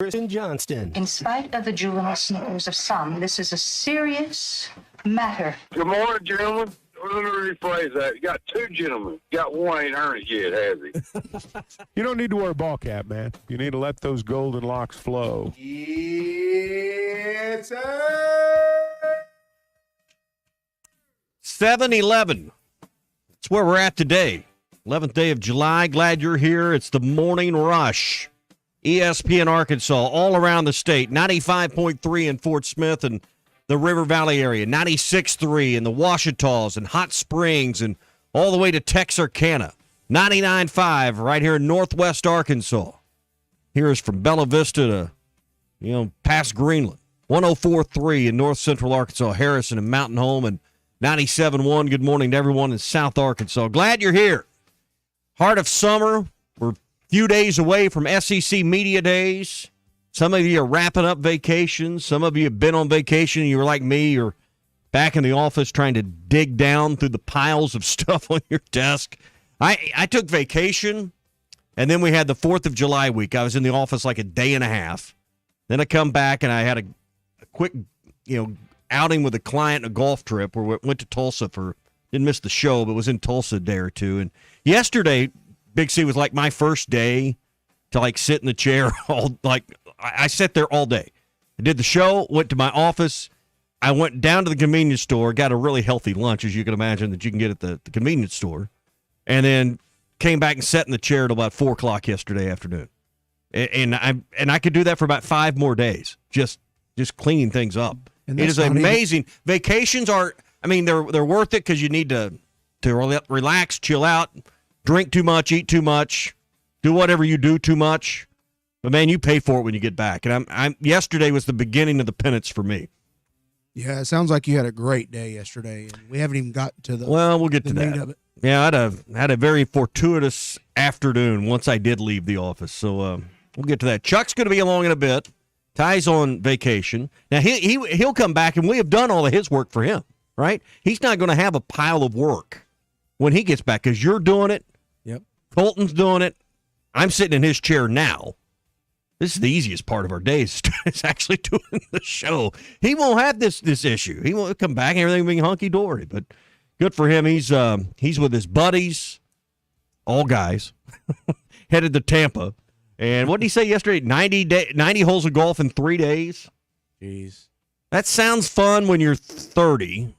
Kristen Johnston. In spite of the juvenile snickers of some, this is a serious matter. Good morning, gentlemen. Let me rephrase that. You got two gentlemen. You got one ain't earned it yet, has he? You don't need to wear a ball cap, man. You need to let those golden locks flow. It's 7-11. That's where we're at today. 11th day of July. Glad you're here. It's the Morning Rush. ESPN Arkansas, all around the state. 95.3 in Fort Smith and the River Valley area. 96.3 in the Ouachitas and Hot Springs and all the way to Texarkana. 99.5 right here in northwest Arkansas. Here's from Bella Vista to, past Greenland. 104.3 in north central Arkansas, Harrison and Mountain Home, and 97.1. Good morning to everyone in South Arkansas. Glad you're here. Heart of summer. We're a few days away from SEC Media Days. Some of you are wrapping up vacations. Some of you have been on vacation and you were like me. You're back in the office trying to dig down through the piles of stuff on your desk. I took vacation, and then we had the 4th of July week. I was in the office like a day and a half. Then I come back, and I had a quick outing with a client, a golf trip where we went to Tulsa didn't miss the show, but was in Tulsa a day or two. And yesterday, Big C was like my first day to sit in the chair I sat there all day. I did the show, went to my office. I went down to the convenience store, got a really healthy lunch, as you can imagine, that you can get at the convenience store, and then came back and sat in the chair till about 4 o'clock yesterday afternoon. And I could do that for about 5 more days, just cleaning things up. It is amazing. Vacations are, they're worth it because you need to relax, chill out, drink too much, eat too much, do whatever you do too much. But, man, you pay for it when you get back. And yesterday was the beginning of the penance for me. Yeah, it sounds like you had a great day yesterday, and we haven't even got to the Well, we'll get to meat that. of it. Yeah, I had a very fortuitous afternoon once I did leave the office. So we'll get to that. Chuck's going to be along in a bit. Ty's on vacation. Now, he'll come back, and we have done all of his work for him, right? He's not going to have a pile of work when he gets back because you're doing it. Yep. Colton's doing it. I'm sitting in his chair now. This is the easiest part of our days. It's actually doing the show. He won't have this issue. He won't come back and everything will be hunky-dory. But good for him. He's with his buddies, all guys, headed to Tampa. And what did he say yesterday? 90 holes of golf in 3 days? Jeez. That sounds fun when you're 30.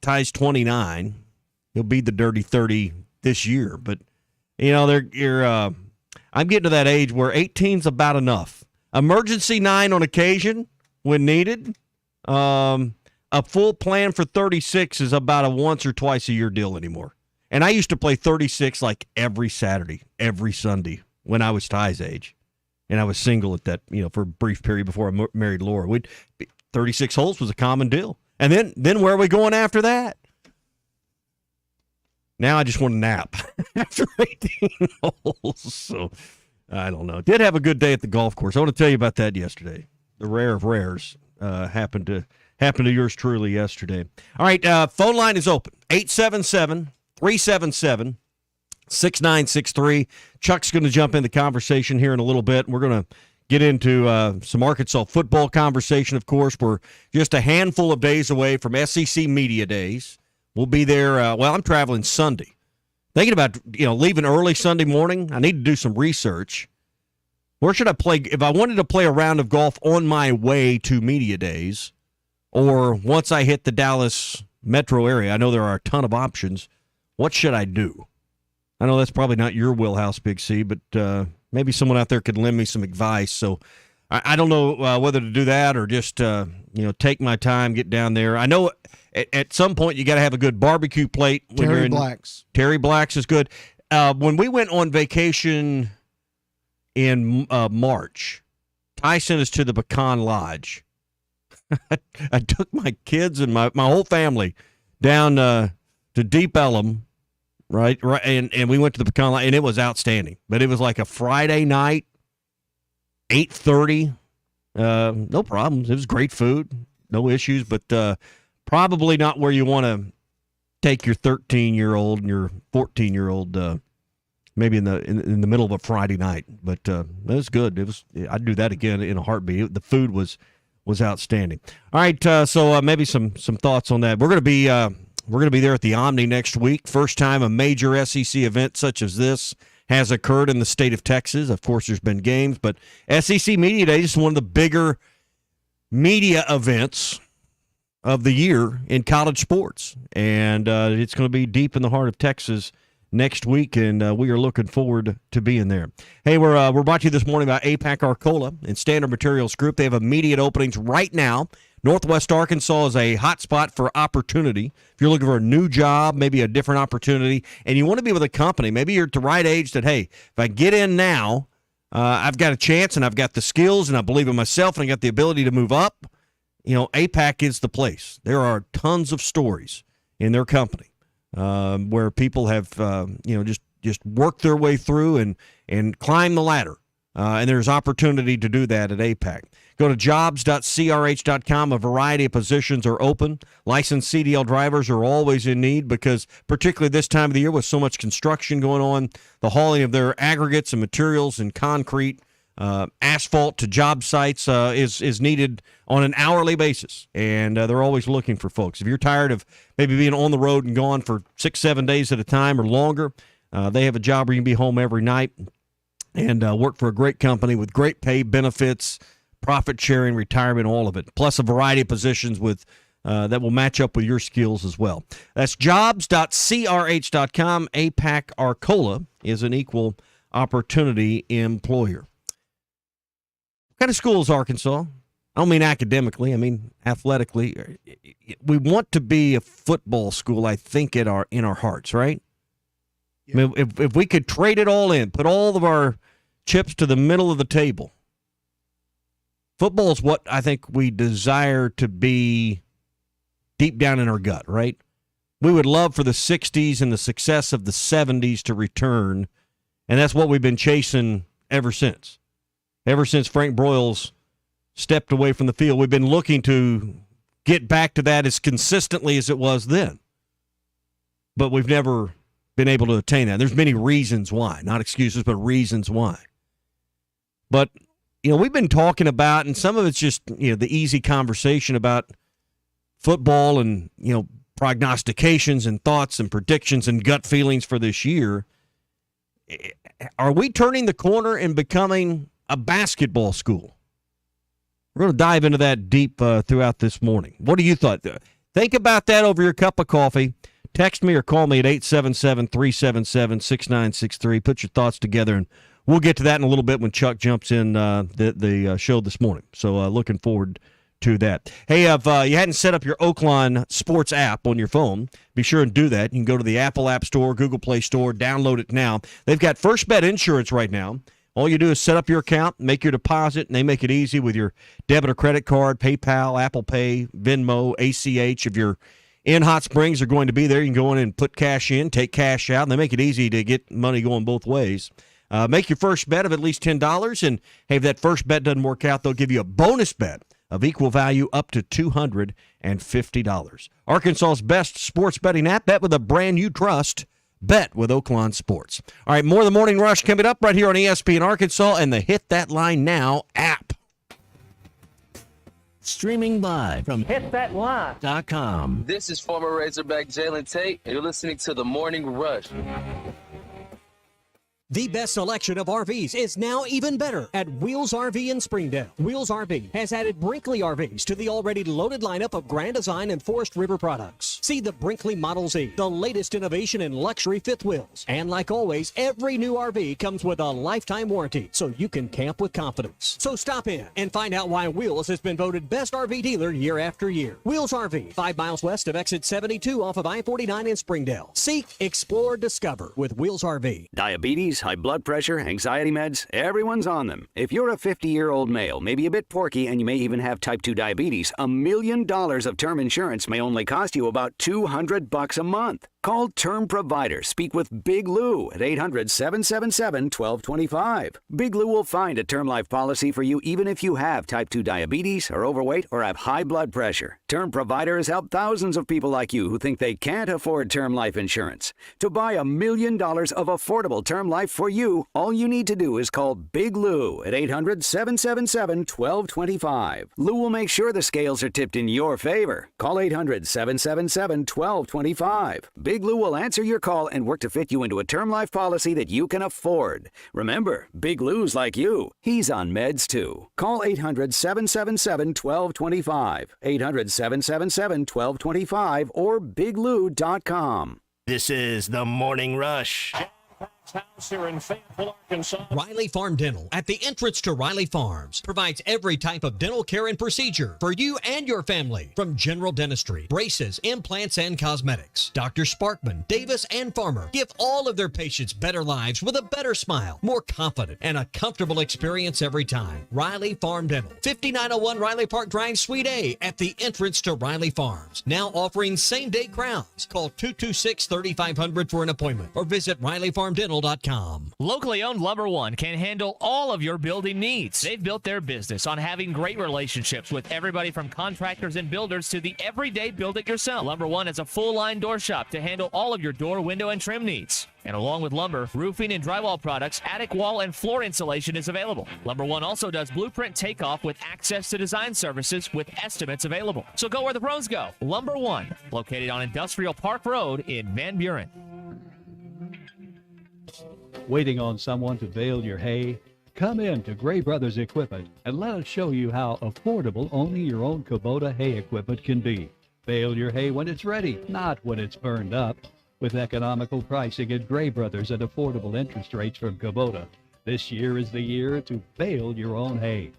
Ty's 29. He'll be the dirty 30 this year. But, I'm getting to that age where 18's about enough. Emergency 9 on occasion when needed. A full plan for 36 is about a once or twice a year deal anymore. And I used to play 36 like every Saturday, every Sunday when I was Ty's age. And I was single at that, for a brief period before I married Laura. 36 holes was a common deal. And then where are we going after that? Now I just want to nap after 18 holes. So, I don't know. Did have a good day at the golf course. I want to tell you about that yesterday. The rare of rares happened to yours truly yesterday. All right, phone line is open. 877-377-6963. Chuck's going to jump in the conversation here in a little bit. We're going to get into some Arkansas football conversation, of course. We're just a handful of days away from SEC Media Days. We'll be there. I'm traveling Sunday. Thinking about, leaving early Sunday morning. I need to do some research. Where should I play? If I wanted to play a round of golf on my way to Media Days, or once I hit the Dallas metro area, I know there are a ton of options. What should I do? I know that's probably not your wheelhouse, Big C, but maybe someone out there could lend me some advice. So I don't know whether to do that or just, take my time, get down there. I know at some point you got to have a good barbecue plate. Terry Black's. Terry Black's is good. When we went on vacation in March, Ty sent us to the Pecan Lodge. I took my kids and my whole family down to Deep Ellum, right, and we went to the Pecan Lodge, and it was outstanding. But it was like a Friday night, 8:30. No problems. It was great food, no issues, but probably not where you want to take your 13-year-old and your 14-year-old maybe in the middle of a Friday night. But it was good. I'd do that again in a heartbeat. The food was outstanding. All right, so maybe some thoughts on that. We're going to be there at the Omni next week. First time a major SEC event such as this has occurred in the state of Texas. Of course, there's been games, but SEC Media Day is one of the bigger media events of the year in college sports, and it's going to be deep in the heart of Texas next week, and we are looking forward to being there. Hey, we're brought to you this morning by APAC Arcola and Standard Materials Group. They have immediate openings right now. Northwest Arkansas is a hot spot for opportunity. If you're looking for a new job, maybe a different opportunity, and you want to be with a company, maybe you're at the right age that, hey, if I get in now, I've got a chance, and I've got the skills, and I believe in myself, and I got the ability to move up. APAC is the place. There are tons of stories in their company where people have, just worked their way through and climbed the ladder. And there's opportunity to do that at APAC. Go to jobs.crh.com. A variety of positions are open. Licensed CDL drivers are always in need because particularly this time of the year with so much construction going on, the hauling of their aggregates and materials and concrete, asphalt to job sites is needed on an hourly basis, and they're always looking for folks. If you're tired of maybe being on the road and gone for 6-7 days at a time or longer, they have a job where you can be home every night and work for a great company with great pay, benefits, profit sharing, retirement, all of it, plus a variety of positions with that will match up with your skills as well. That's jobs.crh.com. APAC Arcola is an equal opportunity employer. What kind of school is Arkansas? I don't mean academically. I mean athletically. We want to be a football school, I think, in our hearts, right? Yeah. I mean, if we could trade it all in, put all of our chips to the middle of the table, football is what I think we desire to be deep down in our gut, right? We would love for the 60s and the success of the 70s to return, and that's what we've been chasing ever since. Ever since Frank Broyles stepped away from the field, we've been looking to get back to that as consistently as it was then. But we've never been able to attain that. There's many reasons why, not excuses, but reasons why. But, we've been talking about, and some of it's just, the easy conversation about football and, prognostications and thoughts and predictions and gut feelings for this year. Are we turning the corner and becoming a basketball school? We're going to dive into that deep throughout this morning. What do you thought? Think about that over your cup of coffee. Text me or call me at 877-377-6963. Put your thoughts together, and we'll get to that in a little bit when Chuck jumps in the show this morning. So looking forward to that. Hey, if you hadn't set up your Oakland Sports app on your phone, be sure and do that. You can go to the Apple App Store, Google Play Store, download it now. They've got First Bet Insurance right now. All you do is set up your account, make your deposit, and they make it easy with your debit or credit card, PayPal, Apple Pay, Venmo, ACH. If you're in Hot Springs or going to be there, you can go in and put cash in, take cash out, and they make it easy to get money going both ways. Make your first bet of at least $10, and hey, if that first bet doesn't work out, they'll give you a bonus bet of equal value up to $250. Arkansas's best sports betting app, bet with a brand you trust. Bet with Oakland Sports. All right, more of the Morning Rush coming up right here on ESPN Arkansas and the Hit That Line Now app. Streaming live from hitthatline.com. This is former Razorback Jalen Tate, and you're listening to The Morning Rush. The best selection of RVs is now even better at Wheels RV in Springdale. Wheels RV has added Brinkley RVs to the already loaded lineup of Grand Design and Forest River products. See the Brinkley Model Z, the latest innovation in luxury fifth wheels. And like always, every new RV comes with a lifetime warranty, so you can camp with confidence. So stop in and find out why Wheels has been voted best RV dealer year after year. Wheels RV, 5 miles west of exit 72 off of I-49 in Springdale. Seek, explore, discover with Wheels RV. Diabetes, high blood pressure, anxiety meds, everyone's on them. If you're a 50-year-old male, maybe a bit porky, and you may even have type 2 diabetes, $1 million of term insurance may only cost you about $200 a month. Call Term Provider. Speak with Big Lou at 800-777-1225. Big Lou will find a term life policy for you even if you have type 2 diabetes, are overweight, or have high blood pressure. Term Provider has helped thousands of people like you who think they can't afford term life insurance. To buy $1 million of affordable term life for you, all you need to do is call Big Lou at 800-777-1225. Lou will make sure the scales are tipped in your favor. Call 800-777-1225. Big Lou will answer your call and work to fit you into a term life policy that you can afford. Remember, Big Lou's like you. He's on meds too. Call 800-777-1225. 800-777-1225 or biglou.com. This is the Morning Rush. House here in Fayetteville, Arkansas. Riley Farm Dental at the entrance to Riley Farms provides every type of dental care and procedure for you and your family, from general dentistry, braces, implants, and cosmetics. Dr. Sparkman, Davis, and Farmer give all of their patients better lives with a better smile, more confident, and a comfortable experience every time. Riley Farm Dental, 5901 Riley Park Drive, Suite A, at the entrance to Riley Farms. Now offering same-day crowns. Call 226-3500 for an appointment or visit RileyFarmDental.com. Locally owned Lumber One can handle all of your building needs. They've built their business on having great relationships with everybody from contractors and builders to the everyday build-it-yourself. Lumber One is a full-line door shop to handle all of your door, window, and trim needs. And along with lumber, roofing and drywall products, attic wall and floor insulation is available. Lumber One also does blueprint takeoff with access to design services with estimates available. So go where the pros go. Lumber One, located on Industrial Park Road in Van Buren. Waiting on someone to bale your hay? Come in to Gray Brothers Equipment and let us show you how affordable only your own Kubota hay equipment can be. Bale your hay when it's ready, not when it's burned up. With economical pricing at Gray Brothers and affordable interest rates from Kubota, this year is the year to bale your own hay.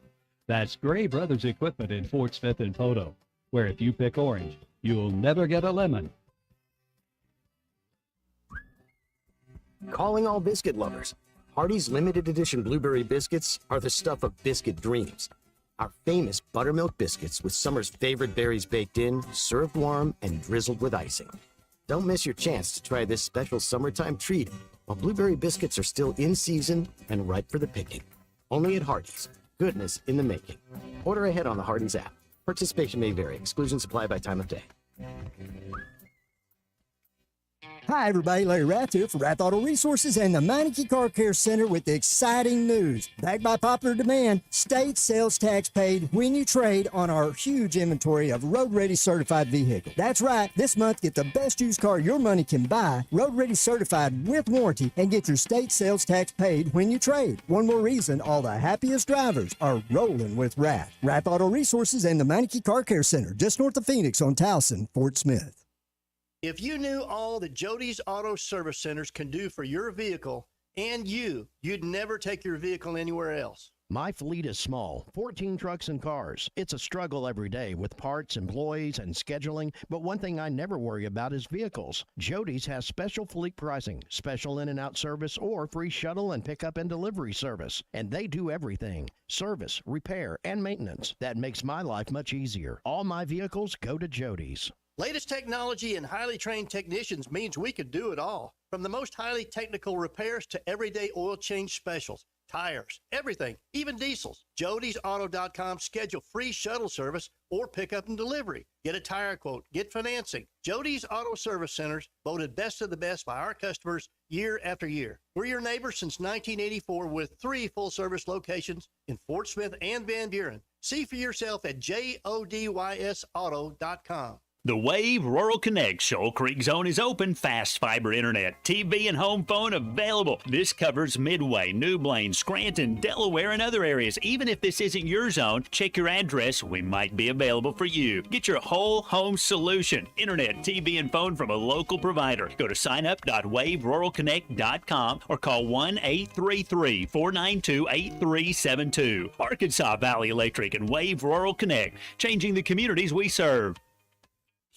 That's Gray Brothers Equipment in Fort Smith and Poto, where if you pick orange, you'll never get a lemon. Calling all biscuit lovers. Hardee's limited edition blueberry biscuits are the stuff of biscuit dreams. Our famous buttermilk biscuits with summer's favorite berries baked in, served warm, and drizzled with icing. Don't miss your chance to try this special summertime treat while blueberry biscuits are still in season and ripe for the picking. Only at Hardee's. Goodness in the making. Order ahead on the Hardee's app. Participation may vary. Exclusions apply by time of day. Hi, everybody. Larry Rath here for Rath Auto Resources and the Meineke Car Care Center with the exciting news. Backed by popular demand, state sales tax paid when you trade on our huge inventory of road-ready certified vehicles. That's right. This month, get the best used car your money can buy, road-ready certified with warranty, and get your state sales tax paid when you trade. One more reason all the happiest drivers are rolling with Rath. Rath Auto Resources and the Meineke Car Care Center, just north of Phoenix on Towson, Fort Smith. If you knew all that Jody's Auto Service Centers can do for your vehicle and you'd never take your vehicle anywhere else. My fleet is small, 14 trucks and cars. It's a struggle every day with parts, employees, and scheduling, but one thing I never worry about is vehicles. Jody's has special fleet pricing, special in and out service, or free shuttle and pickup and delivery service. And they do everything. Service, repair, and maintenance. That makes my life much easier. All my vehicles go to Jody's. Latest technology and highly trained technicians means we could do it all. From the most highly technical repairs to everyday oil change specials, tires, everything, even diesels. Jody'sAuto.com. Schedule free shuttle service or pickup and delivery. Get a tire quote, get financing. Jody's Auto Service Centers, voted best of the best by our customers year after year. We're your neighbors since 1984 with 3 full-service locations in Fort Smith and Van Buren. See for yourself at JODYSAuto.com. The Wave Rural Connect Shoal Creek Zone is open. Fast fiber internet, TV, and home phone available. This covers Midway, New Blaine, Scranton, Delaware, and other areas. Even if this isn't your zone, check your address. We might be available for you. Get your whole home solution. Internet, TV, and phone from a local provider. Go to signup.waveruralconnect.com or call 1-833-492-8372. Arkansas Valley Electric and Wave Rural Connect, changing the communities we serve.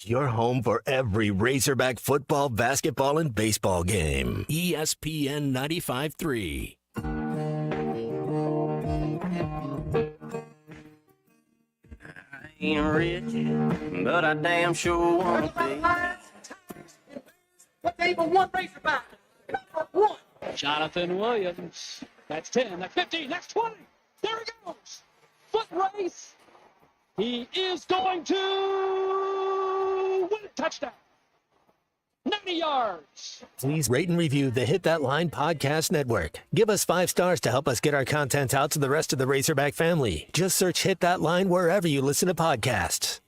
Your home for every Razorback football, basketball, and baseball game. ESPN 95.3. I ain't rich, but I damn sure wanna be. label one Razorback. Number 1. Jonathan Williams. That's 10. That's 15. That's 20. There he goes. Foot race. He is going to win a touchdown. 90 yards. Please rate and review the Hit That Line Podcast Network. Give us 5 stars to help us get our content out to the rest of the Razorback family. Just search Hit That Line wherever you listen to podcasts.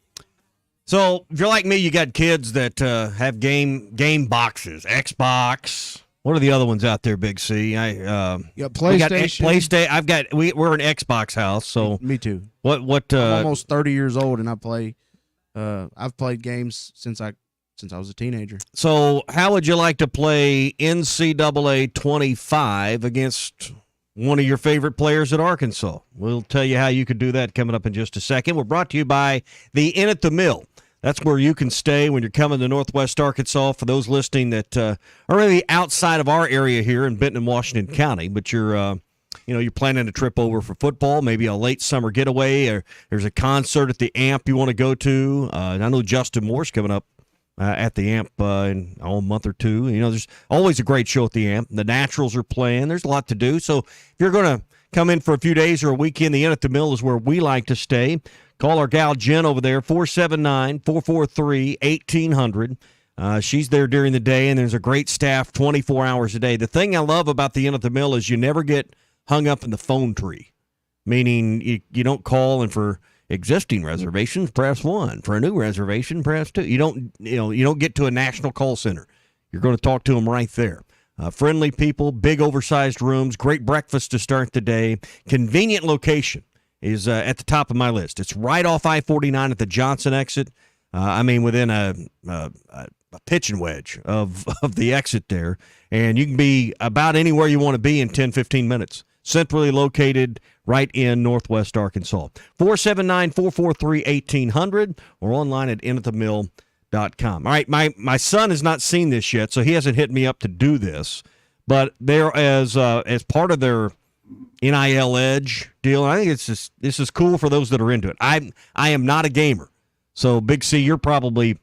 So if you're like me, you got kids that have game boxes, Xbox. What are the other ones out there, Big C? PlayStation. We're an Xbox house, so me too. What? I'm almost 30 years old, and I play. I've played games since I was a teenager. So how would you like to play NCAA 25 against one of your favorite players at Arkansas? We'll tell you how you could do that coming up in just a second. We're brought to you by the Inn at the Mill. That's where you can stay when you're coming to Northwest Arkansas. For those listening that are really outside of our area here in Benton and Washington County, but you're planning a trip over for football, maybe a late summer getaway, or there's a concert at the AMP you want to go to. I know Justin Moore's coming up at the AMP in a month or two. There's always a great show at the AMP. The Naturals are playing. There's a lot to do. So if you're going to come in for a few days or a weekend, the Inn at the Mill is where we like to stay. Call our gal Jen over there, 479-443-1800. She's there during the day, and there's a great staff 24 hours a day. The thing I love about the Inn at the Mill is you never get hung up in the phone tree, meaning you don't call and for existing reservations, press 1. For a new reservation, press 2. You don't get to a national call center. You're going to talk to them right there. Friendly people, big oversized rooms, great breakfast to start the day, convenient location is at the top of my list. It's right off I-49 at the Johnson exit. Within a pitching wedge of the exit there. And you can be about anywhere you want to be in 10, 15 minutes. Centrally located right in Northwest Arkansas. 479-443-1800 or online at inatthemill.com. All right, my son has not seen this yet, so he hasn't hit me up to do this. But they're as part of their NIL Edge deal. I think this is cool for those that are into it. I am not a gamer, so Big C, you're probably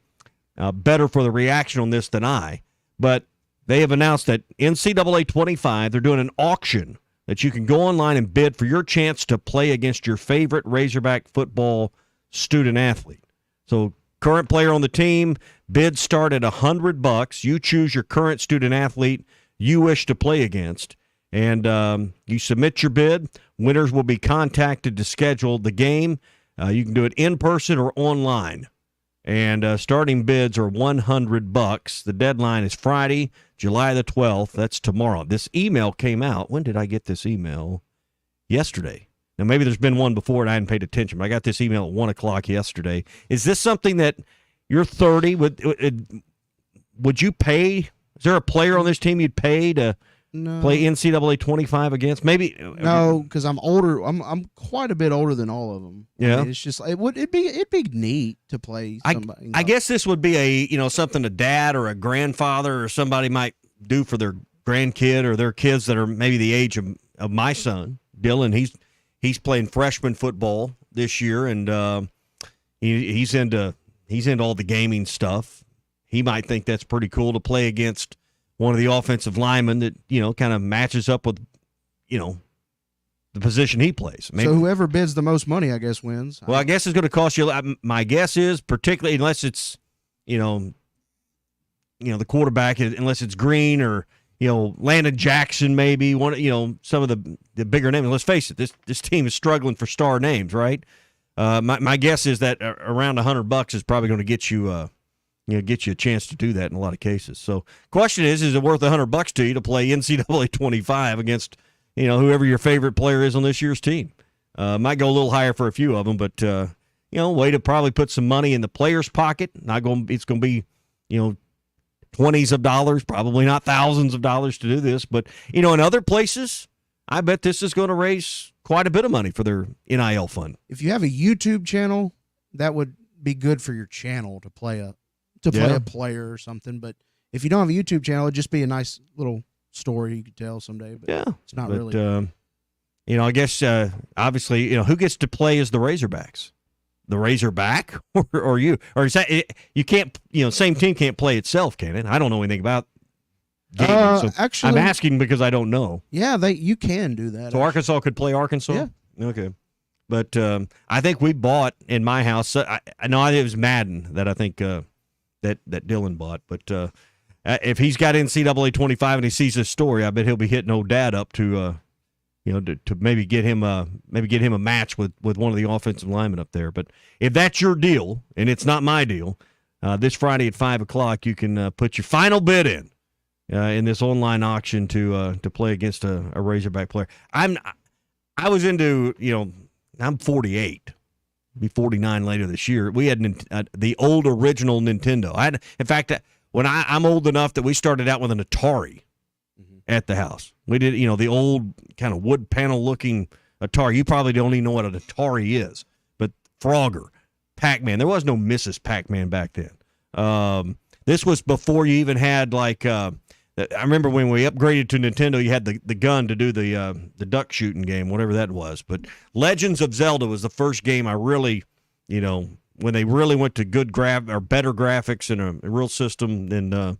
better for the reaction on this than I. But they have announced that NCAA 25, they're doing an auction that you can go online and bid for your chance to play against your favorite Razorback football student athlete. So current player on the team, bids start at $100. You choose your current student athlete you wish to play against. And you submit your bid. Winners will be contacted to schedule the game. You can do it in person or online. And starting bids are $100. The deadline is Friday, July the 12th. That's tomorrow. This email came out. When did I get this email? Yesterday. Now, maybe there's been one before and I hadn't paid attention, but I got this email at 1 o'clock yesterday. Is this something that you're 30? Would you pay? Is there a player on this team you'd pay to play NCAA 25 against? Maybe no, because I'm older. I'm quite a bit older than all of them. Yeah, it's just it'd be neat to play somebody. I guess this would be something a dad or a grandfather or somebody might do for their grandkid or their kids that are maybe the age of my son Dylan. He's playing freshman football this year, and he's into all the gaming stuff. He might think that's pretty cool to play against one of the offensive linemen that, kind of matches up with, the position he plays. Maybe. So whoever bids the most money, I guess, wins. Well, I guess it's going to cost you. My guess is, particularly unless it's, the quarterback, unless it's Green or, Landon Jackson, maybe one, some of the bigger names. Let's face it, this team is struggling for star names, right? My guess is that around $100 is probably going to get you. Get you a chance to do that in a lot of cases. So, question is it worth $100 to you to play NCAA 25 against, whoever your favorite player is on this year's team? Might go a little higher for a few of them, but way to probably put some money in the player's pocket. It's going to be, 20s of dollars, probably not thousands of dollars to do this, but in other places, I bet this is going to raise quite a bit of money for their NIL fund. If you have a YouTube channel, that would be good for your channel to play a player or something. But if you don't have a YouTube channel, it'd just be a nice little story you could tell someday. But it's not really. I guess obviously, who gets to play as the Razorbacks? The Razorback or you? Or is that you can't? Same team can't play itself, can it? I don't know anything about gaming. So actually, I'm asking because I don't know. Yeah, you can do that. So Arkansas could play Arkansas? Yeah. Okay. But I think we bought in my house. I know it was Madden that I think that Dylan bought. But if he's got NCAA 25 and he sees this story, I bet he'll be hitting old dad up to maybe get him a match with one of the offensive linemen up there. But if that's your deal and it's not my deal, this Friday at 5:00 you can put your final bid in this online auction to play against a Razorback player. I was into I'm 48. Be 49 later this year. We had the old original Nintendo. In fact, when I'm old enough that we started out with an Atari at the house. We did, the old kind of wood panel looking Atari. You probably don't even know what an Atari is, but Frogger, Pac-Man. There was no Mrs. Pac-Man back then. This was before you even had I remember when we upgraded to Nintendo, you had the gun to do the duck shooting game, whatever that was. But Legends of Zelda was the first game I really, when they really went to better graphics and a real system, then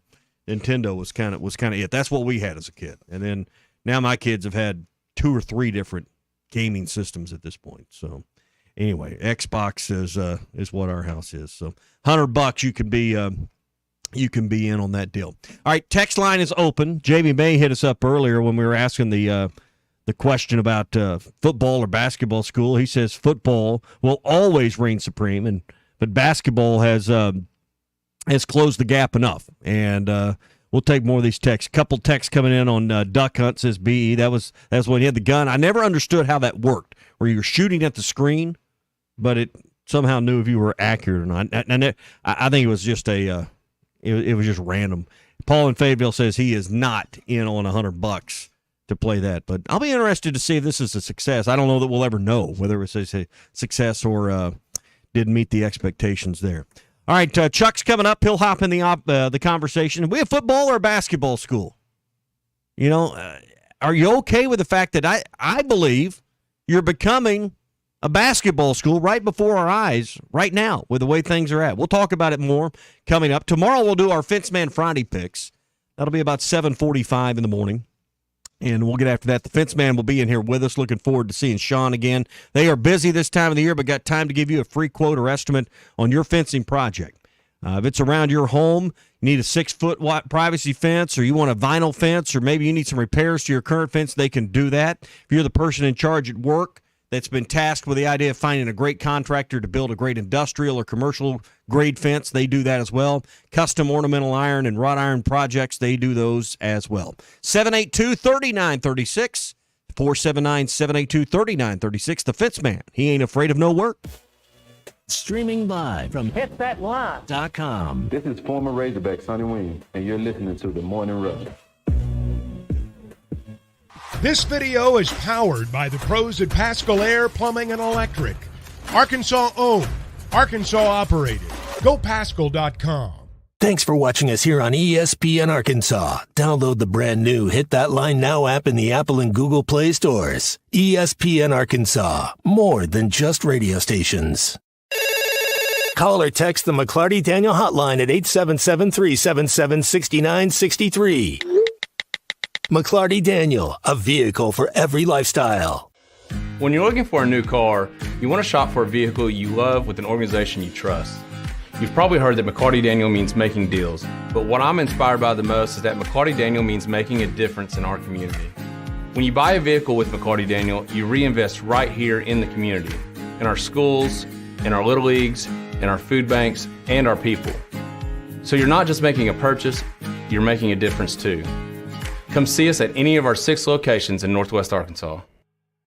Nintendo was kind of it. That's what we had as a kid. And then now my kids have had 2 or 3 different gaming systems at this point. So anyway, Xbox is what our house is. So $100 you can be in on that deal. All right, text line is open. Jamie May hit us up earlier when we were asking the question about football or basketball school. He says football will always reign supreme, but basketball has closed the gap enough. And we'll take more of these texts. Couple texts coming in on Duck Hunt, says BE. That's when he had the gun. I never understood how that worked, where you're shooting at the screen, but it somehow knew if you were accurate or not. And I think it was just it was just random. Paul in Fayetteville says he is not in on $100 to play that, but I'll be interested to see if this is a success. I don't know that we'll ever know whether it's a success or didn't meet the expectations there. All right, Chuck's coming up. He'll hop in the conversation. Are we a football or a basketball school? Are you okay with the fact that I believe you're becoming a basketball school right before our eyes right now with the way things are at? We'll talk about it more coming up. Tomorrow we'll do our Fence Man Friday picks. That'll be about 7:45 in the morning, and we'll get after that. The Fence Man will be in here with us. Looking forward to seeing Sean again. They are busy this time of the year, but got time to give you a free quote or estimate on your fencing project. If it's around your home, you need a 6-foot privacy fence, or you want a vinyl fence, or maybe you need some repairs to your current fence, they can do that. If you're the person in charge at work that's been tasked with the idea of finding a great contractor to build a great industrial or commercial grade fence, they do that as well. Custom ornamental iron and wrought iron projects, they do those as well. 782-3936, 479-782-3936. The Fence Man, he ain't afraid of no work. Streaming live from HitThatLive.com. This is former Razorback Sonny Williams, and you're listening to The Morning Rush. This video is powered by the pros at Pascal Air Plumbing and Electric. Arkansas owned, Arkansas operated. GoPascal.com. Thanks for watching us here on ESPN Arkansas. Download the brand new Hit That Line Now app in the Apple and Google Play stores. ESPN Arkansas, more than just radio stations. Call or text the McClarty Daniel hotline at 877-377-6963. McClarty Daniel, a vehicle for every lifestyle. When you're looking for a new car, you want to shop for a vehicle you love with an organization you trust. You've probably heard that McClarty Daniel means making deals, but what I'm inspired by the most is that McClarty Daniel means making a difference in our community. When you buy a vehicle with McClarty Daniel, you reinvest right here in the community, in our schools, in our little leagues, in our food banks, and our people. So you're not just making a purchase, you're making a difference too. Come see us at any of our 6 locations in Northwest Arkansas.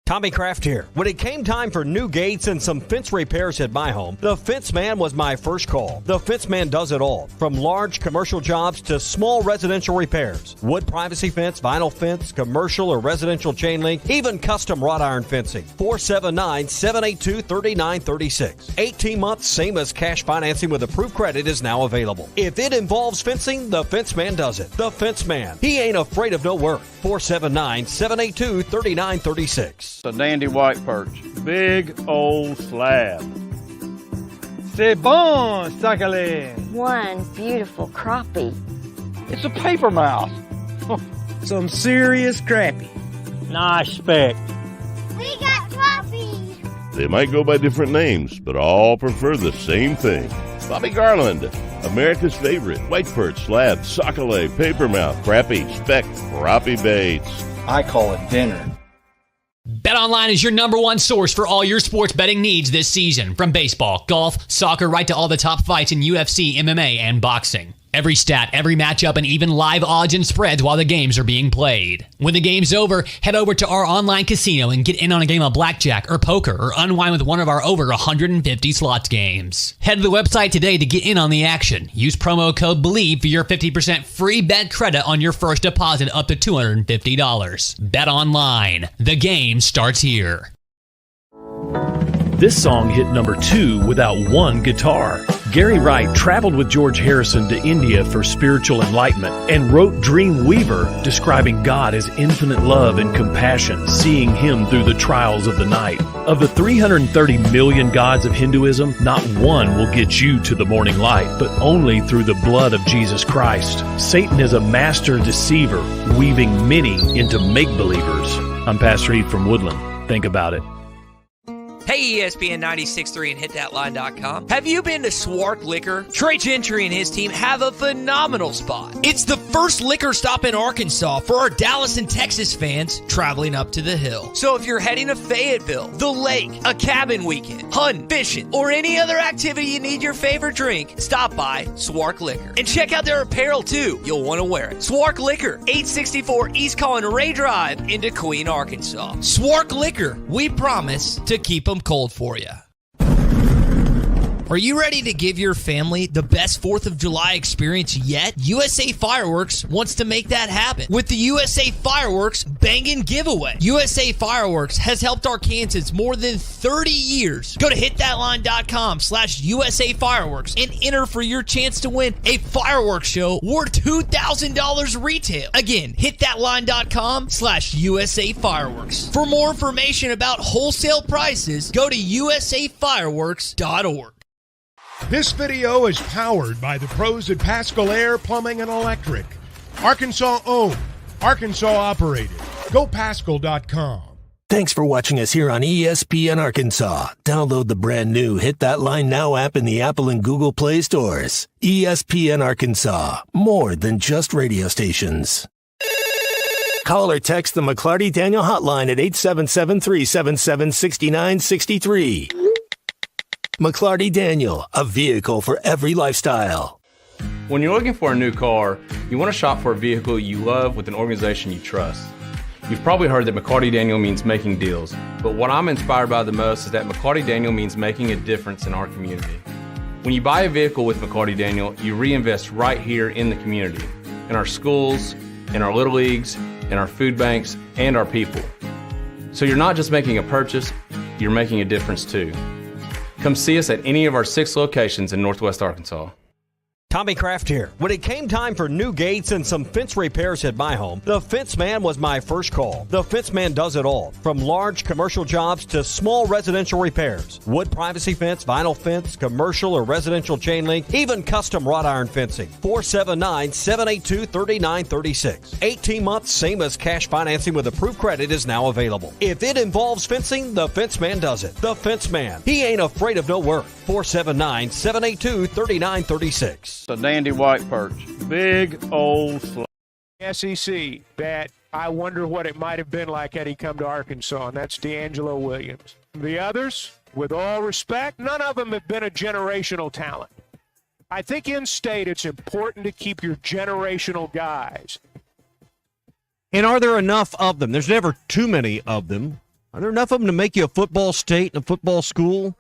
Tommy Kraft here. When it came time for new gates and some fence repairs at my home, the Fence Man was my first call. The Fence Man does it all, from large commercial jobs to small residential repairs. Wood privacy fence, vinyl fence, commercial or residential chain link, even custom wrought iron fencing. 479-782-3936. 18 months, same as cash financing with approved credit is now available. If it involves fencing, the Fence Man does it. The Fence Man, he ain't afraid of no work. 479-782-3936. A dandy white perch. Big old slab. C'est bon, Sakhalin. One beautiful crappie. It's a paper mouse. Some serious crappie. Nice speck. We got coffee. They might go by different names, but all prefer the same thing. Bobby Garland, America's favorite, white perch, slab, sockeye, papermouth, crappie, speck, crappie baits. I call it dinner. BetOnline is your number one source for all your sports betting needs this season. From baseball, golf, soccer, right to all the top fights in UFC, MMA, and boxing. Every stat, every matchup, and even live odds and spreads while the games are being played. When the game's over, head over to our online casino and get in on a game of blackjack or poker or unwind with one of our over 150 slots games. Head to the website today to get in on the action. Use promo code BELIEVE for your 50% free bet credit on your first deposit up to $250. Bet online. The game starts here. This song hit number 2 without one guitar. Gary Wright traveled with George Harrison to India for spiritual enlightenment and wrote Dream Weaver, describing God as infinite love and compassion, seeing him through the trials of the night. Of the 330 million gods of Hinduism, not one will get you to the morning light, but only through the blood of Jesus Christ. Satan is a master deceiver, weaving many into make-believers. I'm Pastor Eve from Woodland. Think about it. Hey, ESPN 96.3 and hitthatline.com. Have you been to Swark Liquor? Trey Gentry and his team have a phenomenal spot. It's the first liquor stop in Arkansas for our Dallas and Texas fans traveling up to the hill. So if you're heading to Fayetteville, the lake, a cabin weekend, hunting, fishing, or any other activity you need your favorite drink, stop by Swark Liquor. And check out their apparel too. You'll want to wear it. Swark Liquor, 864 East Collin Ray Drive into Queen, Arkansas. Swark Liquor, we promise to keep them cold for you. Are you ready to give your family the best 4th of July experience yet? USA Fireworks wants to make that happen with the USA Fireworks Bangin' Giveaway. USA Fireworks has helped Arkansans more than 30 years. Go to hitthatline.com/USA Fireworks and enter for your chance to win a fireworks show worth $2,000 retail. Again, hitthatline.com/USA Fireworks. For more information about wholesale prices, go to usafireworks.org. This video is powered by the pros at Pascal Air Plumbing and Electric. Arkansas owned, Arkansas operated. GoPascal.com. Thanks for watching us here on ESPN Arkansas. Download the brand new Hit That Line Now app in the Apple and Google Play stores. ESPN Arkansas, more than just radio stations. Call or text the McClarty Daniel hotline at 877-377-6963. McClarty Daniel, a vehicle for every lifestyle. When you're looking for a new car, you want to shop for a vehicle you love with an organization you trust. You've probably heard that McClarty Daniel means making deals, but what I'm inspired by the most is that McClarty Daniel means making a difference in our community. When you buy a vehicle with McClarty Daniel, you reinvest right here in the community, in our schools, in our little leagues, in our food banks, and our people. So you're not just making a purchase, you're making a difference too. Come see us at any of our 6 locations in Northwest Arkansas. Tommy Kraft here. When it came time for new gates and some fence repairs at my home, the Fence Man was my first call. The Fence Man does it all, from large commercial jobs to small residential repairs. Wood privacy fence, vinyl fence, commercial or residential chain link, even custom wrought iron fencing. 479-782-3936. 18 months, same as cash financing with approved credit is now available. If it involves fencing, the Fence Man does it. The Fence Man. He ain't afraid of no work. 479-782-3936. A dandy white perch. Big old slab. SEC that I wonder what it might have been like had he come to Arkansas, and that's D'Angelo Williams. The others, with all respect, none of them have been a generational talent. I think in state it's important to keep your generational guys. And are there enough of them? There's never too many of them. Are there enough of them to make you a football state and a football school?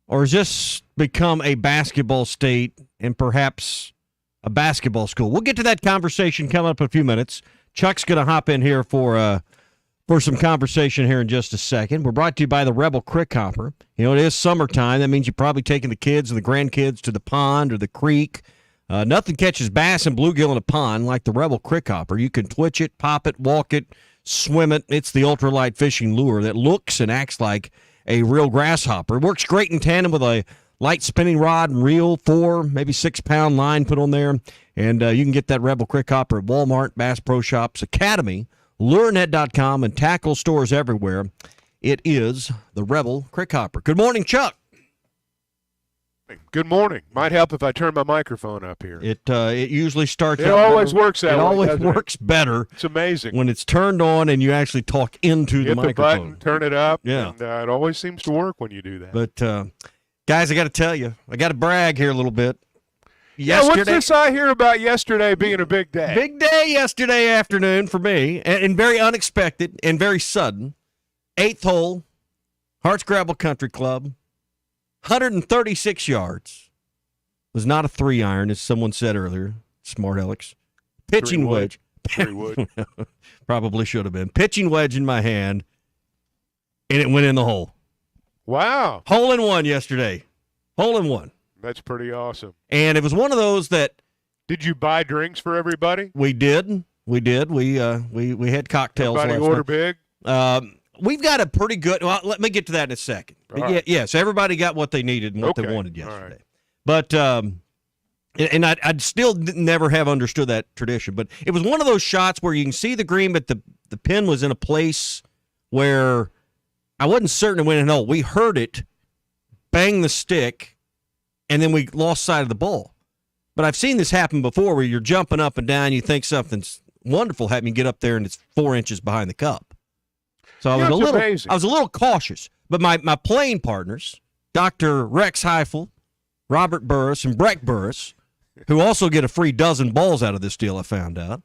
Or has this become a basketball state and perhaps a basketball school? We'll get to that conversation coming up in a few minutes. Chuck's going to hop in here for some conversation here in just a second. We're brought to you by the Rebel Creek Hopper. You know, it is summertime. That means you're probably taking the kids and the grandkids to the pond or the creek. Nothing catches bass and bluegill in a pond like the Rebel Creek Hopper. You can twitch it, pop it, walk it, swim it. It's the ultralight fishing lure that looks and acts like a real grasshopper. It works great in tandem with a light spinning rod and reel, 4, maybe 6-pound line put on there. And you can get that Rebel Crick Hopper at Walmart, Bass Pro Shops, Academy, LureNet.com, and tackle stores everywhere. It is the Rebel Crick Hopper. Good morning, Chuck. Good morning. Might help if I turn my microphone up here. It usually starts. It always works that way. It always works better. It's amazing when it's turned on and you actually talk into the microphone. Hit the button, turn it up. Yeah, and, it always seems to work when you do that. But guys, I got to tell you, I got to brag here a little bit. Yeah, what's this I hear about yesterday being a big day? Big day yesterday afternoon for me, and very unexpected and very sudden. 8th hole, Hartscrabble Country Club. 136 yards. Was not a 3-iron, as someone said earlier. Smart Alex. Pitching wedge. 3 wood. Probably should have been. Pitching wedge in my hand, and it went in the hole. Wow. Hole in one yesterday. Hole in one. That's pretty awesome. And it was one of those that. Did you buy drinks for everybody? We did. We had cocktails. Everybody order big? We've got a pretty good. Well, let me get to that in a second. Right. Yes, everybody got what they needed and what they wanted yesterday. Right. But and I'd still never have understood that tradition. But it was one of those shots where you can see the green, but the pin was in a place where I wasn't certain it went in. No, we heard it bang the stick, and then we lost sight of the ball. But I've seen this happen before, where you're jumping up and down, you think something's wonderful happening, you get up there and it's 4 inches behind the cup. So I was a little cautious, but my playing partners, Dr. Rex Heifel, Robert Burris, and Breck Burris, who also get a free dozen balls out of this deal, I found out,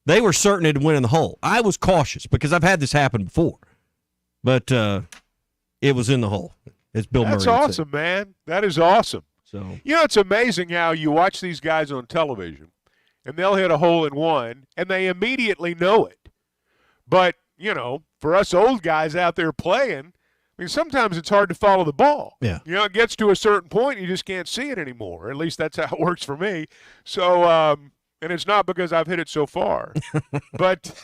they were certain it'd win in the hole. I was cautious because I've had this happen before, but it was in the hole. As Bill Murray That's said. awesome, man. That is awesome. So it's amazing how you watch these guys on television, and they'll hit a hole in one, and they immediately know it. But for us old guys out there playing, I mean, sometimes it's hard to follow the ball. Yeah. It gets to a certain point, you just can't see it anymore. At least that's how it works for me. So, and it's not because I've hit it so far. But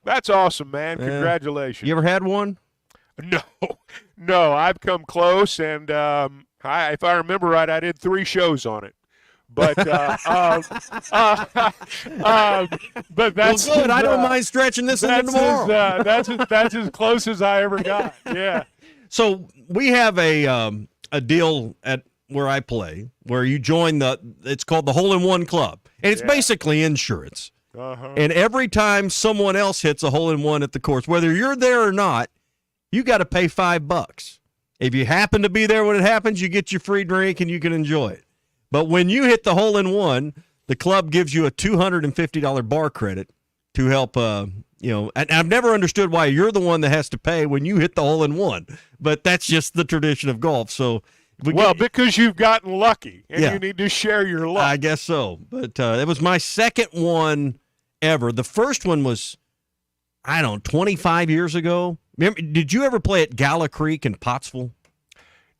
that's awesome, man. Congratulations. You ever had one? No, I've come close, and if I remember right, I did 3 shows on it. But but that's good. I don't mind stretching this into tomorrow. That's as close as I ever got. Yeah. So we have a deal at where I play where you join it's called the Hole in One Club, and it's basically insurance. Uh-huh. And every time someone else hits a hole in one at the course, whether you're there or not, you got to pay $5. If you happen to be there when it happens, you get your free drink and you can enjoy it. But when you hit the hole in one, the club gives you a $250 bar credit to help, and I've never understood why you're the one that has to pay when you hit the hole in one, but that's just the tradition of golf. So, because you've gotten lucky and you need to share your luck. I guess so. But it was my second one ever. The first one was, 25 years ago. Remember, did you ever play at Gala Creek in Pottsville?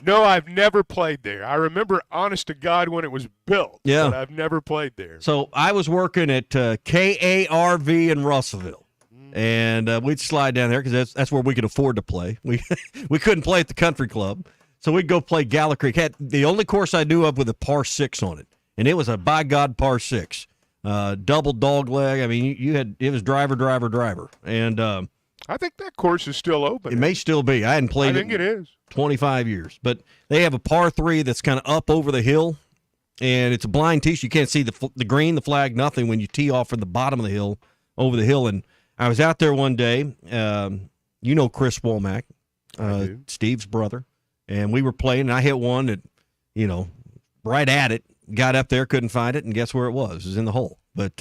No, I've never played there. I remember, honest to God, when it was built. Yeah. But I've never played there. So I was working at KARV in Russellville, and we'd slide down there because that's where we could afford to play. We couldn't play at the country club, so we'd go play Gala Creek. Had the only course I knew of with a par 6 on it, and it was a by God par 6, double dog leg. I mean, it was driver, and I think that course is still open. It may still be. I hadn't played. I think it is. 25 years. But they have a par 3 that's kind of up over the hill, and it's a blind tee. So you can't see the green, the flag, nothing when you tee off from the bottom of the hill, over the hill. And I was out there one day. Chris Womack, Steve's brother, and we were playing, and I hit one that, right at it, got up there, couldn't find it, and guess where it was? It was in the hole. But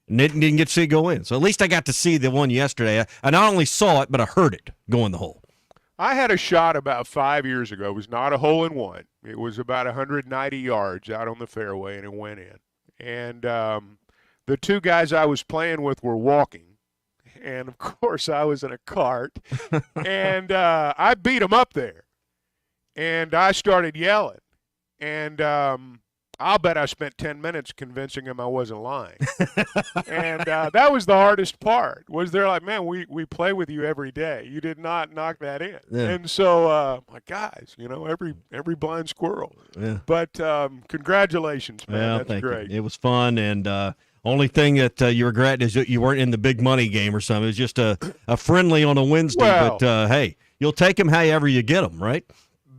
didn't get to see it go in. So at least I got to see the one yesterday. I not only saw it, but I heard it go in the hole. I had a shot about 5 years ago. It was not a hole in one. It was about 190 yards out on the fairway, and it went in. And the 2 guys I was playing with were walking. And, of course, I was in a cart. And I beat them up there. And I started yelling. And I'll bet I spent 10 minutes convincing him I wasn't lying. And that was the hardest part. Was they're like, man, we play with you every day. You did not knock that in. Yeah. And so, my guys, every blind squirrel. Yeah. But congratulations, man. Well, That's thank great. you. It was fun, and only thing that you regret is that you weren't in the big money game or something. It was just a friendly on a Wednesday. Well, but, hey, you'll take them however you get them, right?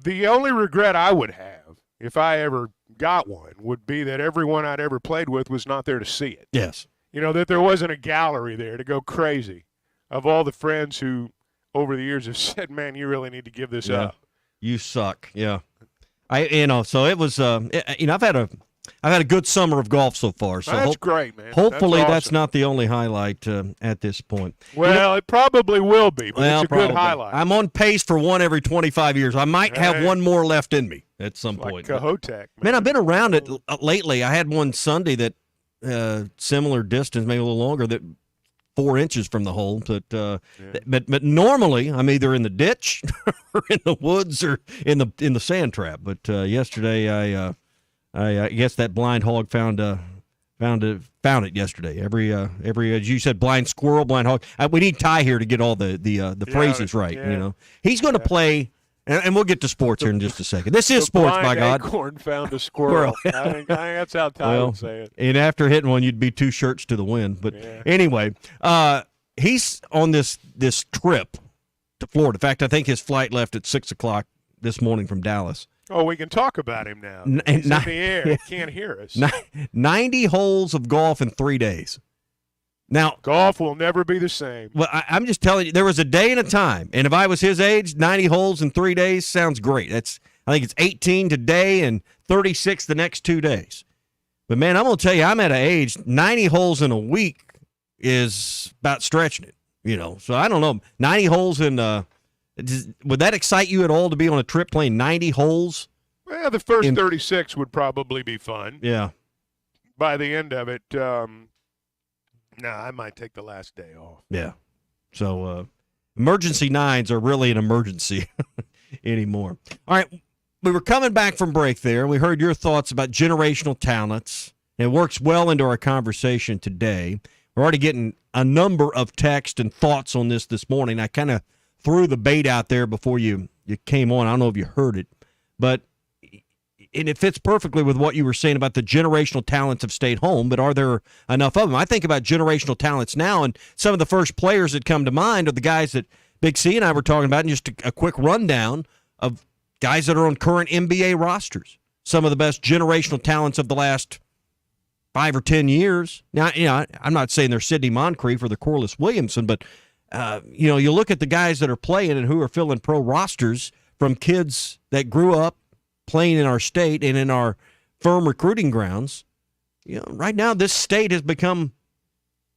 The only regret I would have, if I ever got one, would be that everyone I'd ever played with was not there to see it. Yes. That there wasn't a gallery there to go crazy of all the friends who over the years have said, man, you really need to give this up. You suck. Yeah. So it was, I've had a good summer of golf so far. So that's great, man. Hopefully that's that's awesome. not the only highlight at this point. Well, it probably will be, but it's a good highlight. I'm on pace for one every 25 years. I might have one more left in me at some point. Like Kahotech. Man, I've been around it lately. I had one Sunday that similar distance, maybe a little longer, that 4 inches from the hole. But normally I'm either in the ditch or in the woods or in the sand trap. But yesterday I guess that blind hog found it yesterday. Every as you said, blind squirrel, blind hog. We need Ty here to get all the phrases right. Yeah. He's going to play. And we'll get to sports here in just a second. This is sports, by God. Acorn found a squirrel. I think that's how Ty would say it. And after hitting one, you'd be 2 shirts to the wind. But anyway, he's on this trip to Florida. In fact, I think his flight left at 6:00 this morning from Dallas. Oh, we can talk about him now. He's in the air. He can't hear us. 90 holes of golf in 3 days. Now, golf will never be the same. Well, I'm just telling you, there was a day and a time, and if I was his age, 90 holes in 3 days sounds great. I think it's 18 today and 36 the next 2 days. But man, I'm gonna tell you, I'm at an age 90 holes in a week is about stretching it. So I don't know, 90 holes in. Would that excite you at all to be on a trip playing 90 holes? Well, the first 36 would probably be fun. Yeah. By the end of it. I might take the last day off. Yeah. So emergency nines are really an emergency anymore. All right. We were coming back from break there, and we heard your thoughts about generational talents. It works well into our conversation today. We're already getting a number of texts and thoughts on this morning. I kind of threw the bait out there before you came on. I don't know if you heard it, but and it fits perfectly with what you were saying about the generational talents have stayed home, but are there enough of them? I think about generational talents now, and some of the first players that come to mind are the guys that Big C and I were talking about, and just a quick rundown of guys that are on current NBA rosters. Some of the best generational talents of the last 5 or 10 years. Now, I'm not saying they're Sidney Moncrief or the Corliss Williamson, but, you look at the guys that are playing and who are filling pro rosters from kids that grew up playing in our state and in our firm recruiting grounds. Right now this state has become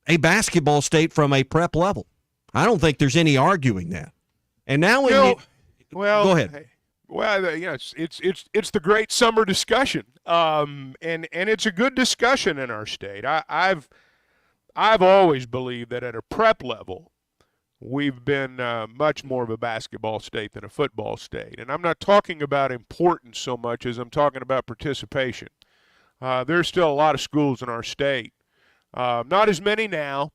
a basketball state from a prep level. I don't think there's any arguing that. And now go ahead. Well, it's the great summer discussion, and it's a good discussion in our state. I've always believed that at a prep level, we've been much more of a basketball state than a football state. And I'm not talking about importance so much as I'm talking about participation. There's still a lot of schools in our state. Not as many now,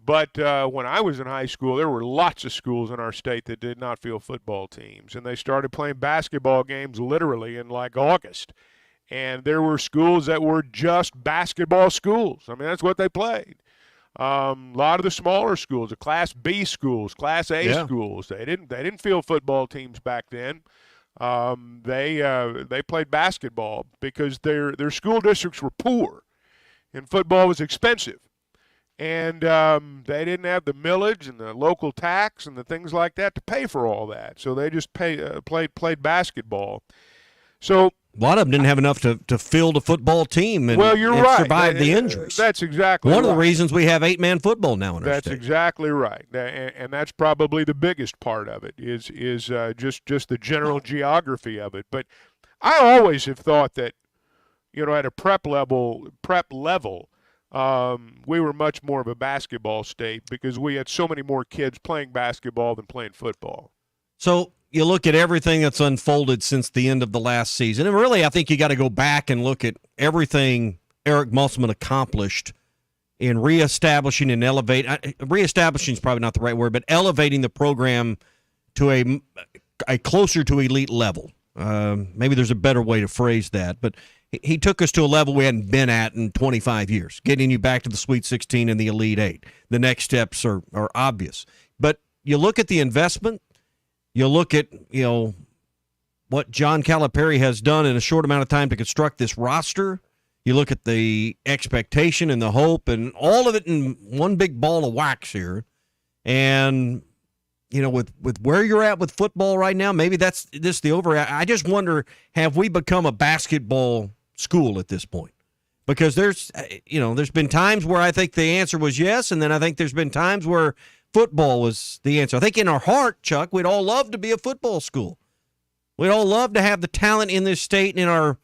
but when I was in high school, there were lots of schools in our state that did not field football teams. And they started playing basketball games literally in like August. And there were schools that were just basketball schools. I mean, that's what they played. A lot of the smaller schools, the Class B schools, Class A schools, they didn't field football teams back then. They played basketball because their school districts were poor, and football was expensive, and they didn't have the millage and the local tax and the things like that to pay for all that. So they just played basketball. So a lot of them didn't have enough to field a football team and, survive the injuries. That's exactly right. One of the reasons we have 8-man football now in our state. That's exactly right. And that's probably the biggest part of it is just the general geography of it. But I always have thought that, at a prep level, we were much more of a basketball state because we had so many more kids playing basketball than playing football. So you look at everything that's unfolded since the end of the last season, and really I think you got to go back and look at everything Eric Musselman accomplished in reestablishing and reestablishing is probably not the right word, but elevating the program to a closer to elite level. Maybe there's a better way to phrase that, but he took us to a level we hadn't been at in 25 years, getting you back to the Sweet 16 and the Elite Eight. The next steps are obvious. But you look at the investment, you look at, what John Calipari has done in a short amount of time to construct this roster. You look at the expectation and the hope and all of it in one big ball of wax here. And, with where you're at with football right now, maybe that's this the over. I just wonder, have we become a basketball school at this point? Because there's been times where I think the answer was yes, and then I think there's been times where football was the answer. I think in our heart, Chuck, we'd all love to be a football school. We'd all love to have the talent in this state and in our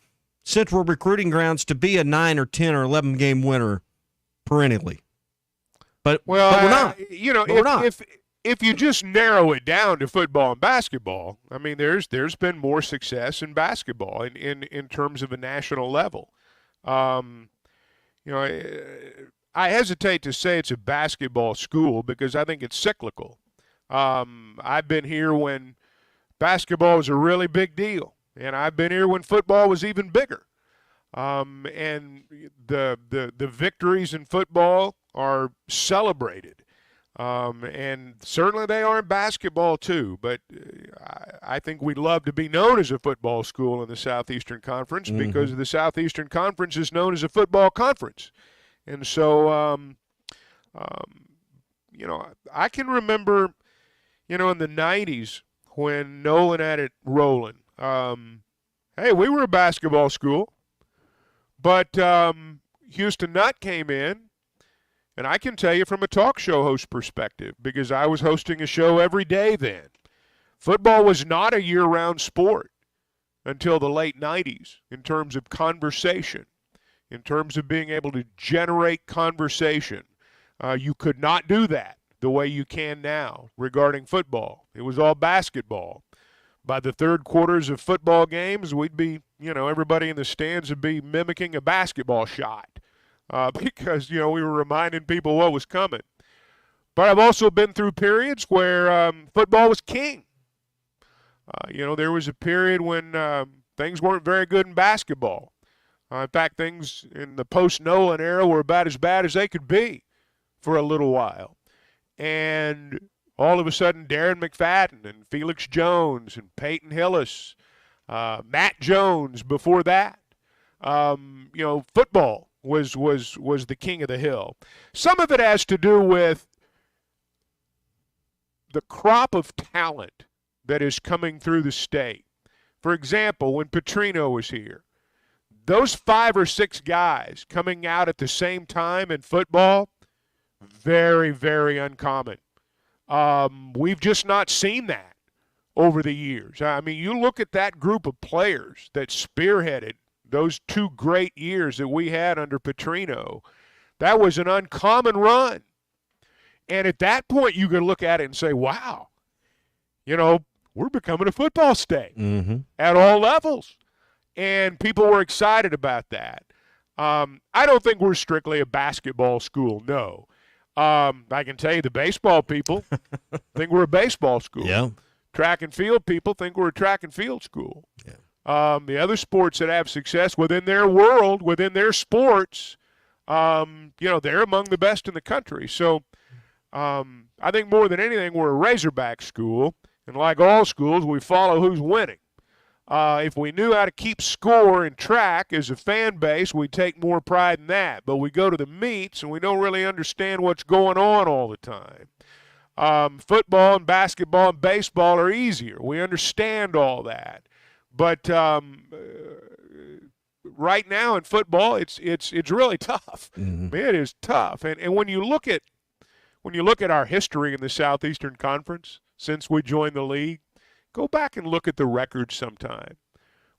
central recruiting grounds to be a 9 or 10 or 11 game winner perennially. But we're not. We're not. If you just narrow it down to football and basketball, I mean, there's been more success in basketball in terms of a national level. I hesitate to say it's a basketball school because I think it's cyclical. I've been here when basketball was a really big deal, and I've been here when football was even bigger. And the victories in football are celebrated. And certainly they are in basketball too, but I think we'd love to be known as a football school in the Southeastern Conference because the Southeastern Conference is known as a football conference. And so, I can remember, in the 90s when Nolan had it rolling. Hey, we were a basketball school, but Houston Nutt came in. And I can tell you from a talk show host perspective, because I was hosting a show every day then, football was not a year-round sport until the late 90s in terms of conversation, in terms of being able to generate conversation. You could not do that the way you can now regarding football. It was all basketball. By the third quarters of football games, we'd be, everybody in the stands would be mimicking a basketball shot. Because, we were reminding people what was coming. But I've also been through periods where football was king. There was a period when things weren't very good in basketball. In fact, things in the post-Nolan era were about as bad as they could be for a little while. And all of a sudden, Darren McFadden and Felix Jones and Peyton Hillis, Matt Jones before that, football was the king of the hill. Some of it has to do with the crop of talent that is coming through the state. For example, when Petrino was here, those 5 or 6 guys coming out at the same time in football, very, very uncommon. We've just not seen that over the years. I mean, you look at that group of players that spearheaded those 2 great years that we had under Petrino, that was an uncommon run. And at that point, you could look at it and say, wow, we're becoming a football state at all levels. And people were excited about that. I don't think we're strictly a basketball school, no. I can tell you the baseball people think we're a baseball school. Yeah. Track and field people think we're a track and field school. Yeah. The other sports that have success within their world, within their sports, they're among the best in the country. So I think more than anything, we're a Razorback school. And like all schools, we follow who's winning. If we knew how to keep score and track as a fan base, we'd take more pride in that. But we go to the meets, and we don't really understand what's going on all the time. Football and basketball and baseball are easier. We understand all that. But right now in football, it's really tough. It is tough. And when you look at our history in the Southeastern Conference since we joined the league, go back and look at the records sometime.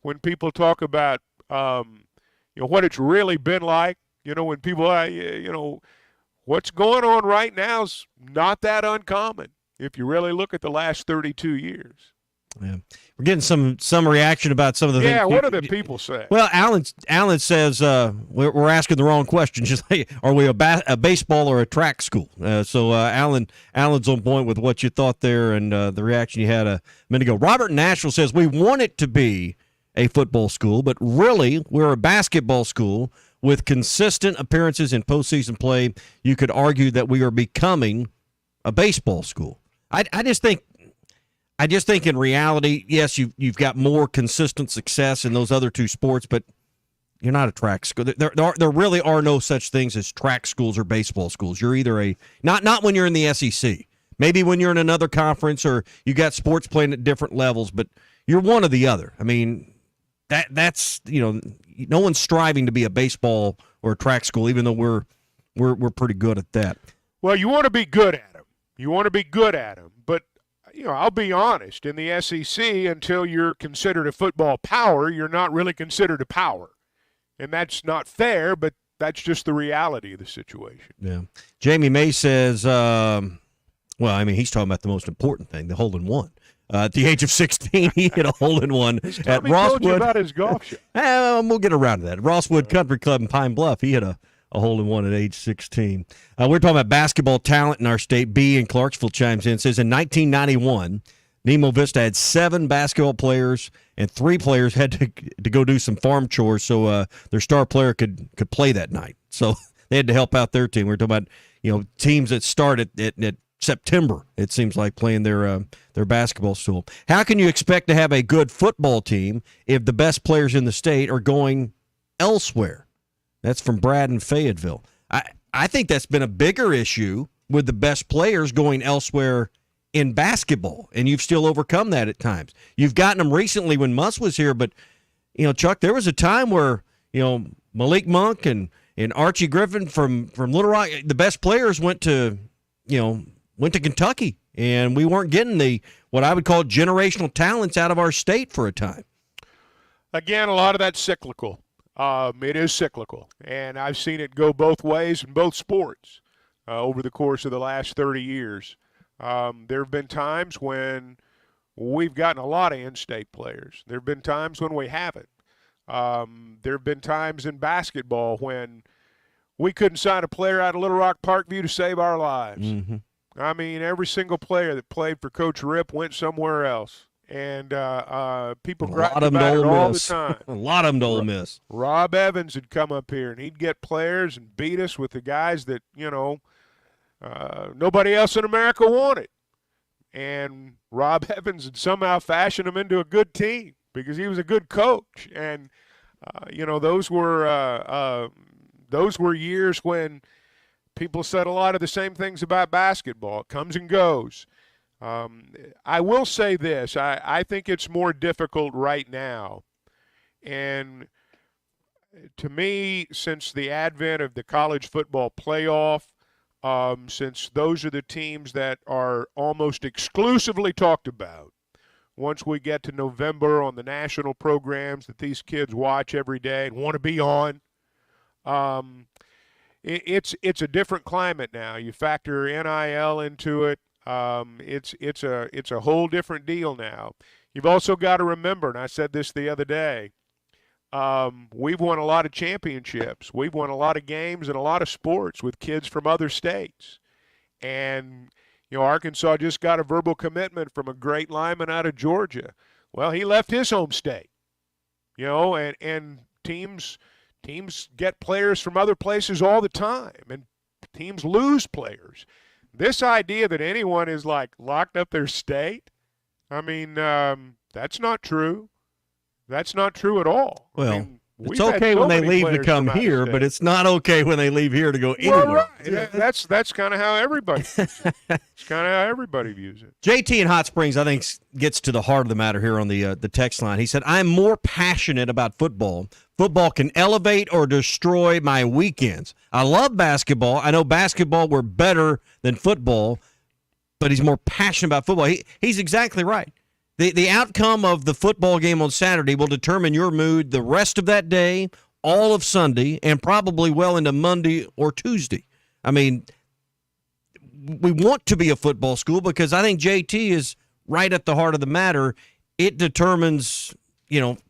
When people talk about what it's really been like, when people what's going on right now is not that uncommon if you really look at the last 32 years. Yeah. We're getting some reaction about some of the things. Yeah, what do the people say? Well, Alan says we're asking the wrong question. Just like, are we a baseball or a track school? So Alan's on point with what you thought there and the reaction you had a minute ago. Robert in Nashville says we want it to be a football school, but really we're a basketball school with consistent appearances in postseason play. You could argue that we are becoming a baseball school. I just think in reality, yes, you've got more consistent success in those other two sports, but you're not a track school. There really are no such things as track schools or baseball schools. You're either not when you're in the SEC. Maybe when you're in another conference or you got sports playing at different levels, but you're one or the other. I mean, that's no one's striving to be a baseball or a track school, even though we're pretty good at that. Well, you want to be good at them. But I'll be honest. In the SEC, until you're considered a football power, you're not really considered a power, and that's not fair. But that's just the reality of the situation. Yeah. Jamie May says, he's talking about the most important thing, the hole-in-one. At the age of 16, he hit a hole-in-one at Rosswood. Told you about his golf shot. We'll get around to that. Rosswood Country Club in Pine Bluff, he hit a hole-in-one at age 16. We're talking about basketball talent in our state. B in Clarksville chimes in, says in 1991, Nemo Vista had 7 basketball players, and 3 players had to go do some farm chores so their star player could play that night. So they had to help out their team. We're talking about teams that start at September, it seems like, playing their basketball school. How can you expect to have a good football team if the best players in the state are going elsewhere? That's from Brad in Fayetteville. I think that's been a bigger issue with the best players going elsewhere in basketball, and you've still overcome that at times. You've gotten them recently when Muss was here, but Chuck, there was a time where Malik Monk and Archie Griffin from Little Rock, the best players went to Kentucky, and we weren't getting what I would call generational talents out of our state for a time. Again, a lot of that's cyclical. It is cyclical, and I've seen it go both ways in both sports over the course of the last 30 years. There have been times when we've gotten a lot of in-state players. There have been times when we haven't. There have been times in basketball when we couldn't sign a player out of Little Rock Parkview to save our lives. Mm-hmm. I mean, every single player that played for Coach Rip went somewhere else. And people gripe about it all the time. A lot of them to Ole Miss. Rob Evans would come up here, and he'd get players and beat us with the guys that, nobody else in America wanted. And Rob Evans would somehow fashion them into a good team because he was a good coach. And, those were years when people said a lot of the same things about basketball. It comes and goes. I will say this. I think it's more difficult right now. And to me, since the advent of the college football playoff, since those are the teams that are almost exclusively talked about, once we get to November on the national programs that these kids watch every day and want to be on, it's a different climate now. You factor NIL into it. It's a whole different deal now. You've also got to remember, and I said this the other day, we've won a lot of championships. We've won a lot of games and a lot of sports with kids from other states. And, Arkansas just got a verbal commitment from a great lineman out of Georgia. Well, he left his home state, and teams get players from other places all the time, and teams lose players. This idea that anyone is locked up their state, I mean, that's not true. That's not true at all. Well, it's okay when they leave to come here, but it's not okay when they leave here to go anywhere. Well, right. That's kind of how everybody views it. It's kind of how everybody views it. JT in Hot Springs, I think, gets to the heart of the matter here on the text line. He said, I'm more passionate about football. Football can elevate or destroy my weekends. I love basketball. I know basketball we're better than football, but he's more passionate about football. He's exactly right. The outcome of the football game on Saturday will determine your mood the rest of that day, all of Sunday, and probably well into Monday or Tuesday. I mean, we want to be a football school because I think JT is right at the heart of the matter. it determines,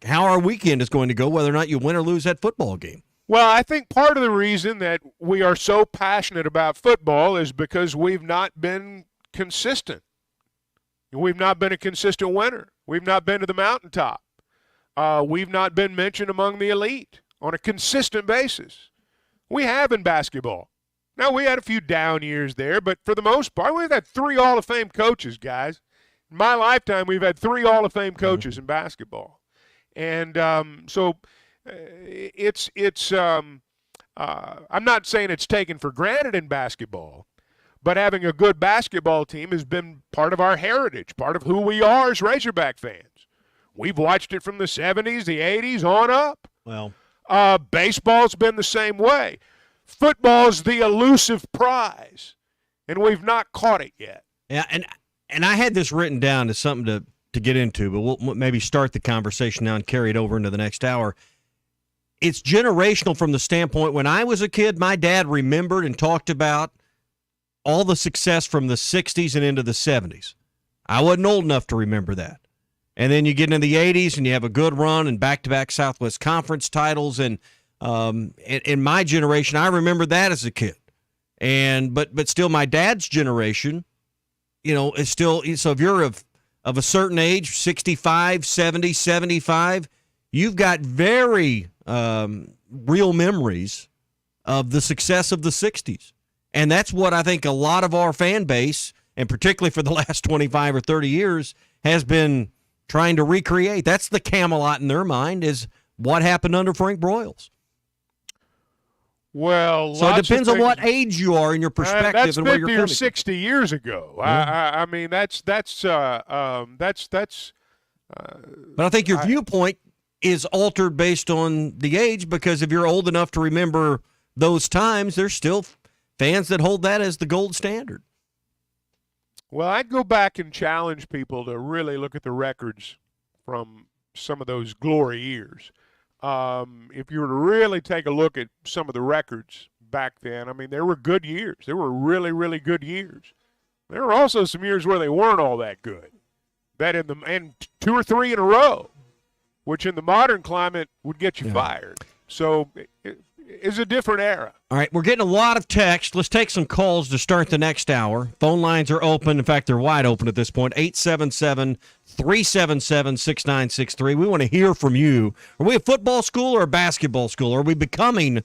how our weekend is going to go, whether or not you win or lose that football game. Well, I think part of the reason that we are so passionate about football is because we've not been consistent. We've not been a consistent winner. We've not been to the mountaintop. We've not been mentioned among the elite on a consistent basis. We have in basketball. Now, we had a few down years there, but for the most part, we've had 3 Hall of Fame coaches, guys. In my lifetime, we've had 3 Hall of Fame coaches in basketball. And so I'm not saying it's taken for granted in basketball, but having a good basketball team has been part of our heritage, part of who we are as Razorback fans. We've watched it from the 70s, the 80s, on up. Well, baseball's been the same way. Football's the elusive prize, and we've not caught it yet. Yeah, and I had this written down as something to get into, but we'll maybe start the conversation now and carry it over into the next hour. It's generational from the standpoint, when I was a kid, my dad remembered and talked about all the success from the 60s and into the 70s. I wasn't old enough to remember that. And then you get into the 80s and you have a good run and back-to-back Southwest Conference titles. And in my generation, I remember that as a kid. But still, my dad's generation, is still. So if you're of a certain age, 65, 70, 75, you've got very real memories of the success of the 60s. And that's what I think a lot of our fan base, and particularly for the last 25 or 30 years, has been trying to recreate. That's the Camelot in their mind, is what happened under Frank Broyles. Well, so it depends on what age you are in your perspective that's and where you're 50 coming or 60 years ago. Yeah. I mean, that's. But I think your viewpoint is altered based on the age, because if you're old enough to remember those times, there's still fans that hold that as the gold standard. Well, I'd go back and challenge people to really look at the records from some of those glory years. If you were to really take a look at some of the records back then, I mean, there were good years. There were really, really good years. There were also some years where they weren't all that good. And 2 or 3 in a row, which in the modern climate would get you fired. So it's a different era. All right, we're getting a lot of text. Let's take some calls to start the next hour. Phone lines are open. In fact, they're wide open at this point. 877-377-6963. We want to hear from you. Are we a football school or a basketball school? Are we becoming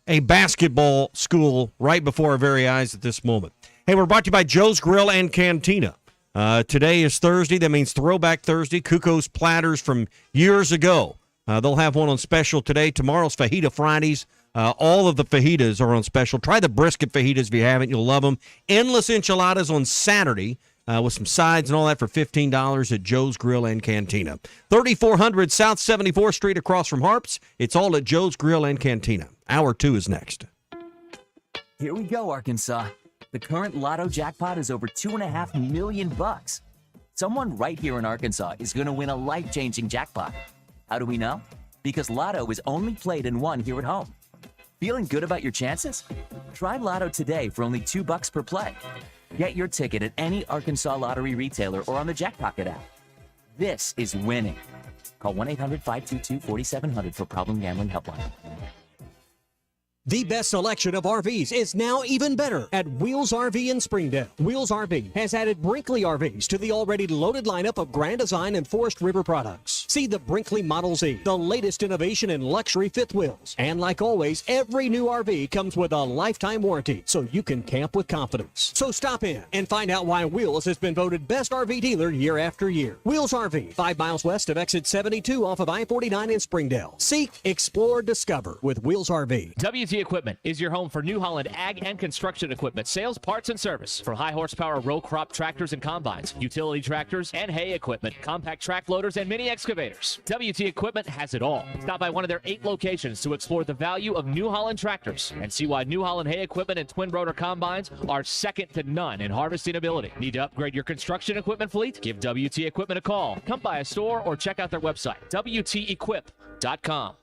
a basketball school right before our very eyes at this moment? Hey, we're brought to you by Joe's Grill and Cantina. Today is Thursday. That means Throwback Thursday. Kuko's platters from years ago. They'll have one on special today. Tomorrow's Fajita Fridays. All of the fajitas are on special. Try the brisket fajitas if you haven't. You'll love them. Endless enchiladas on Saturday with some sides and all that for $15 at Joe's Grill and Cantina. 3400 South 74th Street across from Harps. It's all at Joe's Grill and Cantina. Hour 2 is next. Here we go, Arkansas. The current Lotto jackpot is over $2.5 million. Someone right here in Arkansas is going to win a life-changing jackpot. How do we know? Because Lotto is only played and won here at home. Feeling good about your chances? Try Lotto today for only $2 per play. Get your ticket at any Arkansas Lottery retailer or on the Jackpocket app. This is winning. Call 1-800-522-4700 for problem gambling helpline. The best selection of RVs is now even better at Wheels RV in Springdale. Wheels RV has added Brinkley RVs to the already loaded lineup of Grand Design and Forest River products. See the Brinkley Model Z, the latest innovation in luxury fifth wheels. And like always, every new RV comes with a lifetime warranty, so you can camp with confidence. So stop in and find out why Wheels has been voted best RV dealer year after year. Wheels RV, 5 miles west of exit 72 off of I-49 in Springdale. Seek, explore, discover with Wheels RV. WT Equipment is your home for New Holland ag and construction equipment, sales, parts, and service. For high horsepower row crop tractors and combines, utility tractors and hay equipment, compact track loaders, and mini excavators. WT Equipment has it all. Stop by one of their 8 locations to explore the value of New Holland tractors and see why New Holland hay equipment and twin rotor combines are second to none in harvesting ability. Need to upgrade your construction equipment fleet? Give WT Equipment a call. Come by a store or check out their website, WTEquip.com.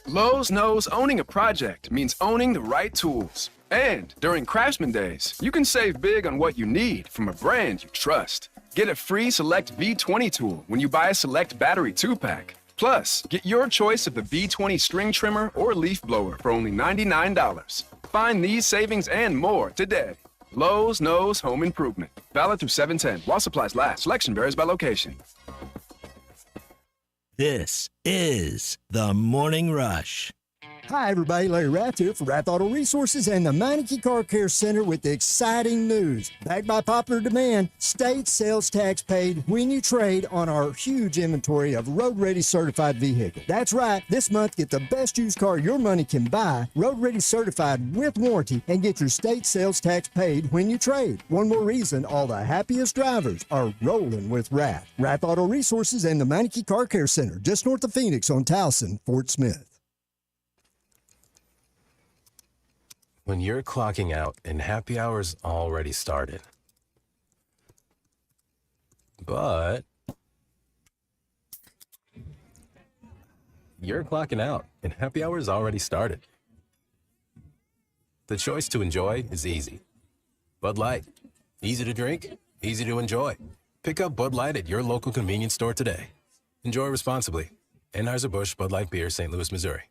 Lowe's knows owning a project means owning the right tools. And during Craftsman Days, you can save big on what you need from a brand you trust. Get a free Select V20 tool when you buy a Select Battery 2-pack. Plus, get your choice of the V20 string trimmer or leaf blower for only $99. Find these savings and more today. Lowe's knows home improvement. Valid through 7/10 while supplies last. Selection varies by location. This is the Morning Rush. Hi, everybody. Larry Rath here for Rath Auto Resources and the Meineke Car Care Center with the exciting news. Backed by popular demand, state sales tax paid when you trade on our huge inventory of road-ready certified vehicles. That's right. This month, get the best used car your money can buy, road-ready certified with warranty, and get your state sales tax paid when you trade. One more reason all the happiest drivers are rolling with Rath. Rath Auto Resources and the Meineke Car Care Center, just north of Phoenix on Towson, Fort Smith. When you're clocking out and happy hour's already started. But you're clocking out and happy hour's already started. The choice to enjoy is easy. Bud Light. Easy to drink, easy to enjoy. Pick up Bud Light at your local convenience store today. Enjoy responsibly. Anheuser-Busch Bud Light Beer, St. Louis, Missouri.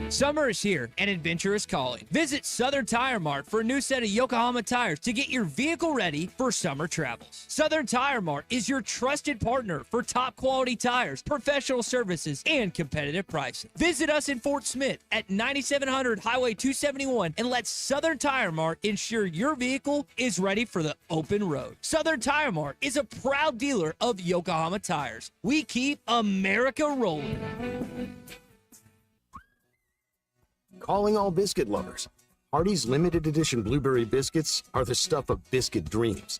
Summer is here and adventure is calling. Visit Southern Tire Mart for a new set of Yokohama tires to get your vehicle ready for summer travels. Southern Tire Mart is your trusted partner for top quality tires, professional services, and competitive pricing. Visit us in Fort Smith at 9700 Highway 271 and let Southern Tire Mart ensure your vehicle is ready for the open road. Southern Tire Mart is a proud dealer of Yokohama tires. We keep America rolling. Calling all biscuit lovers. Hardee's limited edition blueberry biscuits are the stuff of biscuit dreams.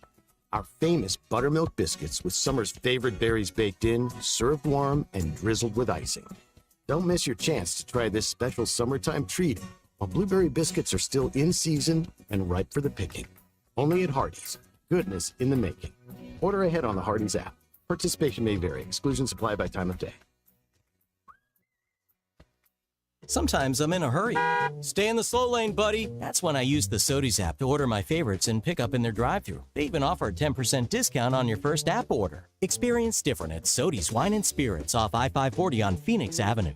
Our famous buttermilk biscuits with summer's favorite berries baked in, served warm, and drizzled with icing. Don't miss your chance to try this special summertime treat while blueberry biscuits are still in season and ripe for the picking. Only at Hardee's. Goodness in the making. Order ahead on the Hardee's app. Participation may vary. Exclusions apply by time of day. Sometimes I'm in a hurry. Stay in the slow lane, buddy. That's when I use the Sodies app to order my favorites and pick up in their drive-thru. They even offer a 10% discount on your first app order. Experience different at Sodies Wine and Spirits off I-540 on Phoenix Avenue.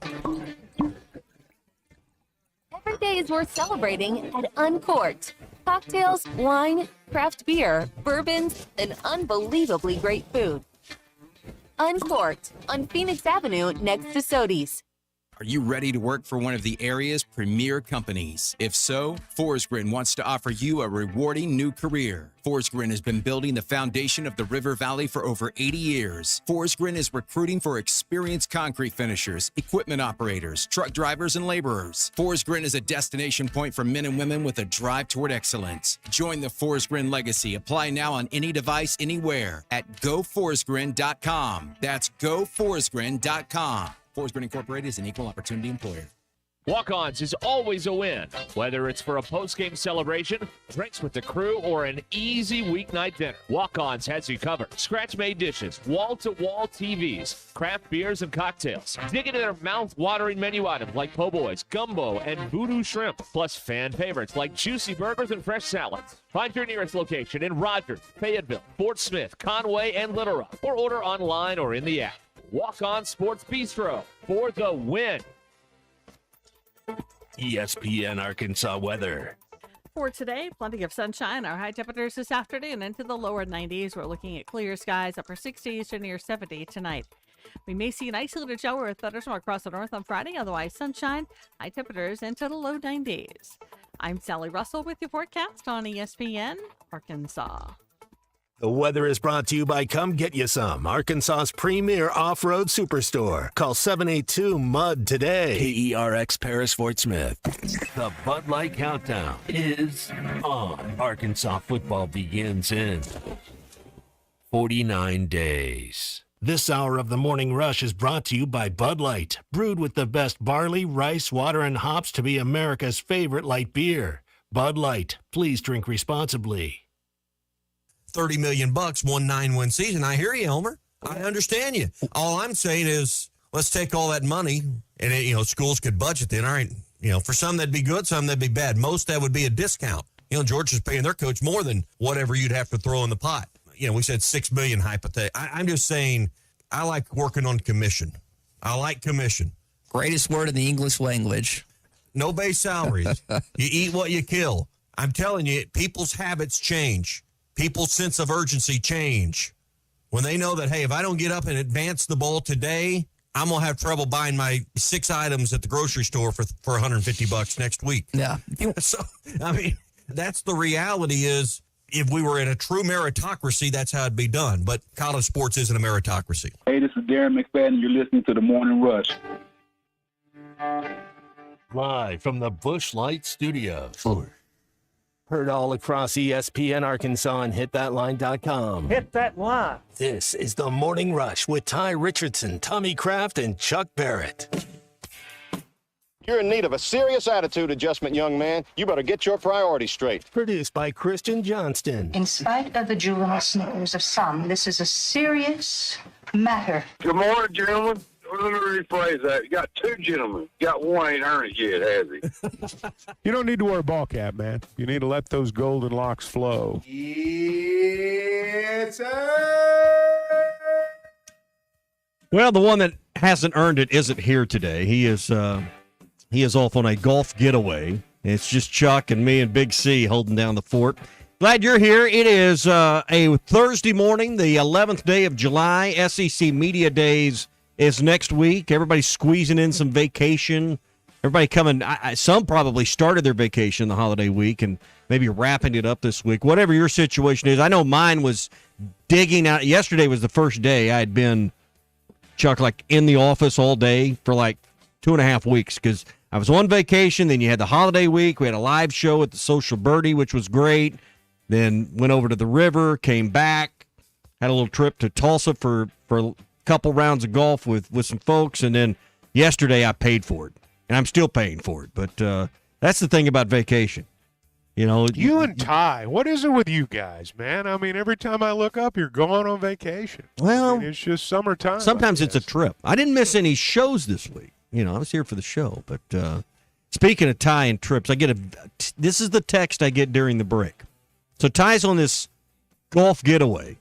Every day is worth celebrating at Uncorked. Cocktails, wine, craft beer, bourbons, and unbelievably great food. Uncorked on Phoenix Avenue next to Sodies. Are you ready to work for one of the area's premier companies? If so, Forsgren wants to offer you a rewarding new career. Forsgren has been building the foundation of the River Valley for over 80 years. Forsgren is recruiting for experienced concrete finishers, equipment operators, truck drivers, and laborers. Forsgren is a destination point for men and women with a drive toward excellence. Join the Forsgren legacy. Apply now on any device, anywhere at goforsgren.com. That's goforsgren.com. Forsgren Incorporated is an equal opportunity employer. Walk-Ons is always a win, whether it's for a post-game celebration, drinks with the crew, or an easy weeknight dinner. Walk-Ons has you covered. Scratch-made dishes, wall-to-wall TVs, craft beers and cocktails. Dig into their mouth-watering menu items like po' boys, gumbo, and voodoo shrimp, plus fan favorites like juicy burgers and fresh salads. Find your nearest location in Rogers, Fayetteville, Fort Smith, Conway, and Little Rock, or order online or in the app. Walk-On Sports Bistro for the win. ESPN Arkansas weather. For today, plenty of sunshine. Our high temperatures this afternoon into the lower 90s. We're looking at clear skies, upper 60s to near 70 tonight. We may see an isolated shower with thunderstorm across the north on Friday. Otherwise, sunshine, high temperatures into the low 90s. I'm Sally Russell with your forecast on ESPN Arkansas. The weather is brought to you by Come Get You Some, Arkansas's premier off-road superstore. Call 782-MUD today. KERX Paris Fort Smith. The Bud Light Countdown is on. Arkansas football begins in 49 days. This hour of the Morning Rush is brought to you by Bud Light, brewed with the best barley, rice, water, and hops to be America's favorite light beer. Bud Light, please drink responsibly. $30 million, won 9-win season. I hear you, Homer. I understand you. All I'm saying is, let's take all that money, and schools could budget then. All right, for some that'd be good, some that'd be bad. Most that would be a discount. Georgia's paying their coach more than whatever you'd have to throw in the pot. we said $6 million hypothetical. I'm just saying I like working on commission. I like commission. Greatest word in the English language. No base salaries. You eat what you kill. I'm telling you, people's habits change. People's sense of urgency change. When they know that, hey, if I don't get up and advance the ball today, I'm going to have trouble buying my 6 items at the grocery store for $150 next week. Yeah. So, I mean, that's the reality is if we were in a true meritocracy, that's how it'd be done. But college sports isn't a meritocracy. Hey, this is Darren McFadden. You're listening to the Morning Rush. Live from the Busch Light Studios. Heard all across ESPN Arkansas and hitthatline.com. Hit that line. This is the Morning Rush with Ty Richardson, Tommy Kraft, and Chuck Barrett. You're in need of a serious attitude adjustment, young man. You better get your priorities straight. Produced by Christian Johnston. In spite of the juvenile snickers of some, this is a serious matter. Good morning, gentlemen. Let me rephrase that. You got 2 gentlemen. You got 1 ain't earned it yet, has he? You don't need to wear a ball cap, man. You need to let those golden locks flow. It's Well, the one that hasn't earned it isn't here today. He is off on a golf getaway. It's just Chuck and me and Big C holding down the fort. Glad you're here. It is a Thursday morning, the 11th day of July. SEC Media Days is next week. Everybody's squeezing in some vacation. Everybody coming. Some probably started their vacation the holiday week and maybe wrapping it up this week. Whatever your situation is. I know mine was digging out. Yesterday was the first day I had been, Chuck, like in the office all day for like 2.5 weeks because I was on vacation. Then you had the holiday week. We had a live show at the Social Birdie, which was great. Then went over to the river, came back, had a little trip to Tulsa for couple rounds of golf with some folks, and then yesterday I paid for it, and I'm still paying for it. But that's the thing about vacation. You and Ty, what is it with you guys, man? I mean, every time I look up, you're going on vacation. Well, I mean, it's just summertime. Sometimes it's a trip. I didn't miss any shows this week. I was here for the show. But speaking of Ty and trips, this is the text I get during the break. So Ty's on this golf getaway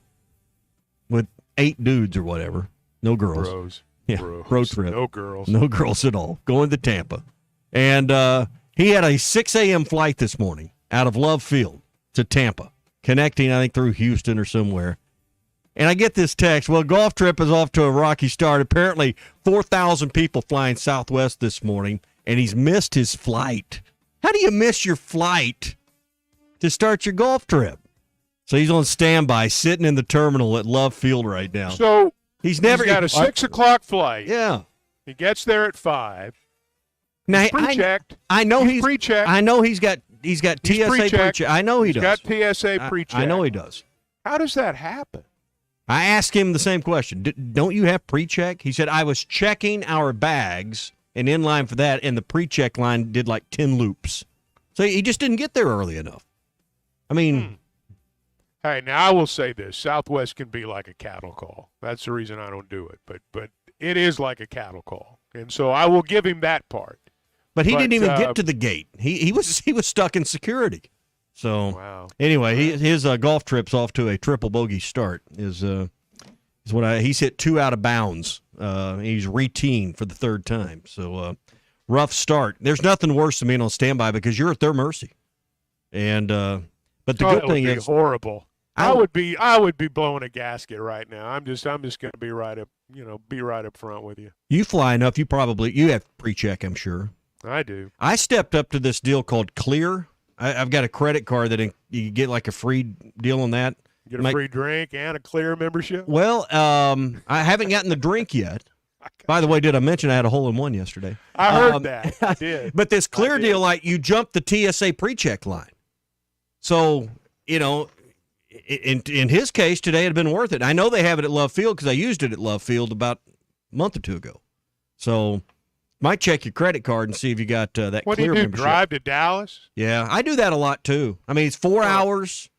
with 8 dudes or whatever. No girls. Bros. Yeah, Bros. road trip. No girls. No girls at all. Going to Tampa. And he had a 6 a.m. flight this morning out of Love Field to Tampa, connecting, I think, through Houston or somewhere. And I get this text, well, golf trip is off to a rocky start. Apparently, 4,000 people flying Southwest this morning, and he's missed his flight. How do you miss your flight to start your golf trip? So he's on standby, sitting in the terminal at Love Field right now. So he's got a 6 o'clock flight. Yeah. He gets there at 5. Now, He's pre-checked. I know he's pre-checked. I know he's got TSA pre-check. I know he does. He's got TSA pre-check. I know he does. How does that happen? I asked him the same question. Don't you have pre-check? He said, I was checking our bags and in line for that, and the pre-check line did like 10 loops. So he just didn't get there early enough. I mean... Hey, now I will say this. Southwest can be like a cattle call. That's the reason I don't do it. But it is like a cattle call. And so I will give him that part. But he didn't even get to the gate. He was stuck in security. So anyway, his golf trip's off to a triple bogey start. He's hit 2 out of bounds. He's re-teeing for the 3rd time. So rough start. There's nothing worse than being on standby because you're at their mercy. And but the good thing is horrible. I would be blowing a gasket right now. I'm just going to be right up front with you. You fly enough, you have pre-check, I'm sure. I do. I stepped up to this deal called Clear. I've got a credit card that you get like a free deal on that. Get a free drink and a Clear membership? Well, I haven't gotten the drink yet. By the way, did I mention I had a hole-in-one yesterday? I heard that. I did. But this Clear deal, like you jump the TSA pre-check line. So, in his case, today it had been worth it. I know they have it at Love Field because I used it at Love Field about a month or 2 ago. So, might check your credit card and see if you got that Clear membership. What do you do, membership. Drive to Dallas? Yeah, I do that a lot too. I mean, it's 4 hours,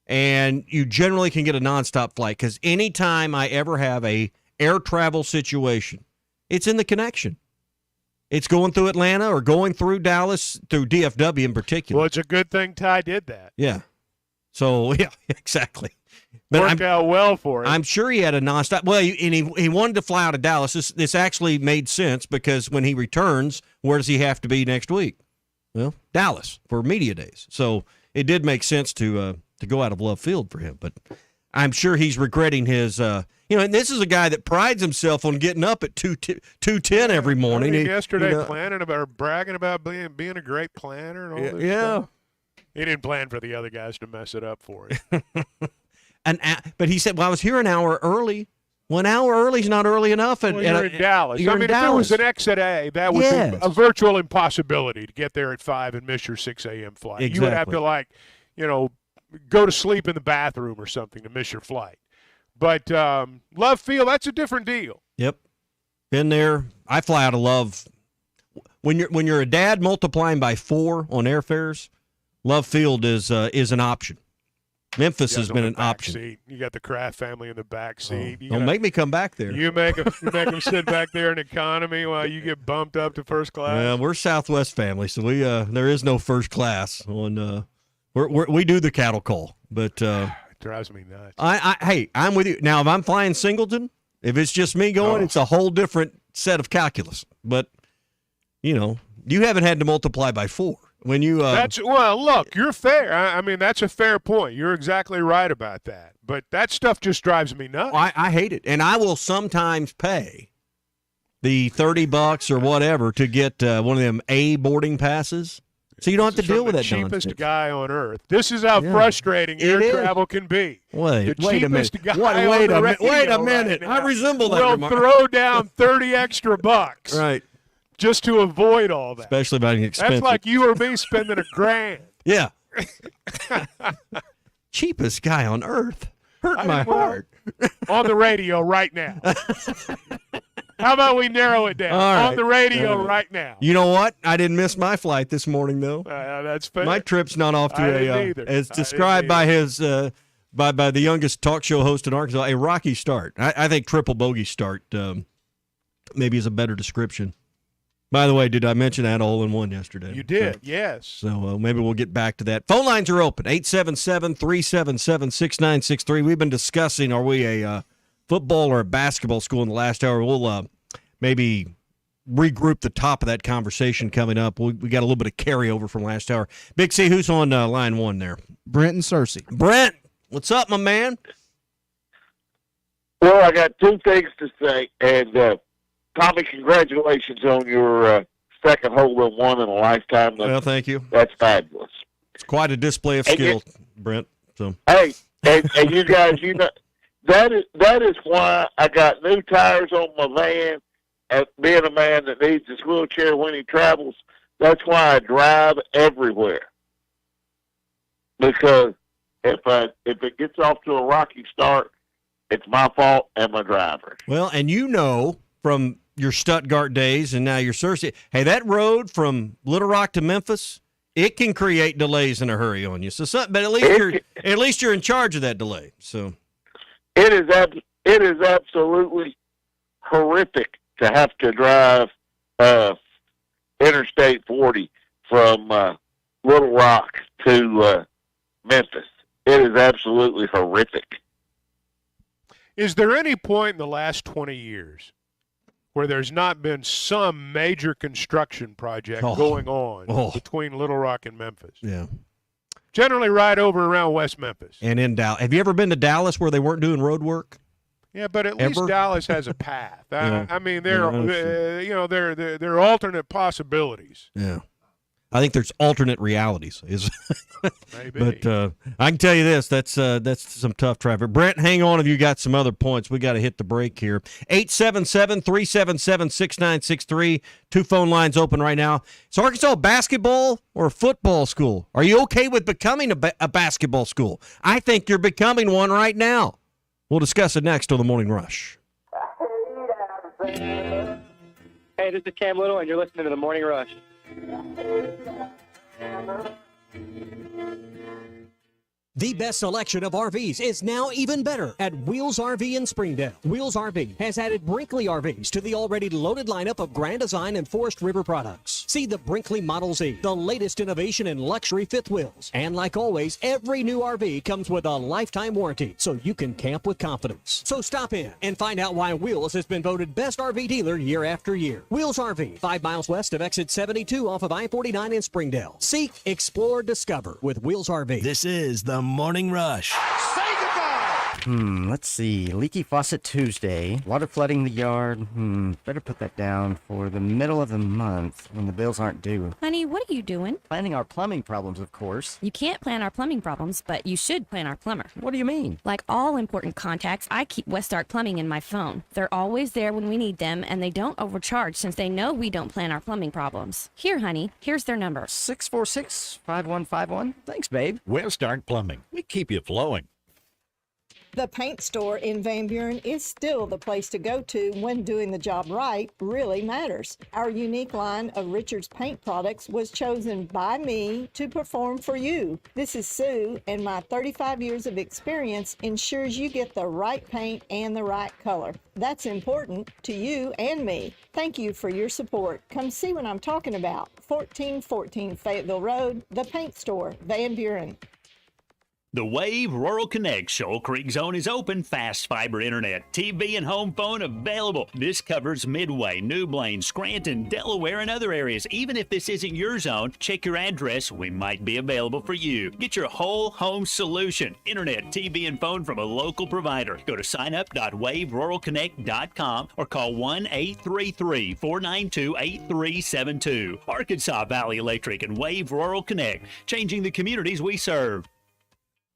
and you generally can get a nonstop flight because anytime I ever have a air travel situation, it's in the connection. It's going through Atlanta or going through Dallas, through DFW in particular. Well, it's a good thing Ty did that. Yeah. So, yeah, exactly. Worked out well for him. I'm sure he had a nonstop. Well, and he wanted to fly out of Dallas. This actually made sense because when he returns, where does he have to be next week? Well, Dallas for media days. So it did make sense to go out of Love Field for him. But I'm sure he's regretting his. And this is a guy that prides himself on getting up at 2:10 every morning. Yesterday, bragging about being a great planner and all this stuff. He didn't plan for the other guys to mess it up for him. But he said, well, I was here an hour early. Well, an hour early is not early enough. You're in Dallas. If it was an exit A, that would be a virtual impossibility to get there at 5 and miss your 6 a.m. flight. Exactly. You would have to, go to sleep in the bathroom or something to miss your flight. But Love Field, that's a different deal. Yep. Been there. I fly out of Love. When you're a dad multiplying by 4 on airfares, Love Field is an option. Memphis has been an option. Seat. You got the Kraft family in the back seat. Don't make me come back there. You make them sit back there in economy while you get bumped up to first class. Well, we're Southwest family, so we there is no first class on. We do the cattle call, but it drives me nuts. Hey, I'm with you now. If I'm flying Singleton, if it's just me going, it's a whole different set of calculus. But you haven't had to multiply by 4. When you look, you're fair. I mean, that's a fair point. You're exactly right about that. But that stuff just drives me nuts. I hate it, and I will sometimes pay the $30 or whatever to get one of them A boarding passes, so you don't have to deal with that cheapest nonsense. Guy on earth. This is how frustrating air travel can be. Wait a minute. Wait a minute. Right, I resemble that. We'll remark. throw down 30 extra bucks. Right. Just to avoid all that. Especially about expensive. That's like you or me spending $1,000. Yeah. Cheapest guy on earth. Hurt my heart. On the radio right now. How about we narrow it down? Right. On the radio right now. You know what? I didn't miss my flight this morning, though. That's fair. My trip's not off to as described by his by the youngest talk show host in Arkansas, a rocky start. I think triple bogey start maybe is a better description. By the way, did I mention I had a hole-in-one yesterday? You did, yes. So maybe we'll get back to that. Phone lines are open, 877-377-6963. We've been discussing, are we a football or a basketball school in the last hour? We'll maybe regroup the top of that conversation coming up. We got a little bit of carryover from last hour. Big C, who's on line 1 there? Brent and Cersei. Brent, what's up, my man? Well, I got 2 things to say, and Tommy, congratulations on your second hole-in-one in a lifetime. Well, thank you. That's fabulous. It's quite a display of skill, Brent. So hey, and you guys, that is why I got new tires on my van. And being a man that needs his wheelchair when he travels, that's why I drive everywhere. Because if it gets off to a rocky start, it's my fault and my driver's. Well, and from your Stuttgart days and now your Cersei, hey, that road from Little Rock to Memphis, it can create delays in a hurry on you. So, but at least you're in charge of that delay. So, it is absolutely horrific to have to drive Interstate 40 from Little Rock to Memphis. It is absolutely horrific. Is there any point in the last 20 years where there's not been some major construction project going on between Little Rock and Memphis? Yeah. Generally right over around West Memphis. And in Dallas. Have you ever been to Dallas where they weren't doing road work? Yeah, but at least Dallas has a path. I mean, there are alternate possibilities. Yeah. I think there's alternate realities. Maybe. But I can tell you this, that's some tough traffic. Brent, hang on if you got some other points. We got to hit the break here. 877-377-6963. 2 phone lines open right now. Is Arkansas a basketball or a football school? Are you okay with becoming a basketball school? I think you're becoming one right now. We'll discuss it next on The Morning Rush. Hey, this is Cam Little, and you're listening to The Morning Rush. The best selection of RVs is now even better at Wheels RV in Springdale. Wheels RV has added Brinkley RVs to the already loaded lineup of Grand Design and Forest River products. See the Brinkley Model Z, the latest innovation in luxury fifth wheels. And like always, every new RV comes with a lifetime warranty, so you can camp with confidence. So stop in and find out why Wheels has been voted best RV dealer year after year. Wheels RV, 5 miles west of exit 72 off of I-49 in Springdale. Seek, explore, discover with Wheels RV. This is the Morning Rush. Let's see. Leaky faucet Tuesday. Water flooding the yard. Better put that down for the middle of the month when the bills aren't due. Honey, what are you doing? Planning our plumbing problems, of course. You can't plan our plumbing problems, but you should plan our plumber. What do you mean? Like all important contacts, I keep Westark Plumbing in my phone. They're always there when we need them, and they don't overcharge since they know we don't plan our plumbing problems. Here, honey, here's their number. 646-5151. Thanks, babe. Westark Plumbing. We keep you flowing. The paint store in Van Buren is still the place to go to when doing the job right really matters. Our unique line of Richards paint products was chosen by me to perform for you. This is Sue, and my 35 years of experience ensures you get the right paint and the right color. That's important to you and me. Thank you for your support. Come see what I'm talking about. 1414 Fayetteville Road, the paint store, Van Buren. The Wave Rural Connect Shoal Creek Zone is open. Fast fiber internet, TV, and home phone available. This covers Midway, New Blaine, Scranton, Delaware, and other areas. Even if this isn't your zone, check your address. We might be available for you. Get your whole home solution. Internet, TV, and phone from a local provider. Go to signup.waveruralconnect.com or call 1-833-492-8372. Arkansas Valley Electric and Wave Rural Connect, changing the communities we serve.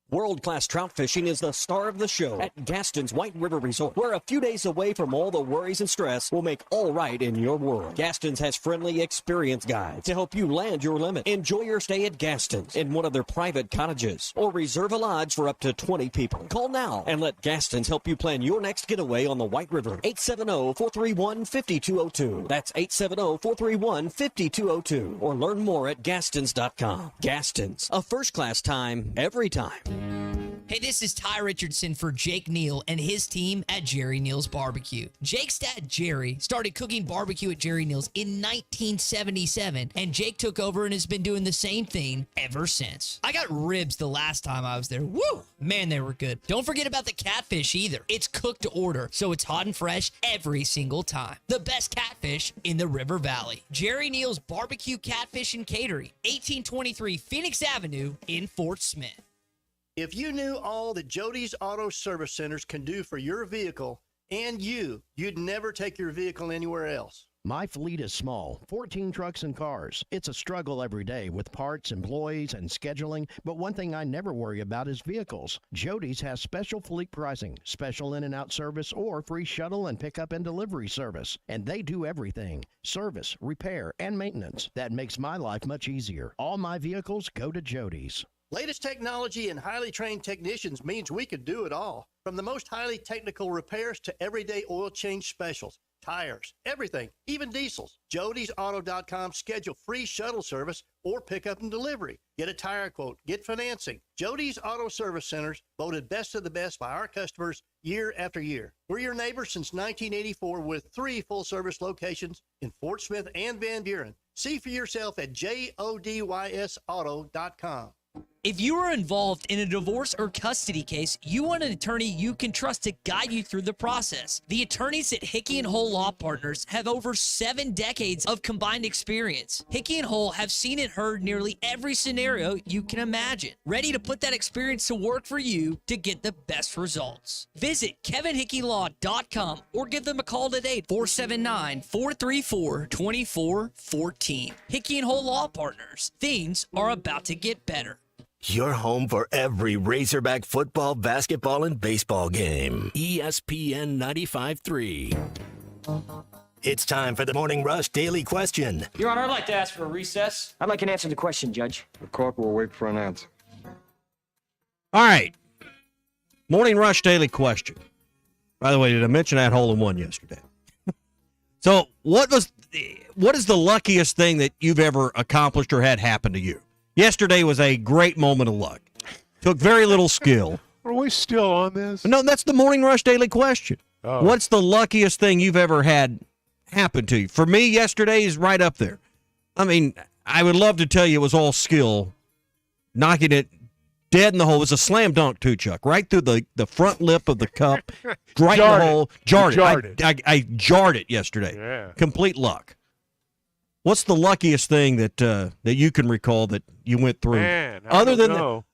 World-class trout fishing is the star of the show at Gaston's White River Resort. We're a few days away from all the worries and stress will make all right in your world. Gaston's has friendly, experienced guides to help you land your limit. Enjoy your stay at Gaston's in one of their private cottages or reserve a lodge for up to 20 people. Call now and let Gaston's help you plan your next getaway on the White River. 870-431-5202. That's 870-431-5202. Or learn more at Gastons.com. Gaston's, a first-class time, every time. Hey, this is Ty Richardson for Jake Neal and his team at Jerry Neal's Barbecue. Jake's dad, Jerry, started cooking barbecue at Jerry Neal's in 1977, and Jake took over and has been doing the same thing ever since. I got ribs the last time I was there. Woo! Man, they were good. Don't forget about the catfish either. It's cooked to order, so it's hot and fresh every single time. The best catfish in the River Valley. Jerry Neal's Barbecue, Catfish, and Catering, 1823 Phoenix Avenue in Fort Smith. If you knew all that Jody's Auto Service Centers can do for your vehicle and you'd never take your vehicle anywhere else. My fleet is small, 14 trucks and cars. It's a struggle every day with parts, employees, and scheduling, but one thing I never worry about is vehicles. Jody's has special fleet pricing, special in and out service, or free shuttle and pickup and delivery service. And they do everything, service, repair, and maintenance. That makes my life much easier. All my vehicles go to Jody's. Latest technology and highly trained technicians means we could do it all. From the most highly technical repairs to everyday oil change specials, tires, everything, even diesels. Jody'sAuto.com. Schedule free shuttle service or pickup and delivery. Get a tire quote, get financing. Jody's Auto Service Centers, voted best of the best by our customers year after year. We're your neighbors since 1984 with 3 full-service locations in Fort Smith and Van Buren. See for yourself at JODYSAuto.com. If you are involved in a divorce or custody case, you want an attorney you can trust to guide you through the process. The attorneys at Hickey & Hole Law Partners have over 7 decades of combined experience. Hickey & Hole have seen and heard nearly every scenario you can imagine, ready to put that experience to work for you to get the best results. Visit kevinhickeylaw.com or give them a call today, 479-434-2414. Hickey & Hole Law Partners. Things are about to get better. Your home for every Razorback football, basketball, and baseball game. ESPN 95.3. It's time for the Morning Rush Daily Question. Your Honor, I'd like to ask for a recess. I'd like an answer to the question, Judge. The court will wait for an answer. All right. Morning Rush Daily Question. By the way, did I mention I had hole in one yesterday? So what is the luckiest thing that you've ever accomplished or had happen to you? Yesterday was a great moment of luck. Took very little skill. Are we still on this? No, that's the Morning Rush Daily Question. Oh. What's the luckiest thing you've ever had happen to you? For me, yesterday is right up there. I mean, I would love to tell you it was all skill. Knocking it dead in the hole. It was a slam dunk, too, Chuck. Right through the front lip of the cup. Right in the hole. Jarred it. I jarred it yesterday. Yeah. Complete luck. What's the luckiest thing that you can recall that you went through? Man, I don't know.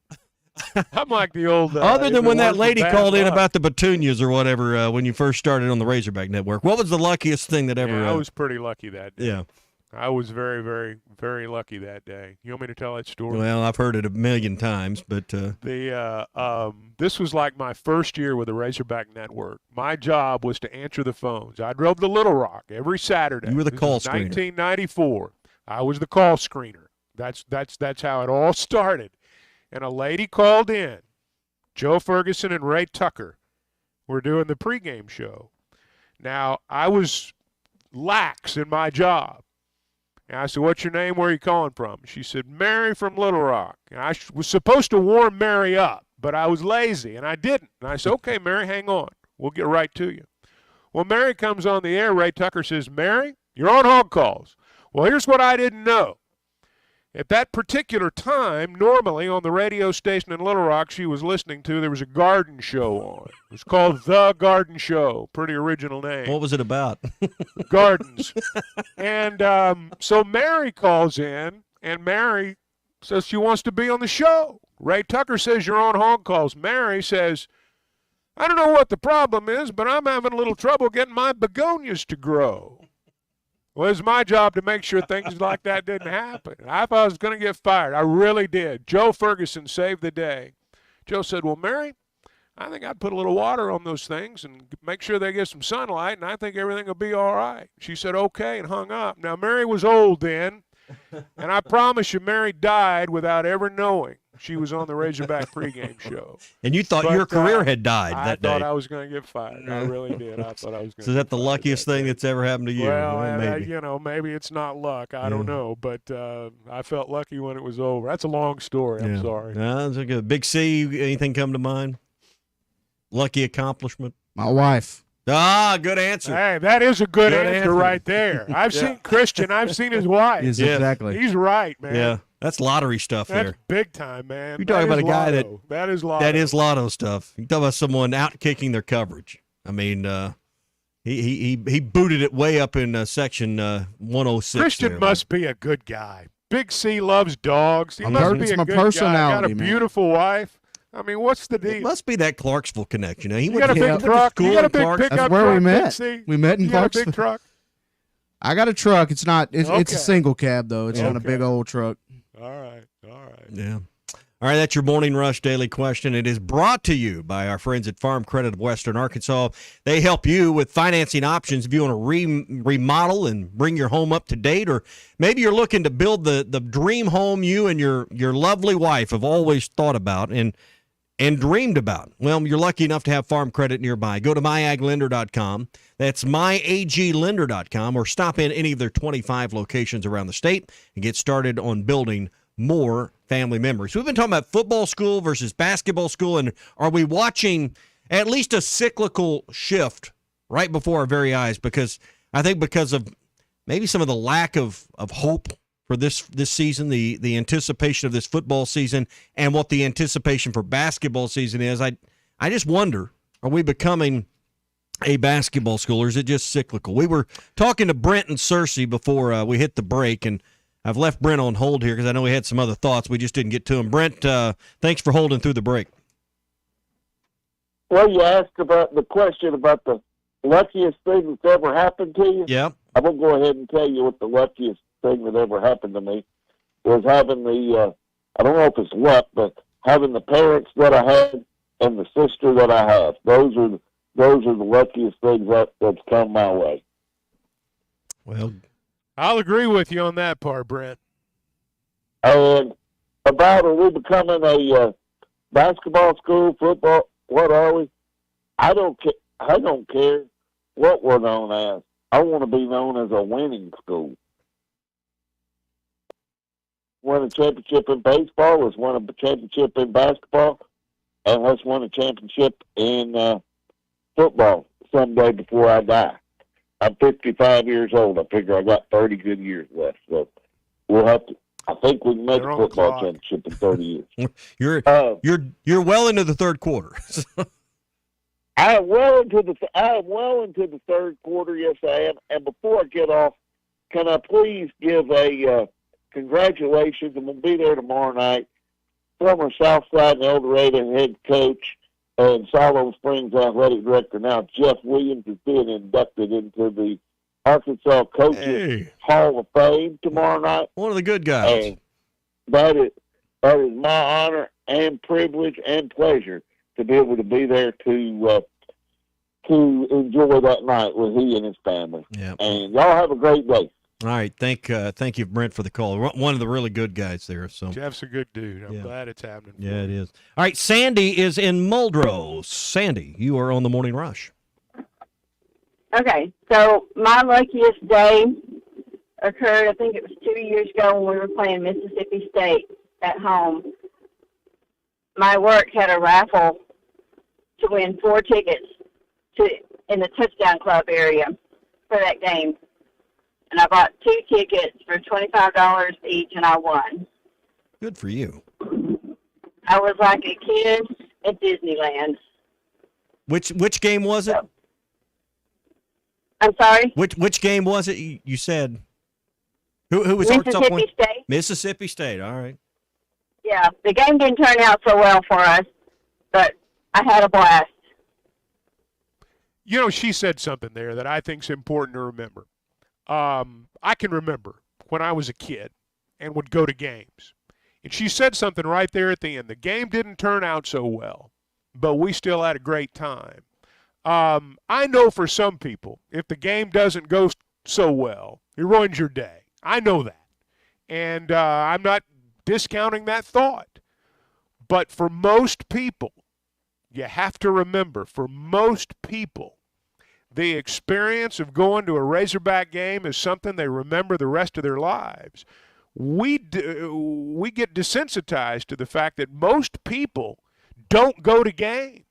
I'm like the old. Other than when that lady called in luck. about the petunias or whatever when you first started on the Razorback Network, what was the luckiest thing that ever? Yeah, I was pretty lucky that day. Yeah. I was very, very, very lucky that day. You want me to tell that story? Well, I've heard it a million times, but this was like my first year with the Razorback Network. My job was to answer the phones. I drove to Little Rock every Saturday. You were the call screener. 1994. I was the call screener. That's how it all started. And a lady called in. Joe Ferguson and Ray Tucker were doing the pregame show. Now, I was lax in my job. And I said, "What's your name? Where are you calling from?" She said, "Mary from Little Rock." And I was supposed to warm Mary up, but I was lazy, and I didn't. And I said, "Okay, Mary, hang on. We'll get right to you." Well, Mary comes on the air. Ray Tucker says, "Mary, you're on hog calls." Well, here's what I didn't know. At that particular time, normally on the radio station in Little Rock she was listening to, there was a garden show on. It was called The Garden Show. Pretty original name. what was it about? Gardens. And so Mary calls in, and Mary says she wants to be on the show. Ray Tucker says, "You're on hog calls." Mary says, "I don't know what the problem is, but I'm having a little trouble getting my begonias to grow." Well, it's my job to make sure things like that didn't happen. I thought I was going to get fired. I really did. Joe Ferguson saved the day. Joe said, "Well, Mary, I think I'd put a little water on those things and make sure they get some sunlight, and I think everything will be all right." She said, "Okay," and hung up. Now, Mary was old then, and I promise you Mary died without ever knowing she was on the Razorback pregame show. And you thought your career had died that day. I thought I was going to get fired. I really did. I thought I was going to. So is that the luckiest thing that's ever happened to you? Well, maybe. Maybe it's not luck. I don't know. But I felt lucky when it was over. That's a long story. I'm sorry. That's a good. Big C, anything come to mind? Lucky accomplishment? My wife. Ah, good answer. Hey, that is a good answer right there. I've seen Christian. I've seen his wife. Yes, exactly. He's right, man. Yeah, that's lottery stuff That's there. big time, man. You're talking about a guy that is lotto. That is lotto stuff. You talk about someone out kicking their coverage. I mean, he booted it way up in section 106. Christian must be a good guy. Big C loves dogs. He must be a good guy. Got a beautiful wife. I mean, what's the deal? It must be that Clarksville connection. He got a big truck. You got a big pickup That's where truck, we met. Big C? We met in You got a Clarksville. big truck? I got a truck. It's not. It's a Okay. single cab though. It's not a big old truck. All right. Yeah. All right, that's your Morning Rush Daily Question. It is brought to you by our friends at Farm Credit of Western Arkansas. They help you with financing options if you want to remodel and bring your home up to date, or maybe you're looking to build the dream home you and your lovely wife have always thought about and dreamed about. Well, you're lucky enough to have Farm Credit nearby. Go to myaglender.com. That's myaglender.com, or stop in any of their 25 locations around the state and get started on building more family memories. We've been talking about football school versus basketball school, and are we watching at least a cyclical shift right before our very eyes? Because I think because of maybe some of the lack of hope for this season, the anticipation of this football season, and what the anticipation for basketball season is, I just wonder, are we becoming a basketball school, or is it just cyclical? We were talking to Brent and Cersei before we hit the break, and I've left Brent on hold here because I know he had some other thoughts. We just didn't get to him. Brent, thanks for holding through the break. Well, you asked about the question about the luckiest thing that's ever happened to you. Yeah. I'm going to go ahead and tell you what the luckiest thing that ever happened to me was having the, I don't know if it's luck, but having the parents that I had and the sister that I have. Those are the luckiest things that's come my way. Well, I'll agree with you on that part, Brent. And about are we becoming a basketball school, football? What are we? I don't care what we're known as. I want to be known as a winning school. Won a championship in baseball. Let's win a championship in basketball, and let's win a championship in football someday before I die. I'm 55 years old. I figure I got 30 good years left. So we'll have to. I think we can make They're a on the football clock. championship in 30 years. You're well into the third quarter. I am well into the third quarter. Yes, I am. And before I get off, can I please give a congratulations? I'm going to be there tomorrow night. Former Southside and El Dorado head coach and Siloam Springs athletic director, now Jeff Williams, is being inducted into the Arkansas Coaches Hall of Fame tomorrow night. One of the good guys. And that is my honor and privilege and pleasure to be able to be there to enjoy that night with he and his family. Yeah. And y'all have a great day. All right, thank you, Brent, for the call. One of the really good guys there. So Jeff's a good dude. I'm glad it's happening. Yeah, it is. All right, Sandy is in Muldrow. Sandy, you are on the Morning Rush. Okay, so my luckiest day occurred, I think it was 2 years ago when we were playing Mississippi State at home. My work had a raffle to win 4 tickets in the Touchdown Club area for that game. And I bought 2 tickets for $25 each, and I won. Good for you. I was like a kid at Disneyland. Which game was it? I'm sorry? Which game was it? You said who was Mississippi State. Mississippi State. All right. Yeah, the game didn't turn out so well for us, but I had a blast. You know, she said something there that I think is important to remember. I can remember when I was a kid and would go to games. And she said something right there at the end. The game didn't turn out so well, but we still had a great time. I know for some people, if the game doesn't go so well, it ruins your day. I know that. And I'm not discounting that thought. But for most people, you have to remember, for most people, the experience of going to a Razorback game is something they remember the rest of their lives. We get desensitized to the fact that most people don't go to games.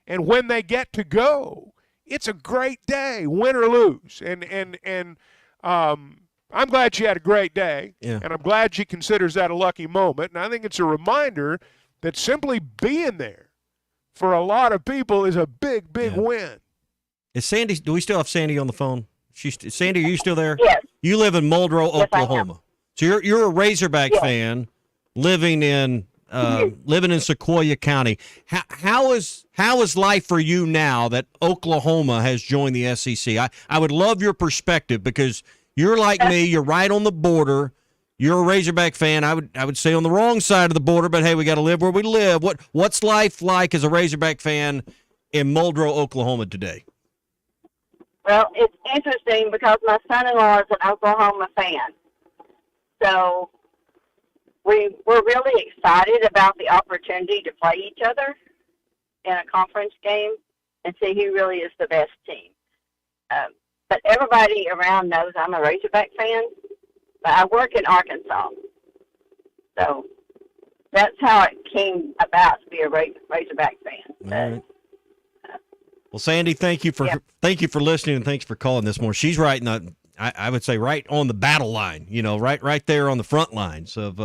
And when they get to go, it's a great day, win or lose. And I'm glad she had a great day, and I'm glad she considers that a lucky moment. And I think it's a reminder that simply being there for a lot of people is a big win. Is Sandy? Do we still have Sandy on the phone? Sandy, are you still there? Yes. You live in Muldrow, Yes, Oklahoma. So you're a Razorback fan living in Sequoyah County. How is life for you now that Oklahoma has joined the SEC? I would love your perspective because you're like me. You're right on the border. You're a Razorback fan. I would say on the wrong side of the border, but hey, we got to live where we live. What's life like as a Razorback fan in Muldrow, Oklahoma today? Well, it's interesting because my son-in-law is an Oklahoma fan. So we're really excited about the opportunity to play each other in a conference game and see who really is the best team. But everybody around knows I'm a Razorback fan, but I work in Arkansas. So that's how it came about to be a Razorback fan. All right. Well, Sandy, thank you for listening and thanks for calling this morning. She's right in the, I would say right on the battle line. You know, right there on the front lines of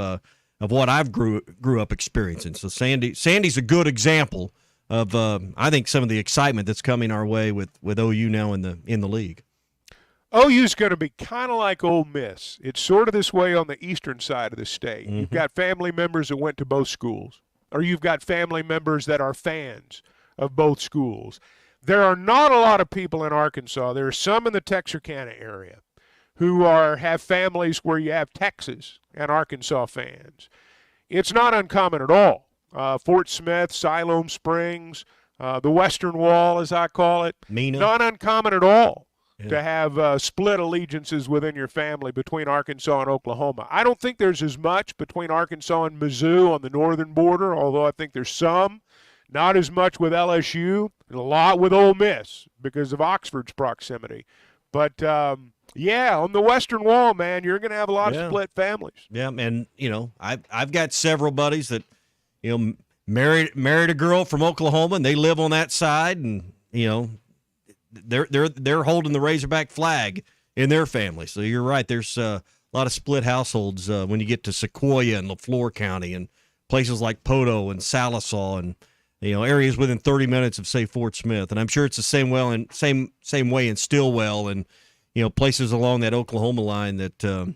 what I've grew up experiencing. So Sandy's a good example of I think some of the excitement that's coming our way with OU now in the league. OU's going to be kind of like Ole Miss. It's sort of this way on the eastern side of the state. Mm-hmm. You've got family members that went to both schools, or you've got family members that are fans of both schools. There are not a lot of people in Arkansas. There are some in the Texarkana area who have families where you have Texas and Arkansas fans. It's not uncommon at all. Fort Smith, Siloam Springs, the Western Wall, as I call it. Mena. Not uncommon at all to have split allegiances within your family between Arkansas and Oklahoma. I don't think there's as much between Arkansas and Mizzou on the northern border, although I think there's some. Not as much with LSU, and a lot with Ole Miss because of Oxford's proximity. But, on the Western Wall, man, you're going to have a lot of split families. Yeah, and, I've got several buddies that, married a girl from Oklahoma, and they live on that side, and, they're holding the Razorback flag in their family. So you're right. There's a lot of split households when you get to Sequoia and LaFleur County and places like Poto and Salisaw and areas within 30 minutes of, say, Fort Smith. And I'm sure it's the same way in Stillwell and places along that Oklahoma line that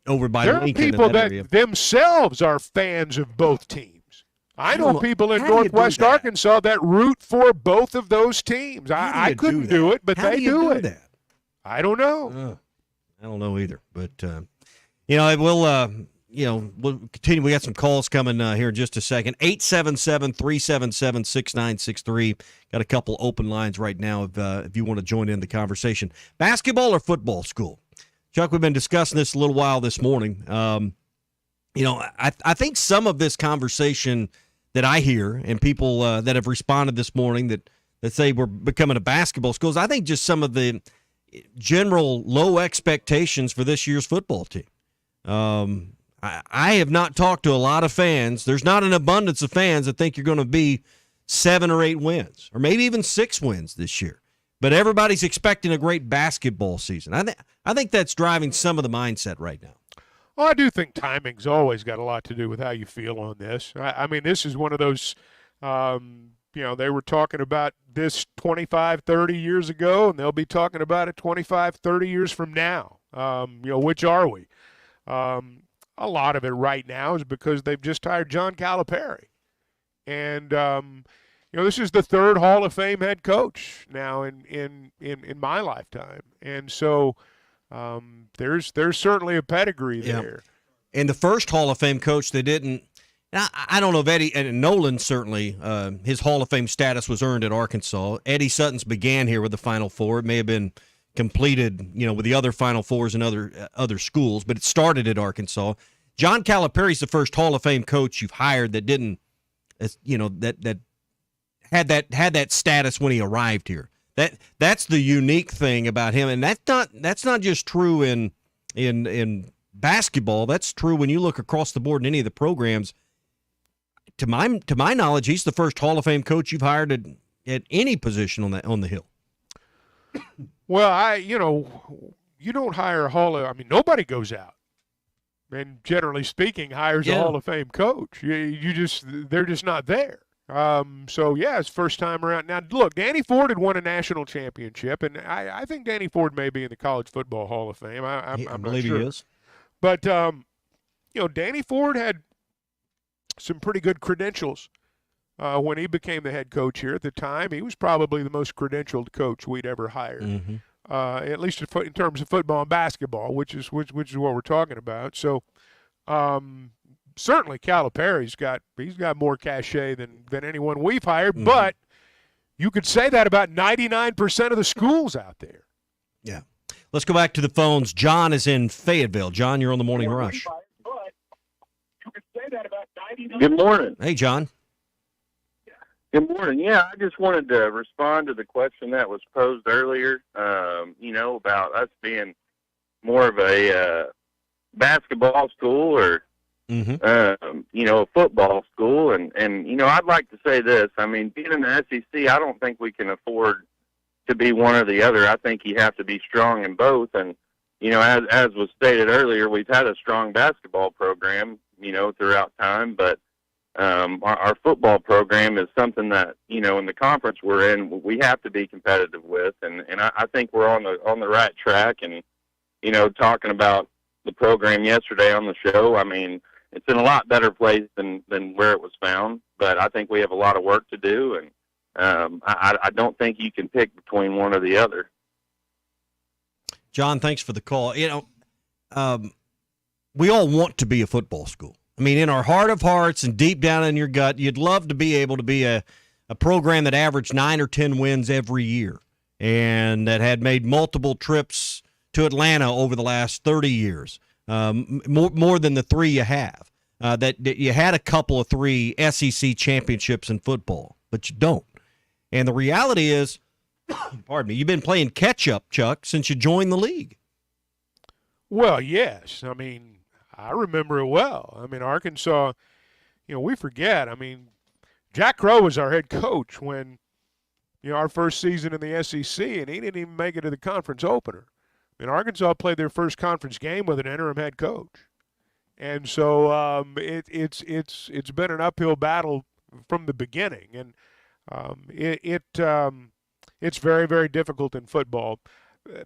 over by there Lincoln. There are people that that themselves are fans of both teams. I know people in Northwest Arkansas that root for both of those teams. I couldn't do it, but they do it. I don't know. I don't know either. But, we'll continue. We got some calls coming here in just a second. 877-377-6963. Got a couple open lines right now if you want to join in the conversation. Basketball or football school? Chuck, we've been discussing this a little while this morning. I think some of this conversation that I hear and people that have responded this morning that say we're becoming a basketball school, I think just some of the general low expectations for this year's football team. I have not talked to a lot of fans. There's not an abundance of fans that think you're going to be 7 or 8 wins or maybe even 6 wins this year. But everybody's expecting a great basketball season. I think that's driving some of the mindset right now. Well, I do think timing's always got a lot to do with how you feel on this. I mean, this is one of those, they were talking about this 25, 30 years ago, and they'll be talking about it 25, 30 years from now. Which are we? A lot of it right now is because they've just hired John Calipari. And, this is the 3rd Hall of Fame head coach now in my lifetime. And so there's certainly a pedigree there. And the first Hall of Fame coach, they didn't – I don't know if Eddie – and Nolan certainly, his Hall of Fame status was earned at Arkansas. Eddie Sutton's began here with the Final Four. It may have been completed, with the other Final Fours in other schools, but it started at Arkansas. John Calipari's the first Hall of Fame coach you've hired that didn't that had that status when he arrived here. That's the unique thing about him, and that's not just true in basketball. That's true when you look across the board in any of the programs. To my knowledge, he's the first Hall of Fame coach you've hired at any position on the Hill. Well, you don't hire a nobody goes out and generally speaking hires a Hall of Fame coach. They're just not there. It's first time around. Now, look, Danny Ford had won a national championship, and I think Danny Ford may be in the College Football Hall of Fame. I believe not sure. He is. But, Danny Ford had some pretty good credentials when he became the head coach here at the time. He was probably the most credentialed coach we'd ever hired, at least in terms of football and basketball, which is what we're talking about. So, certainly Calipari's got more cachet than anyone we've hired, but you could say that about 99% of the schools out there. Yeah. Let's go back to the phones. John is in Fayetteville. John, you're on the Morning Rush. Good morning. Hey, John. Good morning. Yeah, I just wanted to respond to the question that was posed earlier, about us being more of a basketball school or a football school. And I'd like to say this. I mean, being in the SEC, I don't think we can afford to be one or the other. I think you have to be strong in both. And, as was stated earlier, we've had a strong basketball program, throughout time. But our football program is something that, in the conference we're in, we have to be competitive with. And I think we're on the right track. And, talking about the program yesterday on the show, I mean, it's in a lot better place than where it was found, but I think we have a lot of work to do, and I don't think you can pick between one or the other. John, thanks for the call. We all want to be a football school. I mean, in our heart of hearts and deep down in your gut, you'd love to be able to be a program that averaged 9 or 10 wins every year and that had made multiple trips to Atlanta over the last 30 years. More than the 3 you have. That you had a couple of 3 SEC championships in football, but you don't. And the reality is, pardon me, you've been playing catch-up, Chuck, since you joined the league. Well, yes. I mean, I remember it well. I mean, Arkansas, we forget. I mean, Jack Crow was our head coach when, our first season in the SEC, and he didn't even make it to the conference opener. And Arkansas played their first conference game with an interim head coach. And so it's been an uphill battle from the beginning. And it's very, very difficult in football.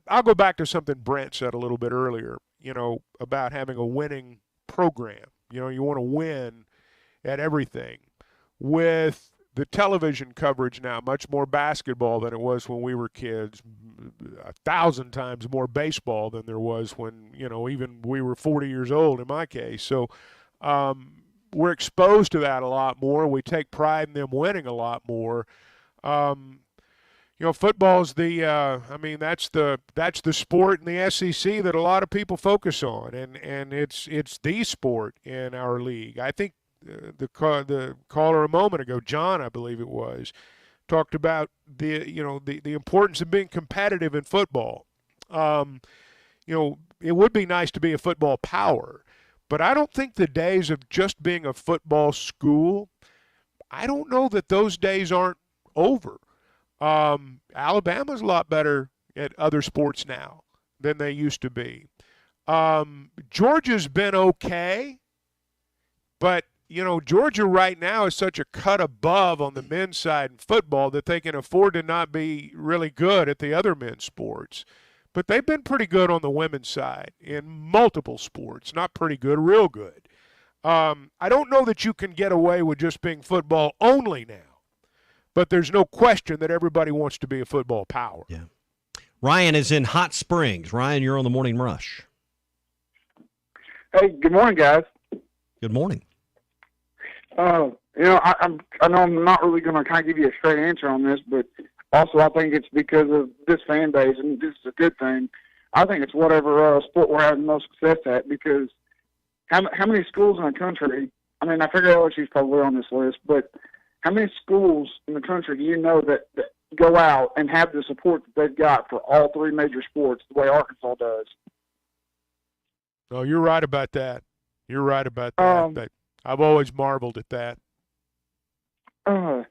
I'll go back to something Brent said a little bit earlier, about having a winning program. You want to win at everything. With the television coverage now, much more basketball than it was when we were kids, 1,000 times more baseball than there was when, even we were 40 years old in my case. So we're exposed to that a lot more. We take pride in them winning a lot more. Football's that's the sport in the SEC that a lot of people focus on, and it's the sport in our league. I think the caller a moment ago, John, I believe it was, talked about the importance of being competitive in football. It would be nice to be a football power, but I don't think the days of just being a football school, I don't know that those days aren't over. Alabama's a lot better at other sports now than they used to be. Georgia's been okay, but Georgia right now is such a cut above on the men's side in football that they can afford to not be really good at the other men's sports. But they've been pretty good on the women's side in multiple sports. Not pretty good, real good. I don't know that you can get away with just being football only now, but there's no question that everybody wants to be a football power. Yeah. Ryan is in Hot Springs. Ryan, you're on the Morning Rush. Hey, good morning, guys. Good morning. I know I'm not really going to kind of give you a straight answer on this, but also I think it's because of this fan base, and this is a good thing. I think it's whatever sport we're having the most success at, because how many schools in the country, I figure LSU's probably on this list, but how many schools in the country do you know that go out and have the support that they've got for all three major sports the way Arkansas does? Oh, you're right about that. But I've always marveled at that. And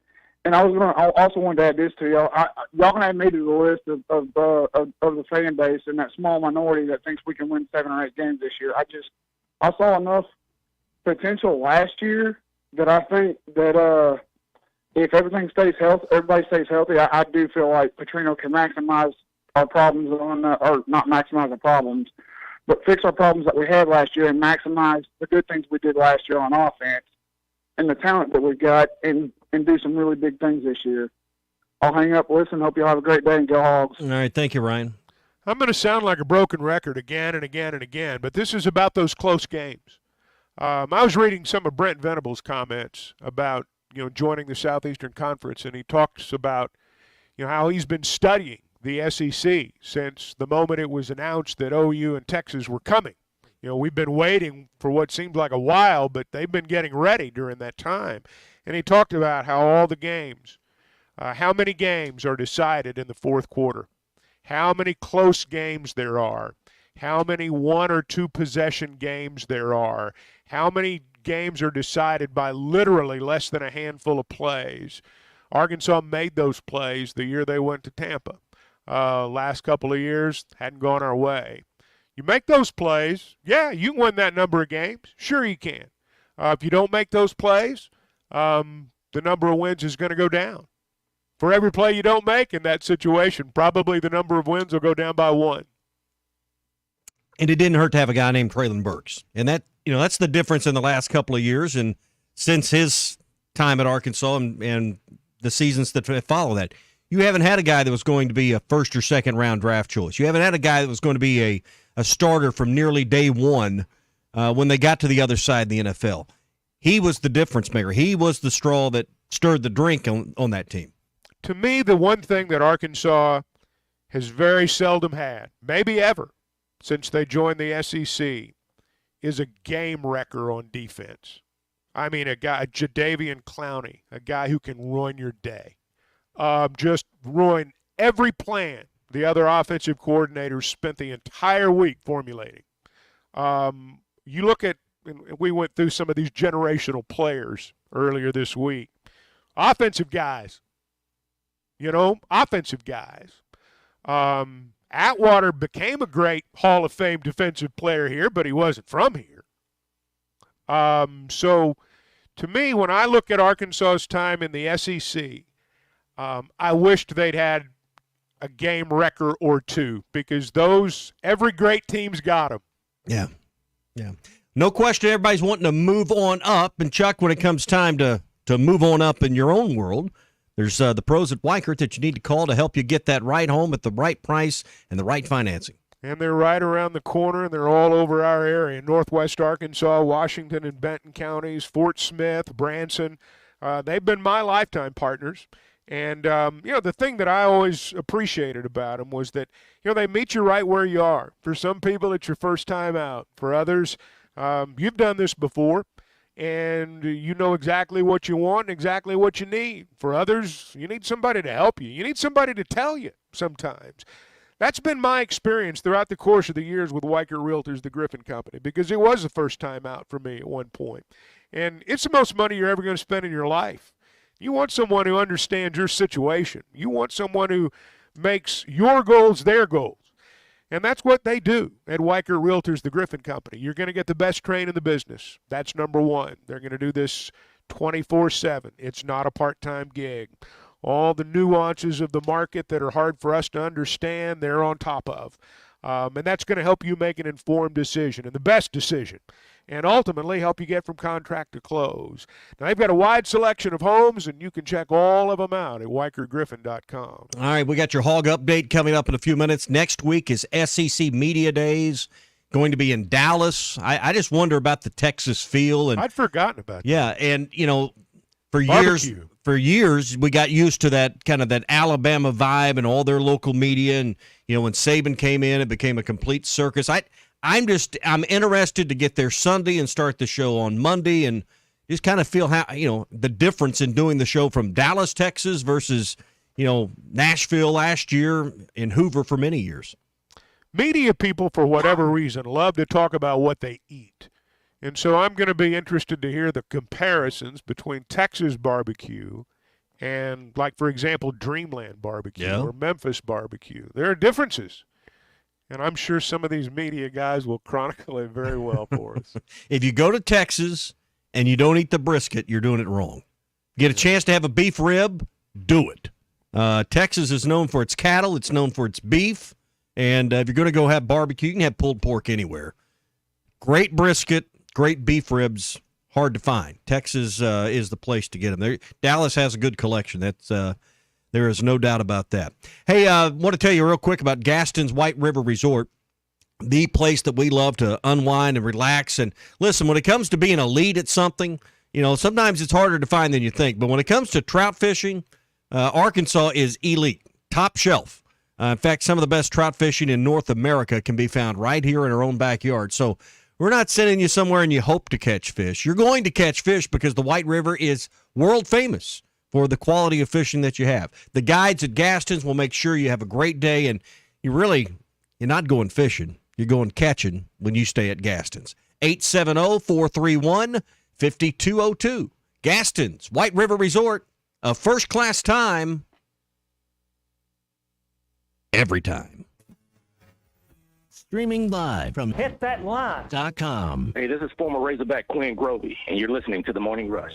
I also wanted to add this to y'all. Y'all can add me to the list of the fan base and that small minority that thinks we can win 7 or 8 games this year. I saw enough potential last year that I think that if everybody stays healthy, I do feel like Petrino can maximize our problems or not maximize the problems, but fix our problems that we had last year and maximize the good things we did last year on offense and the talent that we've got and do some really big things this year. I'll hang up, listen, hope you all have a great day, and go Hogs. All right, thank you, Ryan. I'm going to sound like a broken record again and again and again, but this is about those close games. I was reading some of Brent Venable's comments about joining the Southeastern Conference, and he talks about how he's been studying the SEC since the moment it was announced that OU and Texas were coming. We've been waiting for what seems like a while, but they've been getting ready during that time. And he talked about how all the games, how many games are decided in the fourth quarter, how many close games there are, how many 1 or 2 possession games there are, how many games are decided by literally less than a handful of plays. Arkansas made those plays the year they went to Tampa. Last couple of years, hadn't gone our way. You make those plays, yeah, you can win that number of games. Sure you can. If you don't make those plays, the number of wins is going to go down. For every play you don't make in that situation, probably the number of wins will go down by 1. And it didn't hurt to have a guy named Traylon Burks. And that's the difference in the last couple of years and since his time at Arkansas and the seasons that follow that. You haven't had a guy that was going to be a first or second round draft choice. You haven't had a guy that was going to be a starter from nearly day one when they got to the other side in the NFL. He was the difference maker. He was the straw that stirred the drink on that team. To me, the one thing that Arkansas has very seldom had, maybe ever, since they joined the SEC, is a game wrecker on defense. I mean, a Jadeveon Clowney, a guy who can ruin your day. Just ruin every plan the other offensive coordinators spent the entire week formulating. You look at, and we went through some of these generational players earlier this week. Offensive guys. Atwater became a great Hall of Fame defensive player here, but he wasn't from here. So to me, when I look at Arkansas's time in the SEC, I wished they'd had a game wrecker or two, because every great team's got them. Yeah. No question everybody's wanting to move on up. And, Chuck, when it comes time to move on up in your own world, there's the pros at Weichert that you need to call to help you get that right home at the right price and the right financing. And they're right around the corner, and they're all over our area. Northwest Arkansas, Washington and Benton counties, Fort Smith, Branson. They've been my lifetime partners. And, the thing that I always appreciated about them was that, they meet you right where you are. For some people, it's your first time out. For others, you've done this before, and you know exactly what you want and exactly what you need. For others, you need somebody to help you. You need somebody to tell you sometimes. That's been my experience throughout the course of the years with Weichert Realtors, the Griffin Company, because it was the first time out for me at one point. And it's the most money you're ever going to spend in your life. You want someone who understands your situation. You want someone who makes your goals their goals. And that's what they do at Weichert Realtors, the Griffin Company. You're going to get the best train in the business. That's number one. They're going to do this 24/7. It's not a part-time gig. All the nuances of the market that are hard for us to understand, they're on top of. And that's going to help you make an informed decision, and the best decision, and ultimately help you get from contract to close. Now, they've got a wide selection of homes, and you can check all of them out at WeichertGriffin.com. All right, we got your hog update coming up in a few minutes. Next week is SEC Media Days, going to be in Dallas. I just wonder about the Texas feel. And I'd forgotten about that. Yeah, and, for Barbecue. years, we got used to that kind of that Alabama vibe and all their local media. And, when Saban came in, it became a complete circus. I'm interested to get there Sunday and start the show on Monday and just kind of feel how, the difference in doing the show from Dallas, Texas versus, Nashville last year and Hoover for many years. Media people, for whatever reason, love to talk about what they eat. And so I'm going to be interested to hear the comparisons between Texas barbecue and, like, for example, Dreamland barbecue or Memphis barbecue. There are differences. And I'm sure some of these media guys will chronicle it very well for us. If you go to Texas and you don't eat the brisket, you're doing it wrong. Get a chance to have a beef rib, do it. Texas is known for its cattle. It's known for its beef. And if you're going to go have barbecue, you can have pulled pork anywhere. Great brisket, great beef ribs, hard to find. Texas is the place to get them. Dallas has a good collection. There is no doubt about that. Hey, I want to tell you real quick about Gaston's White River Resort, the place that we love to unwind and relax. And listen, when it comes to being elite at something, sometimes it's harder to find than you think. But when it comes to trout fishing, Arkansas is elite, top shelf. In fact, some of the best trout fishing in North America can be found right here in our own backyard. So we're not sending you somewhere and you hope to catch fish. You're going to catch fish because the White River is world famous for the quality of fishing that you have. The guides at Gaston's will make sure you have a great day, and you're not going fishing. You're going catching when you stay at Gaston's. 870-431-5202. Gaston's White River Resort, a first-class time every time. Streaming live from hitthatline.com. Hey, this is former Razorback Quinn Grovey, and you're listening to The Morning Rush.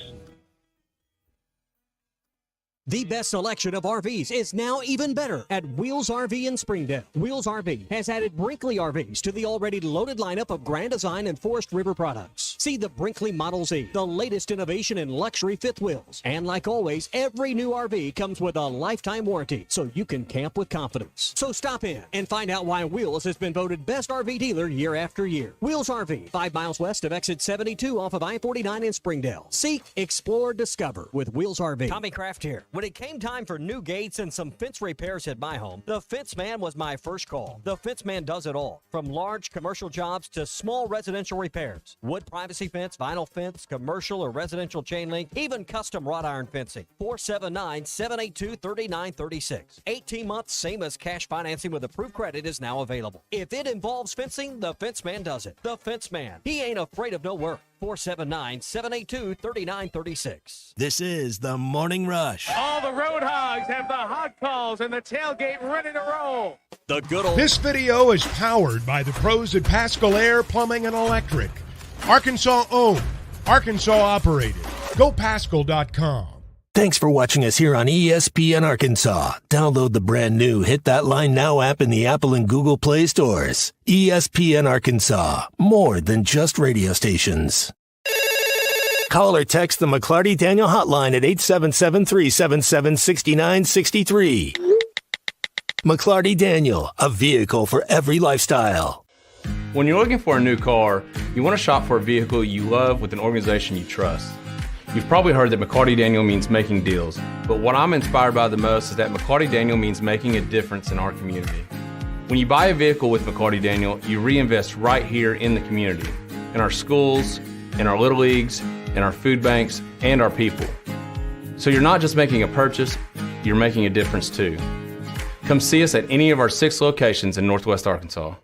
The best selection of RVs is now even better at Wheels RV in Springdale. Wheels RV has added Brinkley RVs to the already loaded lineup of Grand Design and Forest River products. See the Brinkley Model Z, the latest innovation in luxury fifth wheels. And like always, every new RV comes with a lifetime warranty, so you can camp with confidence. So stop in and find out why Wheels has been voted best RV dealer year after year. Wheels RV, 5 miles west of exit 72 off of I-49 in Springdale. Seek, explore, discover with Wheels RV. Tommy Kraft here. When it came time for new gates and some fence repairs at my home, the Fence Man was my first call. The Fence Man does it all, from large commercial jobs to small residential repairs. Wood privacy fence, vinyl fence, commercial or residential chain link, even custom wrought iron fencing. 479-782-3936. 18 months, same as cash financing with approved credit is now available. If it involves fencing, the Fence Man does it. The Fence Man. He ain't afraid of no work. 479-782-3936. This is the Morning Rush. All the road hogs have the hog calls and the tailgate ready to roll. The good old... This video is powered by the pros at Pascal Air Plumbing and Electric. Arkansas owned, Arkansas operated. GoPascal.com. Thanks for watching us here on ESPN Arkansas. Download the brand new Hit That Line Now app in the Apple and Google Play stores. ESPN Arkansas, more than just radio stations. Call or text the McClarty Daniel hotline at 877-377-6963. McClarty Daniel, a vehicle for every lifestyle. When you're looking for a new car, you want to shop for a vehicle you love with an organization you trust. You've probably heard that McClarty Daniel means making deals, but what I'm inspired by the most is that McClarty Daniel means making a difference in our community. When you buy a vehicle with McClarty Daniel, you reinvest right here in the community, in our schools, in our little leagues, in our food banks, and our people. So you're not just making a purchase, you're making a difference too. Come see us at any of our 6 locations in Northwest Arkansas.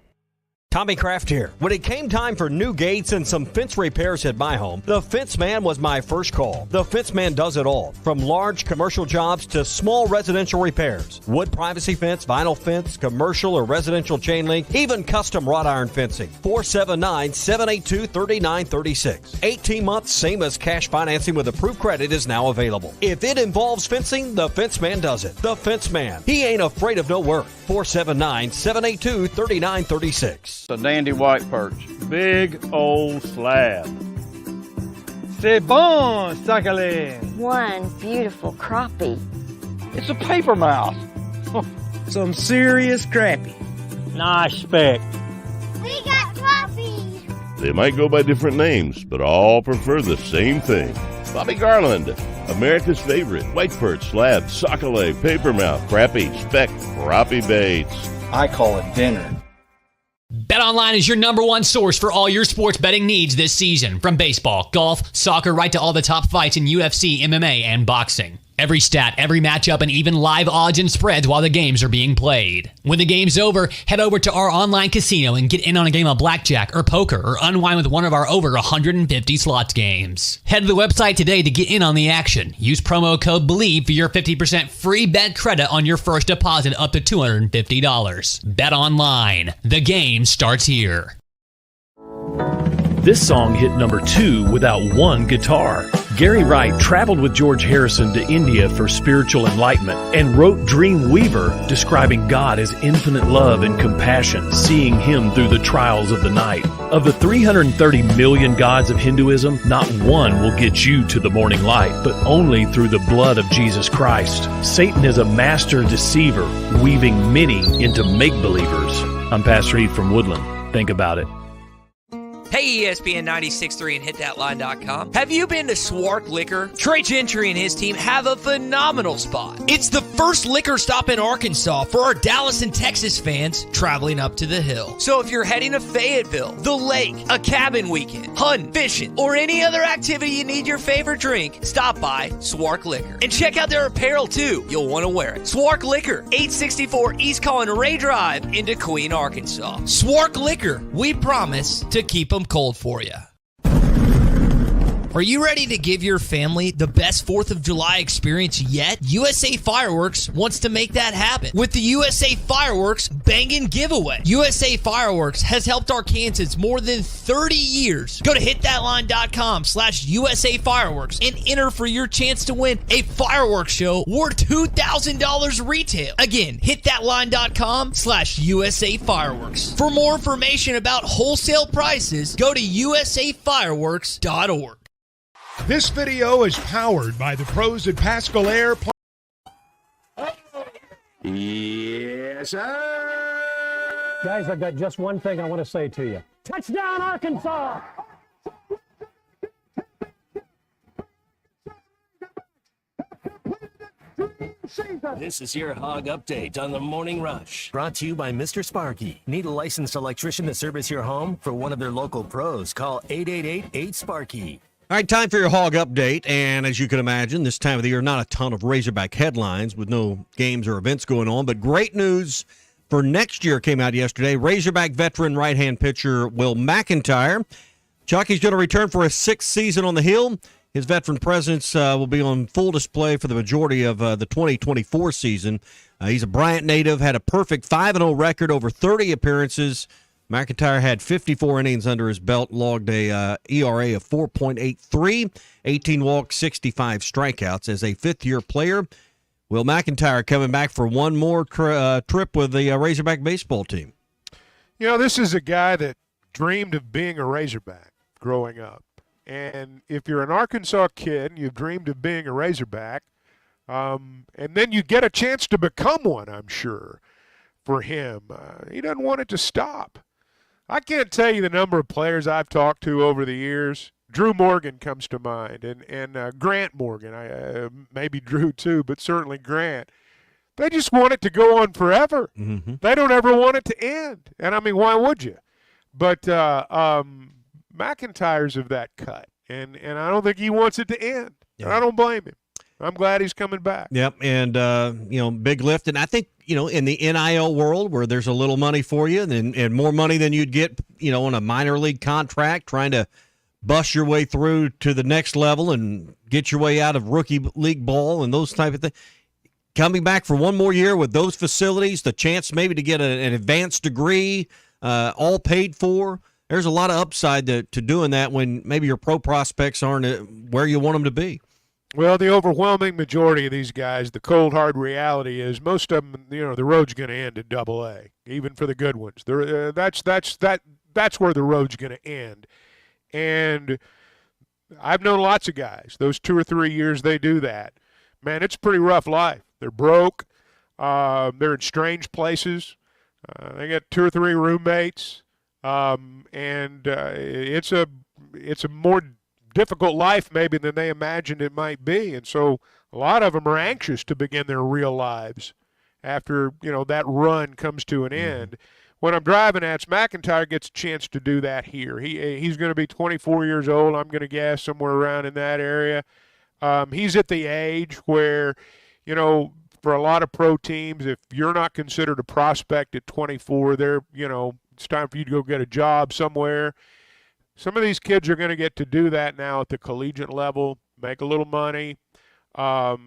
Tommy Kraft here. When it came time for new gates and some fence repairs at my home, the Fence Man was my first call. The Fence Man does it all, from large commercial jobs to small residential repairs. Wood privacy fence, vinyl fence, commercial or residential chain link, even custom wrought iron fencing. 479-782-3936. 18 months, same as cash financing with approved credit is now available. If it involves fencing, the Fence Man does it. The Fence Man. He ain't afraid of no work. 479-782-3936. A dandy white perch. Big old slab. C'est bon, sacalé. One beautiful crappie. It's a paper mouse. Some serious crappie. Nice speck. We got crappies. They might go by different names, but all prefer the same thing. Bobby Garland, America's favorite white perch, slab, sockeye, papermouth, crappie, speck, crappie baits. I call it dinner. BetOnline is your number one source for all your sports betting needs this season. From baseball, golf, soccer, right to all the top fights in UFC, MMA, and boxing. Every stat, every matchup, and even live odds and spreads while the games are being played. When the game's over, head over to our online casino and get in on a game of blackjack or poker or unwind with one of our over 150 slots games. Head to the website today to get in on the action. Use promo code BELIEVE for your 50% free bet credit on your first deposit up to $250. Bet online. The game starts here. This song hit number 2 without one guitar. Gary Wright traveled with George Harrison to India for spiritual enlightenment and wrote Dream Weaver, describing God as infinite love and compassion, seeing him through the trials of the night. Of the 330 million gods of Hinduism, not one will get you to the morning light, but only through the blood of Jesus Christ. Satan is a master deceiver, weaving many into make-believers. I'm Pastor Eve from Woodland. Think about it. Hey, ESPN 96.3 and hitthatline.com. Have you been to Swark Liquor? Trey Gentry and his team have a phenomenal spot. It's the first liquor stop in Arkansas for our Dallas and Texas fans traveling up to the hill. So if you're heading to Fayetteville, the lake, a cabin weekend, hunting, fishing, or any other activity you need your favorite drink, stop by Swark Liquor. And check out their apparel too. You'll want to wear it. Swark Liquor, 864 East Collin Ray Drive into Queen, Arkansas. Swark Liquor, we promise to keep them cold for you. Are you ready to give your family the best 4th of July experience yet? USA Fireworks wants to make that happen with the USA Fireworks Bangin' Giveaway. USA Fireworks has helped Arkansans more than 30 years. Go to hitthatline.com/USA Fireworks and enter for your chance to win a fireworks show worth $2,000 retail. Again, hitthatline.com/USA Fireworks. For more information about wholesale prices, go to usafireworks.org. This video is powered by the pros at Pascal Air. Yes, sir. Guys, I've got just one thing I want to say to you. Touchdown, Arkansas! This is your Hog Update on the Morning Rush. Brought to you by Mr. Sparky. Need a licensed electrician to service your home? For one of their local pros, call 888-8-SPARKY. All right, time for your Hog Update. And as you can imagine, this time of the year, not a ton of Razorback headlines with no games or events going on. But great news for next year came out yesterday. Razorback veteran right-hand pitcher Will McIntyre. Chucky's going to return for his 6th season on the hill. His veteran presence will be on full display for the majority of the 2024 season. He's a Bryant native, had a perfect 5-0 record over 30 appearances. McIntyre had 54 innings under his belt, logged a ERA of 4.83, 18 walks, 65 strikeouts. As a fifth-year player, Will McIntyre coming back for one more trip with the Razorback baseball team. You know, this is a guy that dreamed of being a Razorback growing up. And if you're an Arkansas kid and you've dreamed of being a Razorback, and then you get a chance to become one, I'm sure, for him, he doesn't want it to stop. I can't tell you the number of players I've talked to over the years. Drew Morgan comes to mind, and Grant Morgan. Maybe Drew too, but certainly Grant. They just want it to go on forever. Mm-hmm. They don't ever want it to end. And, I mean, why would you? But McIntyre's of that cut, and I don't think he wants it to end. Yeah. And I don't blame him. I'm glad he's coming back. Yep, and, big lift. And I think, in the NIL world where there's a little money for you and more money than you'd get, on a minor league contract, trying to bust your way through to the next level and get your way out of rookie league ball and those type of things. Coming back for one more year with those facilities, the chance maybe to get an advanced degree, all paid for. There's a lot of upside to doing that when maybe your pro prospects aren't where you want them to be. Well, the overwhelming majority of these guys, the cold, hard reality is most of them, the road's going to end in Double-A, even for the good ones. That's where the road's going to end. And I've known lots of guys, those 2 or 3 years they do that. Man, it's a pretty rough life. They're broke. They're in strange places. They got 2 or 3 roommates. It's a more difficult life maybe than they imagined it might be. And so a lot of them are anxious to begin their real lives after, that run comes to an end. When I'm driving at, McIntyre gets a chance to do that here. He's going to be 24 years old, I'm going to guess, somewhere around in that area. He's at the age where, for a lot of pro teams, if you're not considered a prospect at 24, it's time for you to go get a job somewhere. Some of these kids are going to get to do that now at the collegiate level, make a little money. What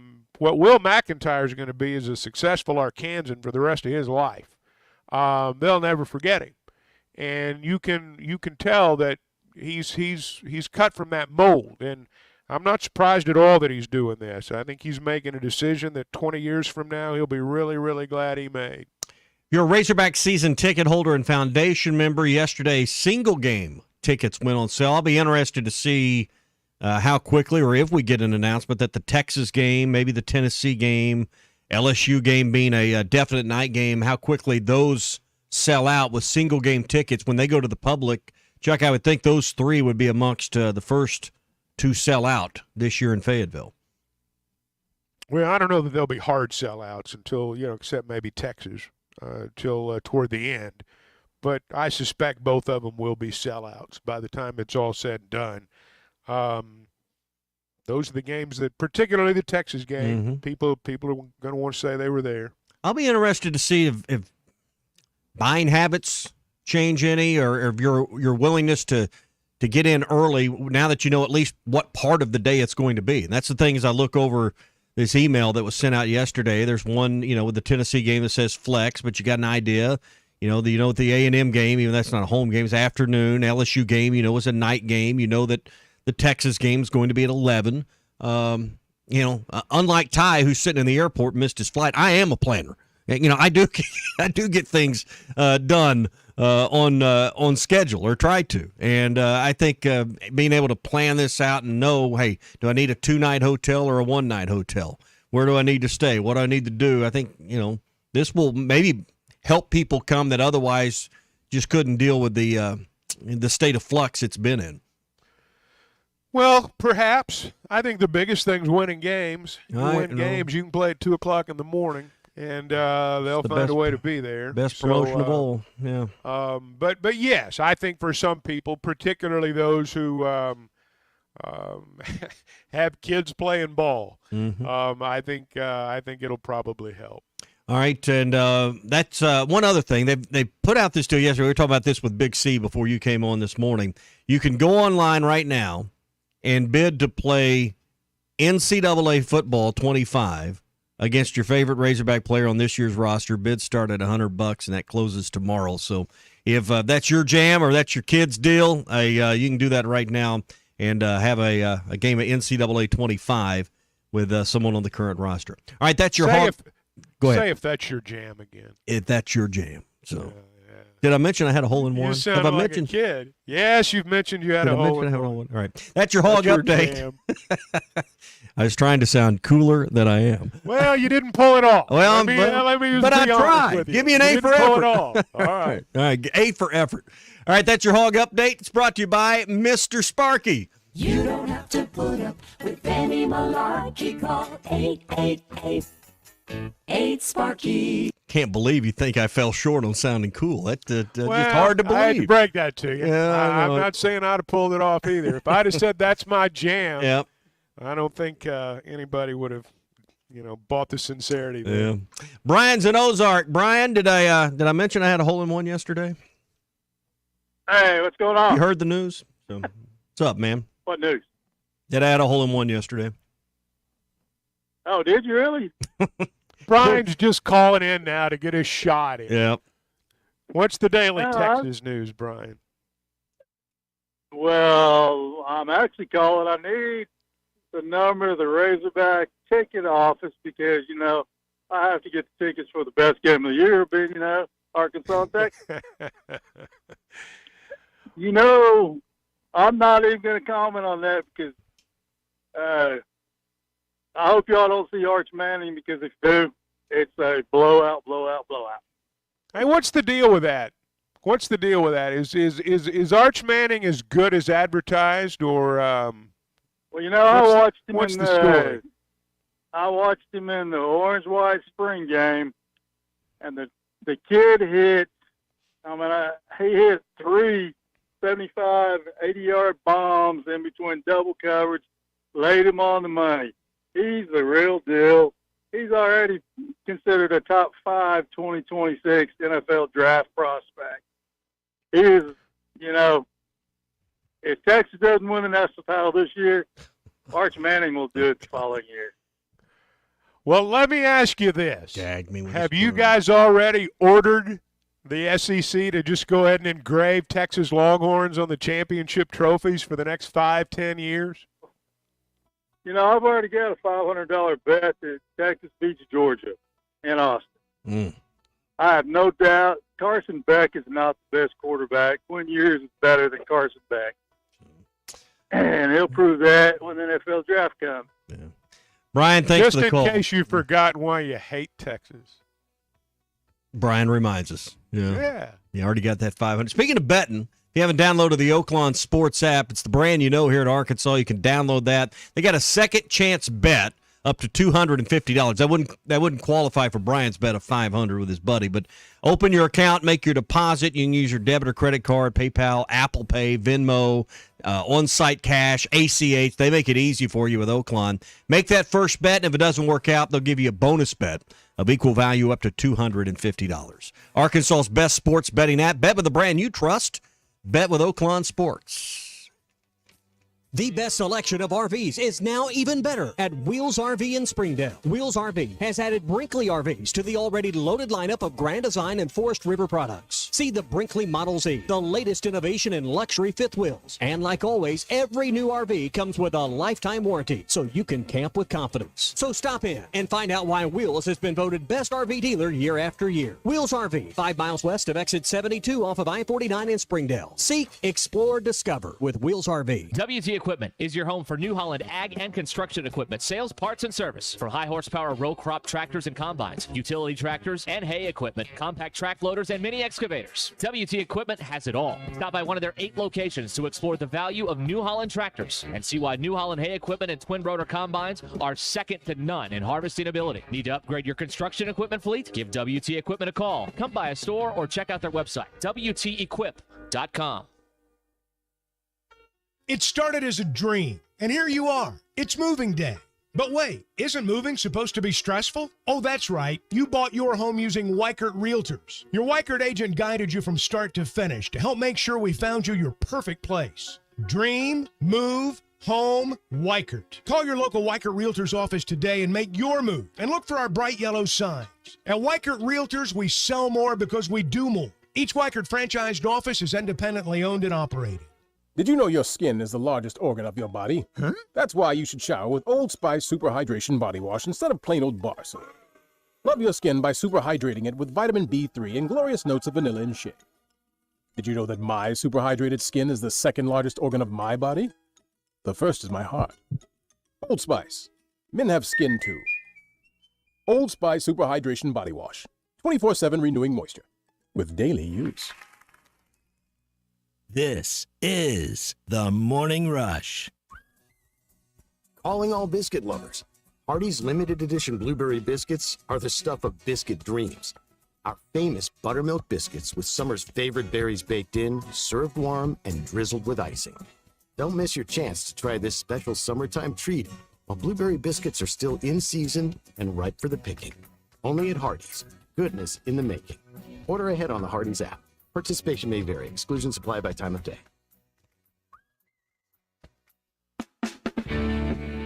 Will McIntyre is going to be is a successful Arkansan for the rest of his life. They'll never forget him, and you can tell that he's cut from that mold. And I'm not surprised at all that he's doing this. I think he's making a decision that 20 years from now he'll be really, really glad he made. You're a Razorback season ticket holder and foundation member. Yesterday, single game tickets went on sale. I'll be interested to see how quickly, or if we get an announcement that the Texas game, maybe the Tennessee game, LSU game being a definite night game, how quickly those sell out with single game tickets when they go to the public. Chuck, I would think those 3 would be amongst the first to sell out this year in Fayetteville. Well, I don't know that they'll be hard sellouts until, except maybe Texas, till toward the end. But I suspect both of them will be sellouts by the time it's all said and done. Those are the games that, particularly the Texas game, people are going to want to say they were there. I'll be interested to see if buying habits change any, or if your willingness to get in early now that you know at least what part of the day it's going to be. And that's the thing as I look over this email that was sent out yesterday. There's one, with the Tennessee game that says flex, but you got an idea. The A&M game, even that's not a home game, it's afternoon. LSU game, is a night game. That the Texas game is going to be at 11. Unlike Ty, who's sitting in the airport and missed his flight, I am a planner. I do get things done on schedule, or try to. And I think being able to plan this out and know, hey, do I need a 2-night hotel or a 1-night hotel? Where do I need to stay? What do I need to do? I think, this will maybe help people come that otherwise just couldn't deal with the state of flux it's been in. Well, perhaps. I think the biggest thing is winning games. You win games, you can play at 2 o'clock in the morning, and they'll find a way to be there. Best promotion of all, yeah. But yes, I think for some people, particularly those who have kids playing ball, I think it'll probably help. All right, and that's one other thing. They put out this deal yesterday. We were talking about this with Big C before you came on this morning. You can go online right now and bid to play NCAA football 25 against your favorite Razorback player on this year's roster. Bids start at $100, and that closes tomorrow. So if that's your jam or that's your kid's deal, you can do that right now and have a game of NCAA 25 with someone on the current roster. All right, that's your Go ahead. Say if that's your jam again. If that's your jam. So, did I mention I had a hole in one? You sound like a kid. Yes, you've mentioned you had a hole in one. All right, that's your hog update. I was trying to sound cooler than I am. Well, you didn't pull it off. Well, let me but I tried. Give me an A for effort. Pull it off. All right. All right, A for effort. All right, that's your hog update. It's brought to you by Mr. Sparky. You don't have to put up with any malarkey. Call 888-8-SPARKY. Can't believe you think I fell short on sounding cool. That's just hard to believe. I had to break that to you. Yeah, I'm not saying I'd have pulled it off either. If I'd have said that's my jam, yep. I don't think anybody would have, bought the sincerity there. Yeah. Brian's in Ozark. Brian, did I mention I had a hole in one yesterday? Hey, what's going on? You heard the news? So, what's up, man? What news? Did I had a hole in one yesterday? Oh, did you really? Brian's just calling in now to get his shot in. Yep. What's the daily Texas news, Brian? Well, I'm actually calling. I need the number of the Razorback ticket office because, I have to get the tickets for the best game of the year, being, Arkansas and Texas. I'm not even going to comment on that because I hope y'all don't see Arch Manning because if you do, it's a blowout. Hey, what's the deal with that? Is Arch Manning as good as advertised, or? Well, I watched him. What's the story? I watched him in the orange-white spring game, and the kid hit. He hit 3 75, 80-yard bombs in between double coverage, laid him on the money. He's the real deal. He's already considered a top 5 2026 NFL draft prospect. He is, if Texas doesn't win the national title this year, Arch Manning will do it the following year. Well, let me ask you this. Have you guys already ordered the SEC to just go ahead and engrave Texas Longhorns on the championship trophies for the next 5-10 years? I've already got a $500 bet that Texas beats Georgia in Austin. I have no doubt Carson Beck is not the best quarterback. Quinn Ewers is better than Carson Beck. And he'll prove that when the NFL draft comes. Yeah. Brian, thanks for the call. Just in case you've forgotten why you hate Texas. Brian reminds us. Yeah. You already got that 500. Speaking of betting, if you haven't downloaded the Oaklawn Sports app, it's the brand here at Arkansas. You can download that. They got a second chance bet up to $250. That wouldn't qualify for Brian's bet of $500 with his buddy, but open your account, make your deposit. You can use your debit or credit card, PayPal, Apple Pay, Venmo, on-site cash, ACH. They make it easy for you with Oaklawn. Make that first bet, and if it doesn't work out, they'll give you a bonus bet of equal value up to $250. Arkansas's best sports betting app. Bet with the brand you trust. Bet with Oaklawn Sports. The best selection of RVs is now even better at Wheels RV in Springdale. Wheels RV has added Brinkley RVs to the already loaded lineup of Grand Design and Forest River products. See the Brinkley Model Z, the latest innovation in luxury fifth wheels. And like always, every new RV comes with a lifetime warranty, so you can camp with confidence. So stop in and find out why Wheels has been voted best RV dealer year after year. Wheels RV, 5 miles west of exit 72 off of I-49 in Springdale. Seek, explore, discover with Wheels RV. WT Equipment is your home for New Holland ag and construction equipment, sales, parts, and service. For high horsepower row crop tractors and combines, utility tractors and hay equipment, compact track loaders, and mini excavators. WT Equipment has it all. Stop by one of their 8 locations to explore the value of New Holland tractors and see why New Holland hay equipment and twin rotor combines are second to none in harvesting ability. Need to upgrade your construction equipment fleet? Give WT Equipment a call. Come by a store or check out their website, WTEquip.com. It started as a dream, and here you are. It's moving day. But wait, isn't moving supposed to be stressful? Oh, that's right. You bought your home using Weichert Realtors. Your Weichert agent guided you from start to finish to help make sure we found you your perfect place. Dream, move, Home Weichert. Call your local Weichert Realtors office today and make your move. And look for our bright yellow signs. At Weichert Realtors, we sell more because we do more. Each Weichert franchised office is independently owned and operated. Did you know your skin is the largest organ of your body? Huh? That's why you should shower with Old Spice Super Hydration Body Wash instead of plain old bar soap. Love your skin by super hydrating it with vitamin B3 and glorious notes of vanilla and shea. Did you know that my super hydrated skin is the second largest organ of my body? The first is my heart. Old Spice. Men have skin too. Old Spice Super Hydration Body Wash. 24/7 renewing moisture. With daily use. This is the Morning Rush. Calling all biscuit lovers. Hardee's limited edition blueberry biscuits are the stuff of biscuit dreams. Our famous buttermilk biscuits with summer's favorite berries baked in, served warm, and drizzled with icing. Don't miss your chance to try this special summertime treat while blueberry biscuits are still in season and ripe for the picking. Only at Hardee's. Goodness in the making. Order ahead on the Hardee's app. Participation may vary. Exclusions apply by time of day.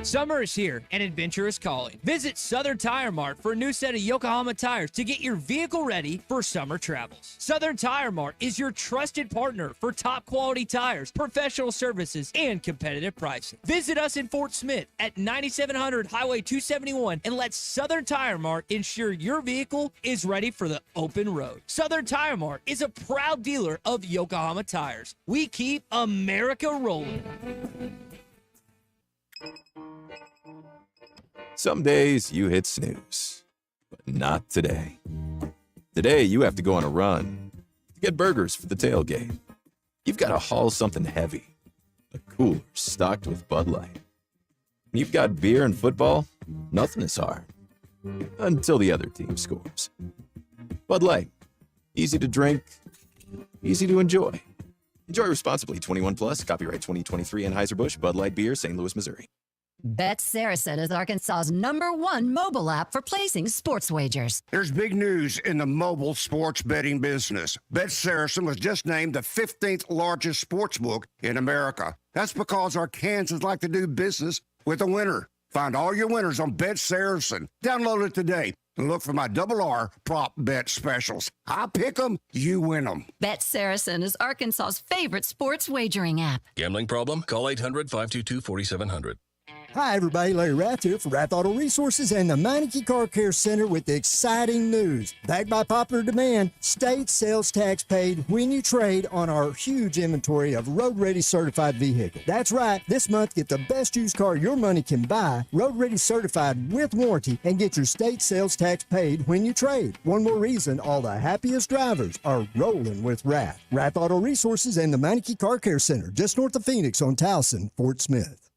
Summer is here and adventure is calling. Visit Southern Tire Mart for a new set of Yokohama tires to get your vehicle ready for summer travels. Southern Tire Mart is your trusted partner for top quality tires, professional services, and competitive pricing. Visit us in Fort Smith at 9700 Highway 271 and let Southern Tire Mart ensure your vehicle is ready for the open road. Southern Tire Mart is a proud dealer of Yokohama tires. We keep America rolling. Some days you hit snooze, but not today. Today you have to go on a run to get burgers for the tailgate. You've got to haul something heavy, a cooler stocked with Bud Light. You've got beer and football, nothing is hard, until the other team scores. Bud Light, easy to drink, easy to enjoy. Enjoy responsibly. 21 plus, copyright 2023 Anheuser-Busch, Bud Light Beer, St. Louis, Missouri. Bet Saracen is Arkansas's #1 mobile app for placing sports wagers. There's big news in the mobile sports betting business. Bet Saracen was just named the 15th largest sports book in America. That's because Arkansans like to do business with a winner. Find all your winners on Bet Saracen. Download it today and look for my R prop bet specials. I pick them, you win them. Bet Saracen is Arkansas's favorite sports wagering app. Gambling problem? Call 800-522-4700. Hi, everybody. Larry Rath here for Rath Auto Resources and the Meineke Car Care Center with exciting news. Backed by popular demand, state sales tax paid when you trade on our huge inventory of road-ready certified vehicles. That's right. This month, get the best used car your money can buy, road-ready certified with warranty, and get your state sales tax paid when you trade. One more reason all the happiest drivers are rolling with Rath. Rath Auto Resources and the Meineke Car Care Center, just north of Phoenix on Towson, Fort Smith.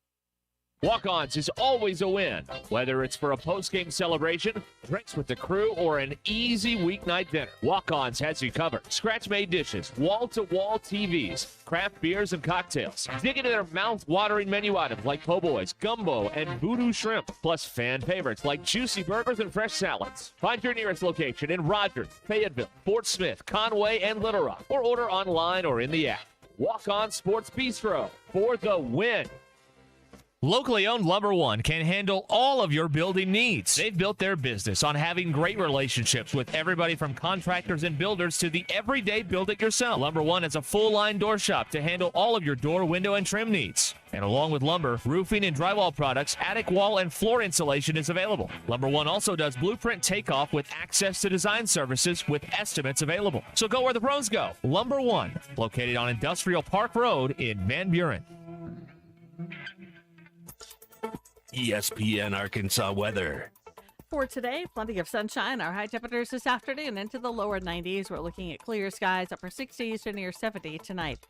Walk-Ons is always a win, whether it's for a post-game celebration, drinks with the crew, or an easy weeknight dinner. Walk-Ons has you covered. Scratch-made dishes, wall-to-wall TVs, craft beers and cocktails. Dig into their mouth-watering menu items like po' boys, gumbo, and voodoo shrimp, plus fan favorites like juicy burgers and fresh salads. Find your nearest location in Rogers, Fayetteville, Fort Smith, Conway, and Little Rock, or order online or in the app. Walk-On Sports Bistro for the win. Locally owned Lumber One can handle all of your building needs. They've built their business on having great relationships with everybody from contractors and builders to the everyday build-it-yourself. Lumber One has a full-line door shop to handle all of your door, window, and trim needs. And along with lumber, roofing and drywall products, attic wall and floor insulation is available. Lumber One also does blueprint takeoff with access to design services with estimates available. So go where the pros go. Lumber One, located on Industrial Park Road in Van Buren. ESPN Arkansas weather. For today, plenty of sunshine. Our high temperatures this afternoon into the lower 90s. We're looking at clear skies, upper 60s to near 70 tonight.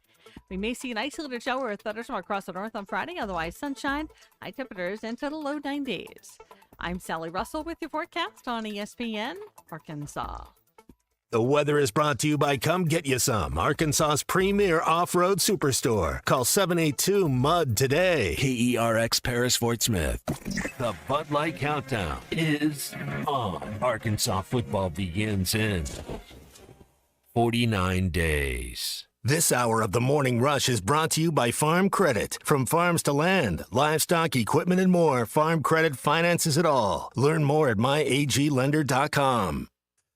We may see an isolated shower with thunderstorm across the north on Friday. Otherwise, sunshine, high temperatures into the low 90s. I'm Sally Russell with your forecast on ESPN Arkansas. The weather is brought to you by Come Get You Some, Arkansas's premier off-road superstore. Call 782-MUD today. KERX Paris Fort Smith. The Bud Light Countdown is on. Arkansas football begins in 49 days. This hour of the Morning Rush is brought to you by Farm Credit. From farms to land, livestock, equipment, and more, Farm Credit finances it all. Learn more at myaglender.com.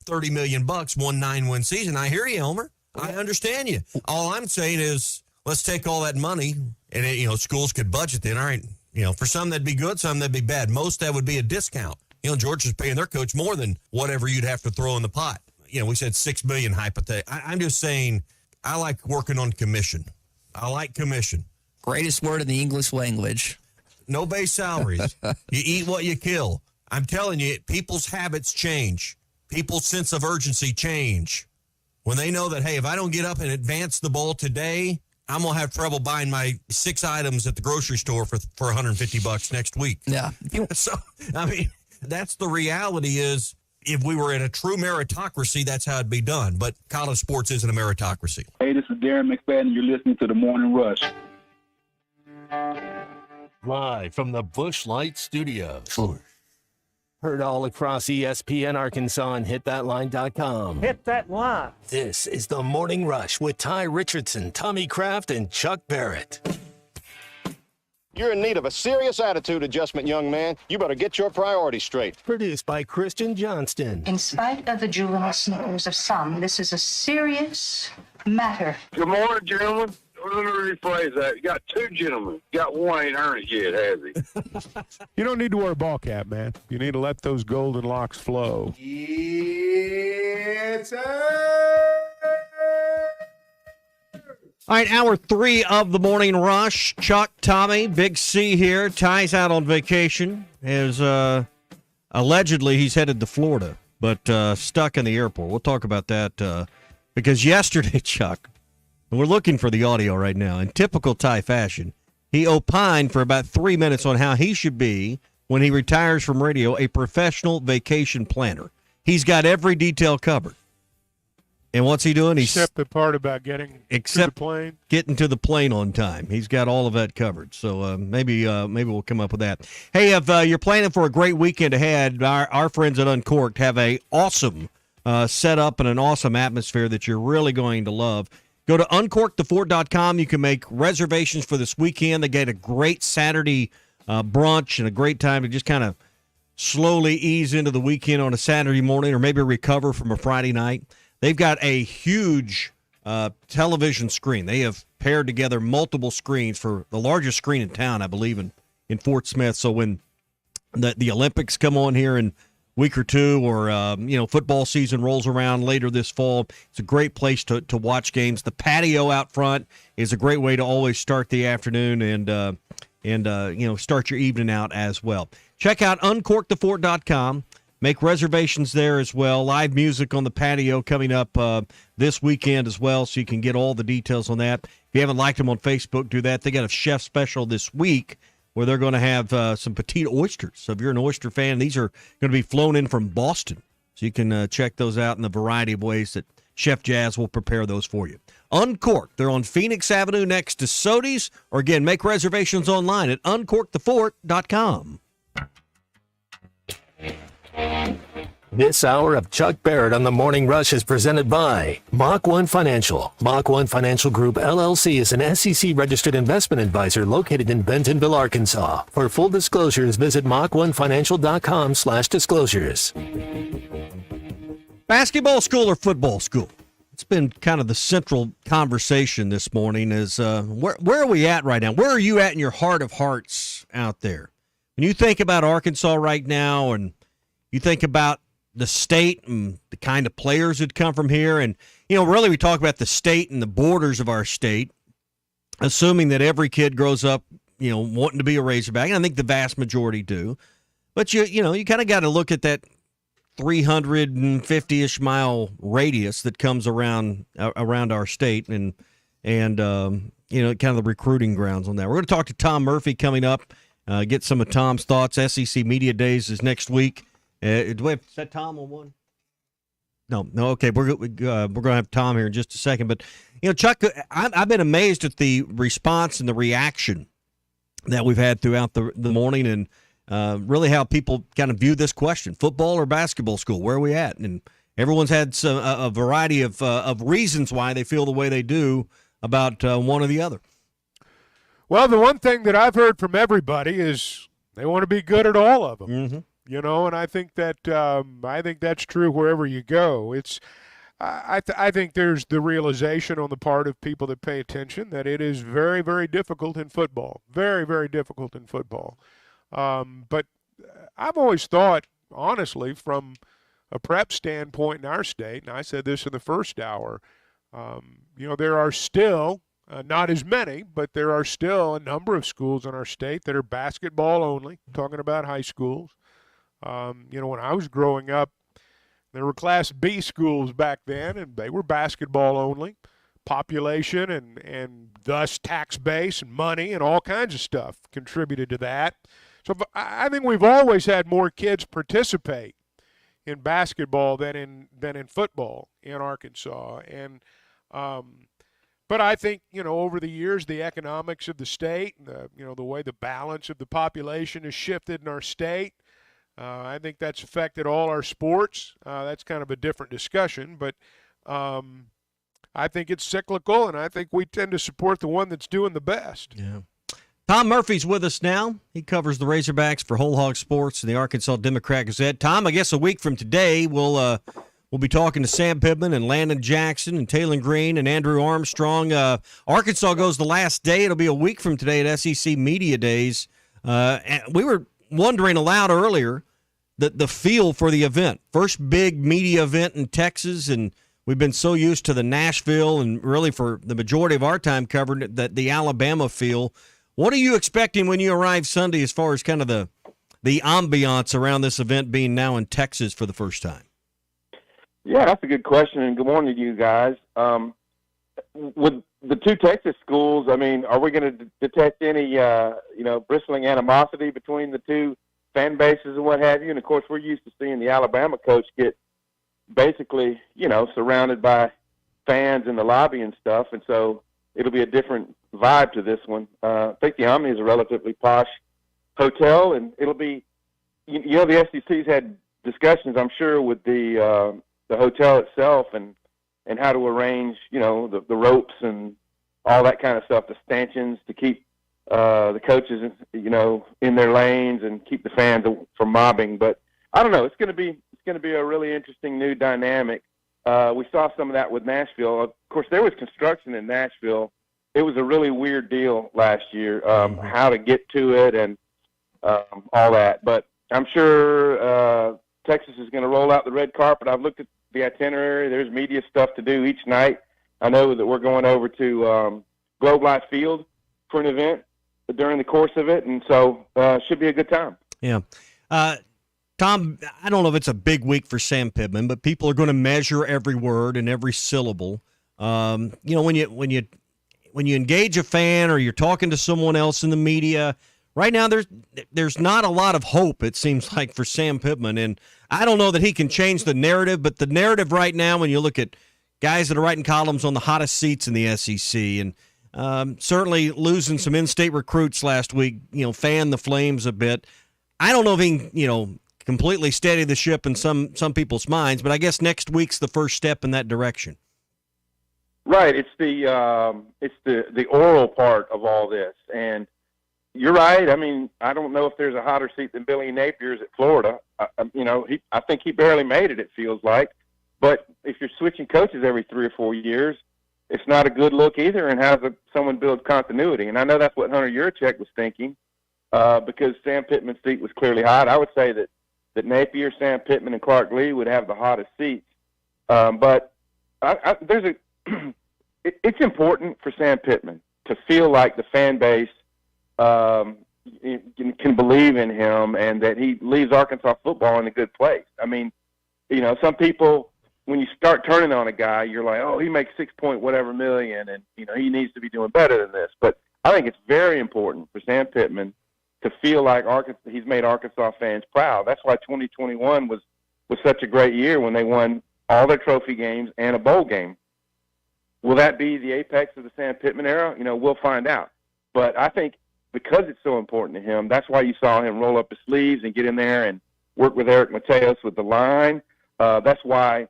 $30 million, 1-9-win season. I hear you, Elmer. I understand you. All I'm saying is let's take all that money, and schools could budget then. All right, for some that'd be good, some that'd be bad. Most that would be a discount. Georgia's paying their coach more than whatever you'd have to throw in the pot. We said $6 million hypothetically. I'm just saying I like working on commission. I like commission. Greatest word in the English language. No base salaries. You eat what you kill. I'm telling you, people's habits change. People's sense of urgency change. When they know that, hey, if I don't get up and advance the ball today, I'm going to have trouble buying my 6 items at the grocery store for $150 next week. Yeah. So, that's the reality is if we were in a true meritocracy, that's how it'd be done. But college sports isn't a meritocracy. Hey, this is Darren McFadden. You're listening to The Morning Rush. Live from the Busch Light Studios. Heard all across ESPN Arkansas and hitthatline.com. Hit that line. This is the Morning Rush with Ty Richardson, Tommy Kraft, and Chuck Barrett. You're in need of a serious attitude adjustment, young man. You better get your priorities straight. Produced by Christian Johnston. In spite of the juvenile snickers of some, this is a serious matter. Good morning, gentlemen. Let me rephrase that. You got 2 gentlemen. You got 1 ain't earned it yet, has he? You don't need to wear a ball cap, man. You need to let those golden locks flow. It's All right, hour 3 of the Morning Rush. Chuck, Tommy, Big C here. Ty's out on vacation. Allegedly, he's headed to Florida, but stuck in the airport. We'll talk about that because yesterday, Chuck, and we're looking for the audio right now, in typical Ty fashion, he opined for about 3 minutes on how he should be, when he retires from radio, a professional vacation planner. He's got every detail covered. And what's he doing? Except the part about getting to the plane. Getting to the plane on time. He's got all of that covered. So maybe we'll come up with that. Hey, if you're planning for a great weekend ahead, our friends at Uncorked have a awesome setup and an awesome atmosphere that you're really going to love. Go to uncorkthefort.com. You can make reservations for this weekend. They get a great Saturday brunch and a great time to just kind of slowly ease into the weekend on a Saturday morning or maybe recover from a Friday night. They've got a huge television screen. They have paired together multiple screens for the largest screen in town, I believe, in Fort Smith. So when the Olympics come on here in a week or two, or football season rolls around later this fall, it's a great place to watch games. The patio out front is a great way to always start the afternoon and start your evening out as well. Check out uncorkthefort.com. Make reservations there as well. Live music on the patio coming up this weekend as well, so you can get all the details on that. If you haven't liked them on Facebook, do that. They got a chef special this week where they're going to have some petite oysters. So if you're an oyster fan, these are going to be flown in from Boston. So you can check those out in the variety of ways that Chef Jazz will prepare those for you. Uncorked. They're on Phoenix Avenue next to Sodi's. Or again, make reservations online at uncorkthefort.com. This hour of Chuck Barrett on the Morning Rush is presented by Mach 1 Financial. Mach 1 Financial Group, LLC is an SEC-registered investment advisor located in Bentonville, Arkansas. For full disclosures, visit mach1financial.com/disclosures. Basketball school or football school? It's been kind of the central conversation this morning is where are we at right now? Where are you at in your heart of hearts out there? When you think about Arkansas right now and you think about the state and the kind of players that come from here. And, really we talk about the state and the borders of our state, assuming that every kid grows up, wanting to be a Razorback. And I think the vast majority do. But, you kind of got to look at that 350-ish mile radius that comes around our state and kind of the recruiting grounds on that. We're going to talk to Tom Murphy coming up, get some of Tom's thoughts. SEC Media Days is next week. Do we have set Tom on one? No. Okay, we're going to have Tom here in just a second. But Chuck, I've been amazed at the response and the reaction that we've had throughout the morning, and really how people kind of view this question: football or basketball school? Where are we at? And everyone's had a variety of reasons why they feel the way they do about one or the other. Well, the one thing that I've heard from everybody is they want to be good at all of them. Mm-hmm. You know, and I think that's true wherever you go. I think there's the realization on the part of people that pay attention that it is very, very difficult in football. Very, very difficult in football. But I've always thought, honestly, from a prep standpoint in our state, and I said this in the first hour, there are still, not as many, but there are still a number of schools in our state that are basketball only, talking about high schools. When I was growing up, there were Class B schools back then, and they were basketball only. Population and thus tax base and money and all kinds of stuff contributed to that. So I think we've always had more kids participate in basketball than in football in Arkansas. And but I think, over the years, the economics of the state, and the way the balance of the population has shifted in our state, I think that's affected all our sports. That's kind of a different discussion, but I think it's cyclical, and I think we tend to support the one that's doing the best. Yeah. Tom Murphy's with us now. He covers the Razorbacks for Whole Hog Sports and the Arkansas Democrat-Gazette. Tom, I guess a week from today, we'll be talking to Sam Pittman and Landon Jackson and Taylor Green and Andrew Armstrong. Arkansas goes the last day. It'll be a week from today at SEC Media Days. And we were wondering aloud earlier the feel for the event. First big media event in Texas, and we've been so used to the Nashville and really for the majority of our time covering it, that the Alabama feel. What are you expecting when you arrive Sunday as far as kind of the ambiance around this event being now in Texas for the first time? Yeah, that's a good question, and good morning to you guys. With the two Texas schools, I mean, are we going to detect any, bristling animosity between the two fan bases and what have you? And, of course, we're used to seeing the Alabama coach get basically, surrounded by fans in the lobby and stuff, and so it'll be a different vibe to this one. I think the Omni is a relatively posh hotel, and it'll be, the SEC's had discussions, I'm sure, with the hotel itself and how to arrange, the ropes and all that kind of stuff, the stanchions to keep the coaches, in their lanes and keep the fans from mobbing. But I don't know. It's going to be a really interesting new dynamic. We saw some of that with Nashville. Of course, there was construction in Nashville. It was a really weird deal last year, how to get to it and all that. But I'm sure Texas is going to roll out the red carpet. I've looked at the itinerary. There's media stuff to do each night. I know that we're going over to Globe Life Field for an event during the course of it, and so it should be a good time. Yeah. Tom, I don't know if it's a big week for Sam Pittman, but people are going to measure every word and every syllable. When you engage a fan or you're talking to someone else in the media, right now there's not a lot of hope, it seems like, for Sam Pittman. And I don't know that he can change the narrative, but the narrative right now, when you look at guys that are writing columns on the hottest seats in the SEC, and certainly losing some in-state recruits last week, fanned the flames a bit. I don't know if he can, completely steady the ship in some people's minds, but I guess next week's the first step in that direction. Right. It's the oral part of all this. And you're right. I mean, I don't know if there's a hotter seat than Billy Napier's at Florida. I think he barely made it feels like. But if you're switching coaches every 3 or 4 years, it's not a good look either. And how does someone build continuity? And I know that's what Hunter Yurachek was thinking because Sam Pittman's seat was clearly hot. I would say that Napier, Sam Pittman, and Clark Lee would have the hottest seats. But it's important for Sam Pittman to feel like the fan base can believe in him and that he leaves Arkansas football in a good place. I mean, some people, when you start turning on a guy, you're like, oh, he makes $6 million, and he needs to be doing better than this. But I think it's very important for Sam Pittman to feel like he's made Arkansas fans proud. That's why 2021 was such a great year when they won all their trophy games and a bowl game. Will that be the apex of the Sam Pittman era? We'll find out. But I think because it's so important to him, that's why you saw him roll up his sleeves and get in there and work with Eric Mateos with the line. That's why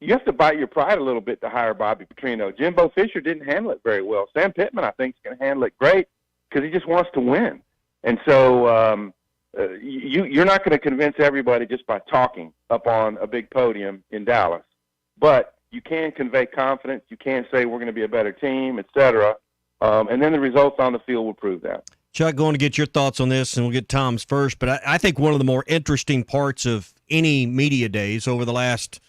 you have to bite your pride a little bit to hire Bobby Petrino. Jimbo Fisher didn't handle it very well. Sam Pittman, I think, is going to handle it great because he just wants to win. And so you're not going to convince everybody just by talking up on a big podium in Dallas. But you can convey confidence. You can say we're going to be a better team, et cetera. And then the results on the field will prove that. Chuck, going to get your thoughts on this, and we'll get Tom's first. But I think one of the more interesting parts of any media days over the last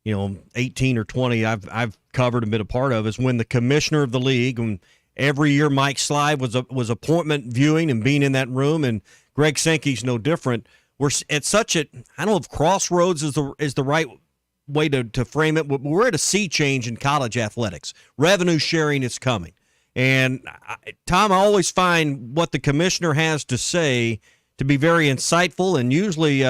18 or 20 I've covered and been a part of is when the commissioner of the league, when every year Mike Slive was appointment viewing and being in that room, and Greg Sankey's no different. We're at such a, I don't know if crossroads is the right way to frame it, but we're at a sea change in college athletics. Revenue sharing is coming. And Tom, I always find what the commissioner has to say to be very insightful and usually,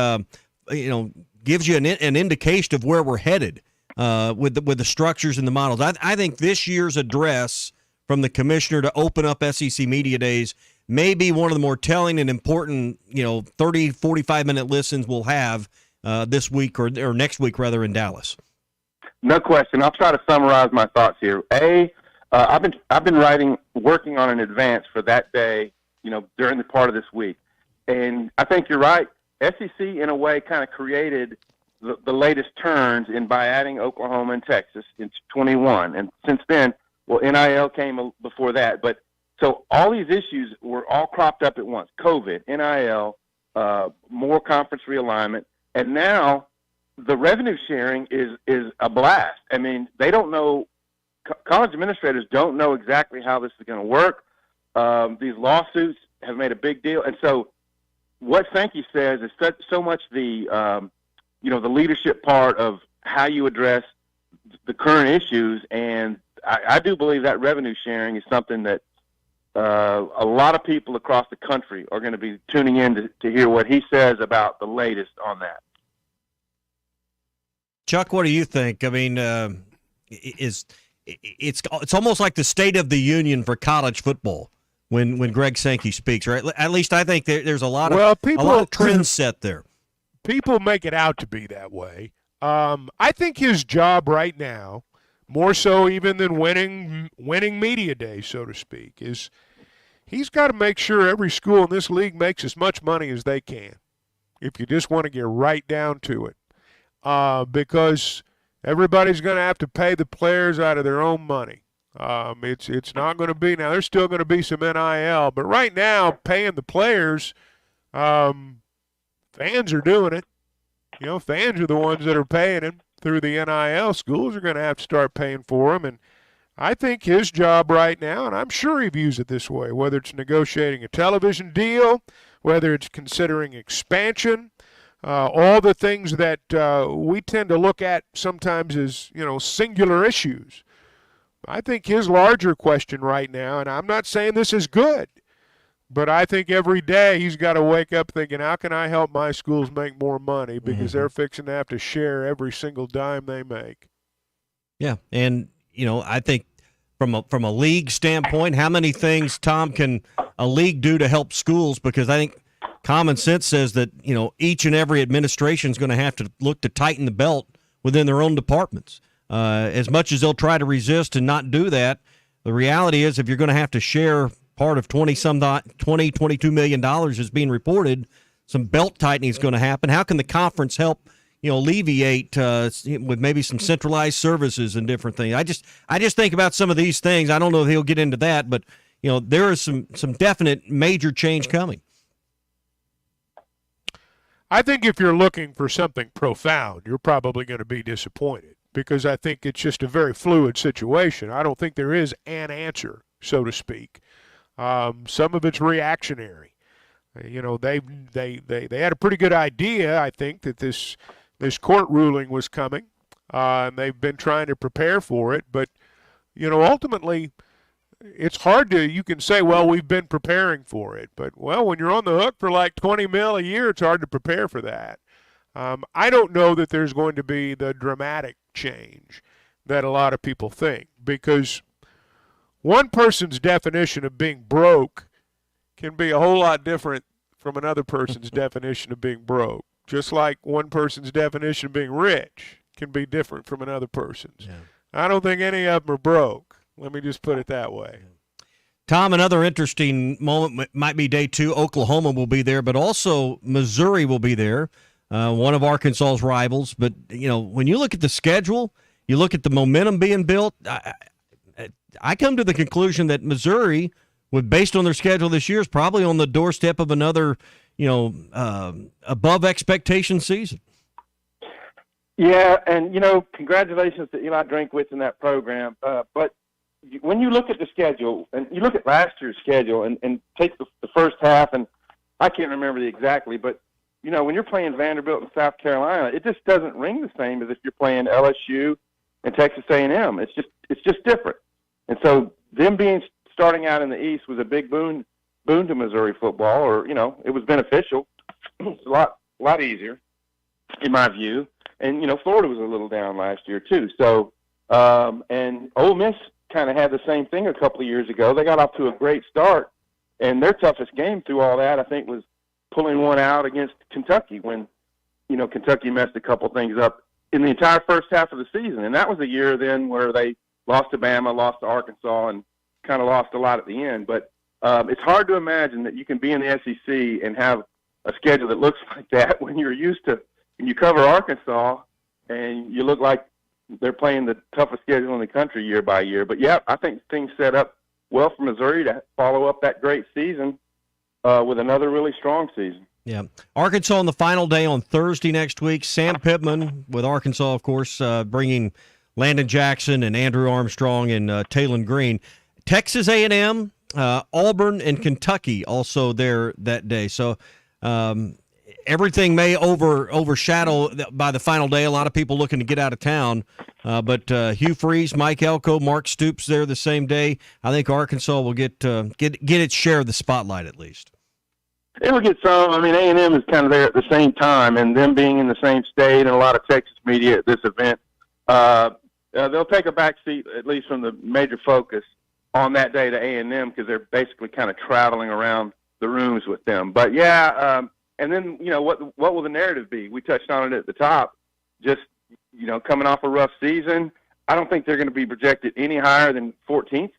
gives you an indication of where we're headed with the structures and the models. I think this year's address from the commissioner to open up SEC Media Days may be one of the more telling and important, 30, 45-minute listens we'll have this week or next week, rather, in Dallas. No question. I'll try to summarize my thoughts here. I've been working on an advance for that day, during the part of this week. And I think you're right. SEC, in a way, kind of created the latest turns by adding Oklahoma and Texas in 21. And since then, well, NIL came before that. But so all these issues were all cropped up at once. COVID, NIL, more conference realignment. And now the revenue sharing is a blast. I mean, they don't know. College administrators don't know exactly how this is going to work. These lawsuits have made a big deal. And so what Sankey says is so much the leadership part of how you address the current issues. And I do believe that revenue sharing is something that a lot of people across the country are going to be tuning in to hear what he says about the latest on that. Chuck, what do you think? I mean, it's almost like the State of the Union for college football when Greg Sankey speaks, right? At least I think there's a lot of trends set there. People make it out to be that way. I think his job right now, more so even than winning media day, so to speak, is he's got to make sure every school in this league makes as much money as they can, if you just want to get right down to it, because everybody's going to have to pay the players out of their own money. It's not going to be – now there's still going to be some NIL, but right now paying the players, fans are doing it. Fans are the ones that are paying them through the NIL. Schools are going to have to start paying for them, and I think his job right now, and I'm sure he views it this way, whether it's negotiating a television deal, whether it's considering expansion, all the things that we tend to look at sometimes as, singular issues. I think his larger question right now, and I'm not saying this is good, but I think every day he's got to wake up thinking, how can I help my schools make more money? Because they're fixing to have to share every single dime they make. Yeah, and, I think from a league standpoint, how many things, Tom, can a league do to help schools? Because I think common sense says that, each and every administration is going to have to look to tighten the belt within their own departments. As much as they'll try to resist and not do that, the reality is if you're going to have to share part of $22 million is being reported, some belt tightening is going to happen. How can the conference help, alleviate with maybe some centralized services and different things? I just think about some of these things. I don't know if he'll get into that, but there is some definite major change coming. I think if you're looking for something profound, you're probably going to be disappointed because I think it's just a very fluid situation. I don't think there is an answer, so to speak. Some of it's reactionary. They had a pretty good idea, I think, that this court ruling was coming, and they've been trying to prepare for it. But, ultimately, it's hard to, you can say, well, we've been preparing for it. But, well, when you're on the hook for like $20 million a year, it's hard to prepare for that. I don't know that there's going to be the dramatic change that a lot of people think, because one person's definition of being broke can be a whole lot different from another person's definition of being broke, just like one person's definition of being rich can be different from another person's. Yeah. I don't think any of them are broke. Let me just put it that way. Tom, another interesting moment might be day 2. Oklahoma will be there, but also Missouri will be there, one of Arkansas's rivals. But, when you look at the schedule, you look at the momentum being built, I come to the conclusion that Missouri, based on their schedule this year, is probably on the doorstep of another, above expectation season. Yeah, and, congratulations to Eli Drinkwitz in that program. But when you look at the schedule, and you look at last year's schedule and take the first half, and I can't remember exactly, but, when you're playing Vanderbilt and South Carolina, it just doesn't ring the same as if you're playing LSU and Texas A&M. It's just different. And so them starting out in the East was a big boon to Missouri football, or, it was beneficial. It's a lot easier, in my view. And, Florida was a little down last year, too. So, and Ole Miss kind of had the same thing a couple of years ago. They got off to a great start, and their toughest game through all that, I think, was pulling one out against Kentucky when, Kentucky messed a couple things up in the entire first half of the season. And that was a year then where they lost to Bama, lost to Arkansas, and kind of lost a lot at the end. But it's hard to imagine that you can be in the SEC and have a schedule that looks like that when you're used to, when you cover Arkansas and you look like they're playing the toughest schedule in the country year by year. But, yeah, I think things set up well for Missouri to follow up that great season with another really strong season. Yeah. Arkansas on the final day on Thursday next week. Sam Pittman with Arkansas, of course, bringing Landon Jackson and Andrew Armstrong and Taylon Green. Texas A&M, Auburn, and Kentucky also there that day. So everything may overshadow by the final day. A lot of people looking to get out of town. But Hugh Freeze, Mike Elko, Mark Stoops there the same day. I think Arkansas will get its share of the spotlight at least. It'll get some. I mean, A&M is kind of there at the same time, and them being in the same state and a lot of Texas media at this event, they'll take a back seat, at least from the major focus, on that day to A&M because they're basically kind of traveling around the rooms with them. But, yeah, and then, what will the narrative be? We touched on it at the top. Just, coming off a rough season, I don't think they're going to be projected any higher than 14th,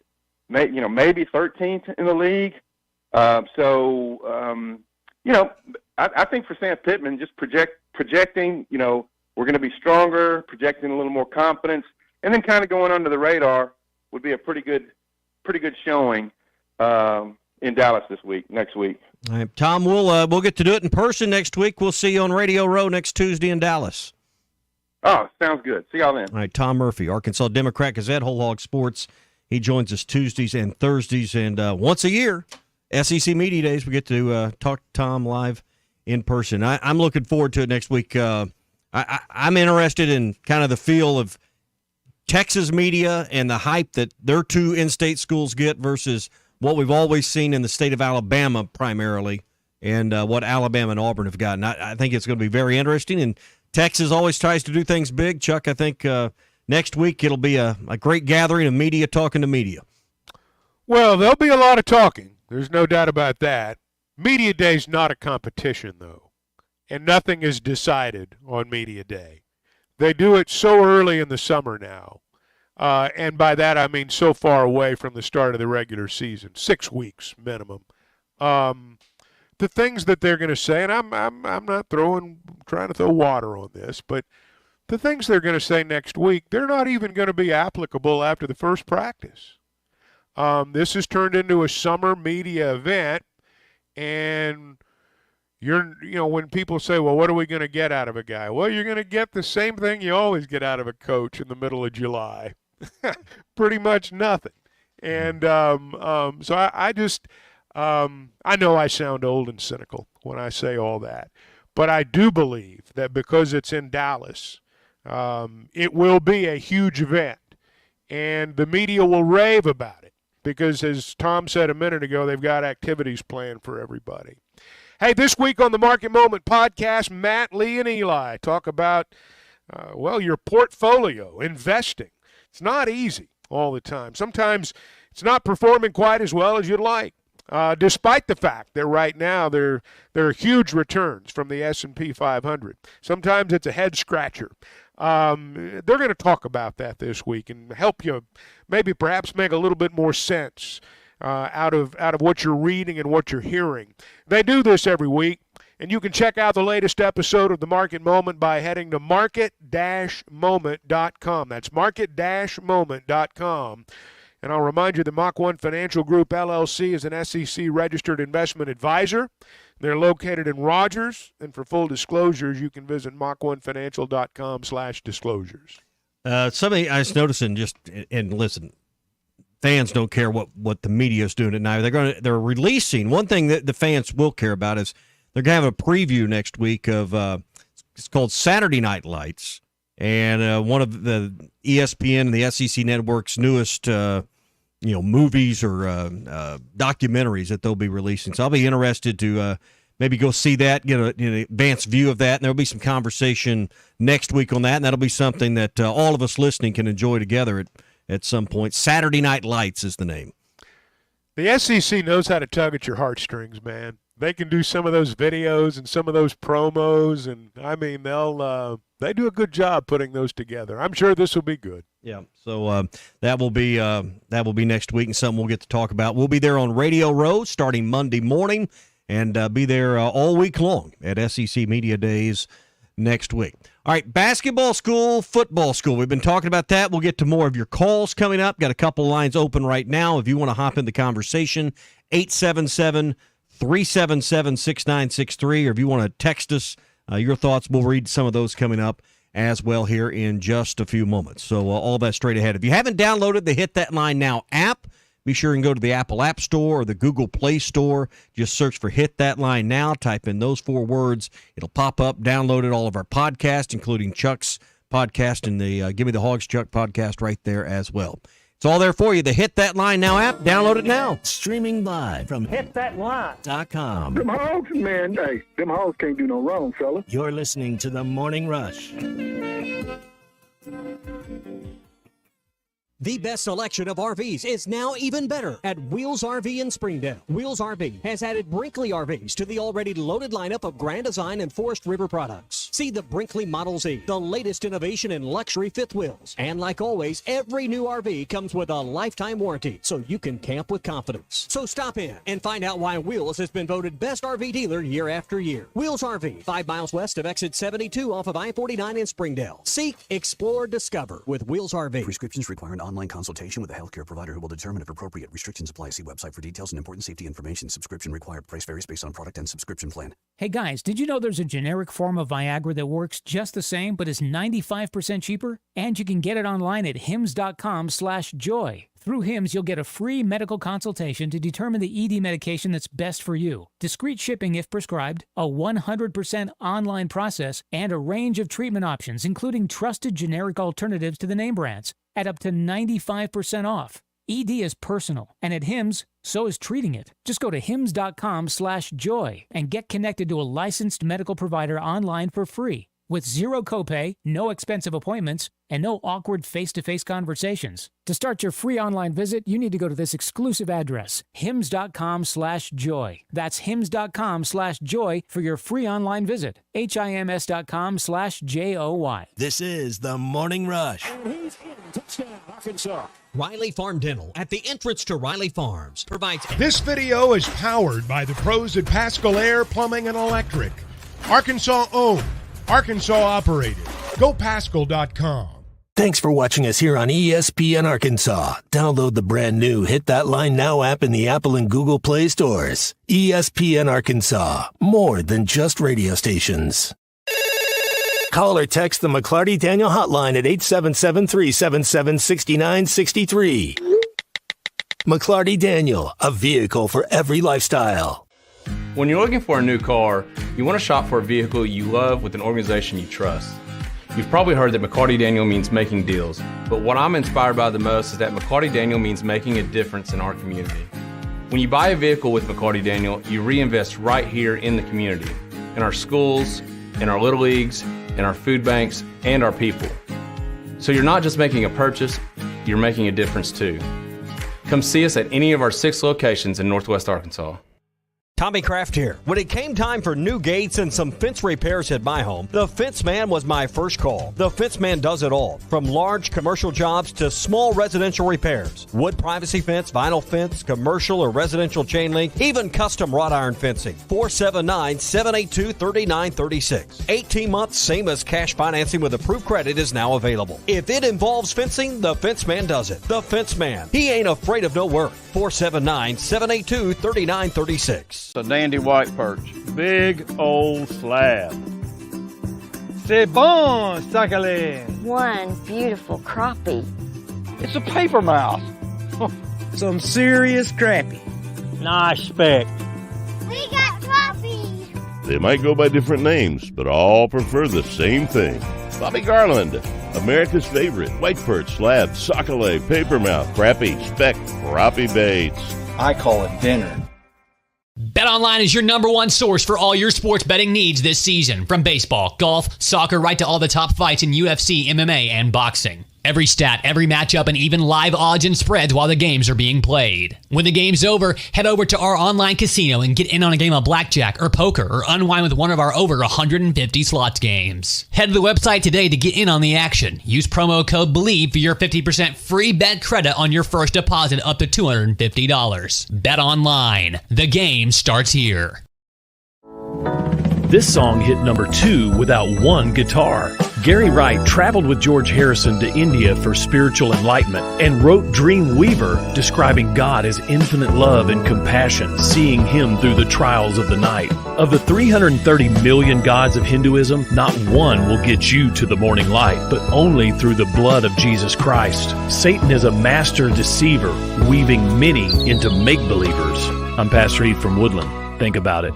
maybe 13th in the league. I think for Sam Pittman, just projecting, we're going to be stronger, projecting a little more confidence, and then kind of going under the radar would be a pretty good showing in Dallas next week. All right, Tom, we'll get to do it in person next week. We'll see you on Radio Row next Tuesday in Dallas. Oh, sounds good. See y'all then. All right, Tom Murphy, Arkansas Democrat Gazette, Whole Hog Sports. He joins us Tuesdays and Thursdays, and once a year, SEC Media Days, we get to talk to Tom live in person. I'm looking forward to it next week. I'm interested in kind of the feel of Texas media and the hype that their two in-state schools get versus what we've always seen in the state of Alabama primarily and what Alabama and Auburn have gotten. I think it's going to be very interesting, and Texas always tries to do things big. Chuck, I think next week it'll be a great gathering of media talking to media. Well, there'll be a lot of talking. There's no doubt about that. Media Day's not a competition, though, and nothing is decided on Media Day. They do it so early in the summer now, and by that I mean so far away from the start of the regular season, 6 weeks minimum. The things that they're going to say, and I'm not trying to throw water on this, but the things they're going to say next week, they're not even going to be applicable after the first practice. This has turned into a summer media event, and when people say, well, what are we going to get out of a guy? Well, you're going to get the same thing you always get out of a coach in the middle of July. Pretty much nothing. And so I know I sound old and cynical when I say all that, but I do believe that because it's in Dallas, it will be a huge event, and the media will rave about it. Because, as Tom said a minute ago, they've got activities planned for everybody. Hey, this week on the Market Moment podcast, Matt, Lee, and Eli talk about, your portfolio, investing. It's not easy all the time. Sometimes it's not performing quite as well as you'd like, despite the fact that right now there are huge returns from the S&P 500. Sometimes it's a head-scratcher. they're going to talk about that this week and help you maybe perhaps make a little bit more sense out of what you're reading and what you're hearing. They do this every week, and you can check out the latest episode of The Market Moment by heading to market-moment.com. That's market-moment.com. And I'll remind you that Mach 1 Financial Group, LLC is an SEC-registered investment advisor. They're located in Rogers, and for full disclosures, you can visit mach1financial.com/disclosures. Something I was noticing and listen, fans don't care what the media is doing tonight. They're releasing one thing that the fans will care about is they're going to have a preview next week of it's called Saturday Night Lights, and one of the ESPN and the SEC Network's newest movies or documentaries that they'll be releasing. So I'll be interested to maybe go see that, get an advanced view of that, and there'll be some conversation next week on that, and that'll be something that all of us listening can enjoy together at some point. Saturday Night Lights is the name. The SEC knows how to tug at your heartstrings, man. They can do some of those videos and some of those promos, and I mean they do a good job putting those together. I'm sure this will be good. Yeah, so that will be next week and something we'll get to talk about. We'll be there on Radio Row starting Monday morning and be there all week long at SEC Media Days next week. All right, basketball school, football school. We've been talking about that. We'll get to more of your calls coming up. Got a couple lines open right now. If you want to hop in the conversation, 877-377-6963, or if you want to text us your thoughts, we'll read some of those coming up as well here in just a few moments. So all that straight ahead. If you haven't downloaded the Hit That Line Now app, be sure and go to the Apple App Store or the Google Play Store. Just search for Hit That Line Now. Type in those 4 words. It'll pop up. Download it, all of our podcasts, including Chuck's podcast and the Give Me the Hogs Chuck podcast right there as well. It's all there for you. The Hit That Line Now app. Download it now. Streaming live from hitthatline.com. Them hogs, man, hey, them hogs can't do no wrong, fella. You're listening to The Morning Rush. The best selection of RVs is now even better at Wheels RV in Springdale. Wheels RV has added Brinkley RVs to the already loaded lineup of Grand Design and Forest River products. See the Brinkley Model Z, the latest innovation in luxury fifth wheels. And like always, every new RV comes with a lifetime warranty, so you can camp with confidence. So stop in and find out why Wheels has been voted best RV dealer year after year. Wheels RV, 5 miles west of exit 72 off of I-49 in Springdale. Seek, explore, discover with Wheels RV. Prescriptions require an online consultation with a healthcare provider who will determine if appropriate. Restrictions apply. See website for details and important safety information. Subscription required. Price varies based on product and subscription plan. Hey guys, did you know there's a generic form of Viagra that works just the same but is 95% cheaper? And you can get it online at hims.com/joy. Through Hims, you'll get a free medical consultation to determine the ED medication that's best for you, discreet shipping if prescribed, a 100% online process, and a range of treatment options, including trusted generic alternatives to the name brands, at up to 95% off. ED is personal, and at Hims, so is treating it. Just go to hims.com/joy and get connected to a licensed medical provider online for free, with zero copay, no expensive appointments, and no awkward face-to-face conversations. To start your free online visit, you need to go to this exclusive address, hims.com/joy. That's hims.com/joy for your free online visit. HIMS.com/JOY. This is The Morning Rush. And he's in. Touchdown, Arkansas. Riley Farm Dental at the entrance to Riley Farms provides... This video is powered by the pros at Pascal Air Plumbing and Electric. Arkansas owned. Arkansas operated. GoPascal.com. Thanks for watching us here on ESPN Arkansas. Download the brand new Hit That Line Now app in the Apple and Google Play stores. ESPN Arkansas. More than just radio stations. Call or text the McClarty Daniel hotline at 877-377-6963. McClarty Daniel, a vehicle for every lifestyle. When you're looking for a new car, you want to shop for a vehicle you love with an organization you trust. You've probably heard that McCarty Daniel means making deals, but what I'm inspired by the most is that McCarty Daniel means making a difference in our community. When you buy a vehicle with McCarty Daniel, you reinvest right here in the community, in our schools, in our little leagues, in our food banks, and our people. So you're not just making a purchase, you're making a difference too. Come see us at any of our 6 locations in Northwest Arkansas. Tommy Kraft here. When it came time for new gates and some fence repairs at my home, the Fence Man was my first call. The Fence Man does it all, from large commercial jobs to small residential repairs. Wood privacy fence, vinyl fence, commercial or residential chain link, even custom wrought iron fencing. 479-782-3936. 18 months, same as cash financing with approved credit is now available. If it involves fencing, the Fence Man does it. The Fence Man. He ain't afraid of no work. 479-782-3936. A dandy white perch. Big old slab. C'est bon, sacale. One beautiful crappie. It's a paper mouse. Some serious crappie. Nice speck. We got crappie. They might go by different names, but all prefer the same thing. Bobby Garland, America's favorite white perch, slab, sockeye, papermouth, crappie, speck, crappie baits. I call it dinner. BetOnline is your number one source for all your sports betting needs this season. From baseball, golf, soccer, right to all the top fights in UFC, MMA, and boxing. Every stat, every matchup, and even live odds and spreads while the games are being played. When the game's over, head over to our online casino and get in on a game of blackjack or poker or unwind with one of our over 150 slots games. Head to the website today to get in on the action. Use promo code BELIEVE for your 50% free bet credit on your first deposit up to $250. Bet online. The game starts here. This song hit number 2 without one guitar. Gary Wright traveled with George Harrison to India for spiritual enlightenment and wrote Dream Weaver, describing God as infinite love and compassion, seeing him through the trials of the night. Of the 330 million gods of Hinduism, not one will get you to the morning light, but only through the blood of Jesus Christ. Satan is a master deceiver, weaving many into make-believers. I'm Pastor Heath from Woodland. Think about it.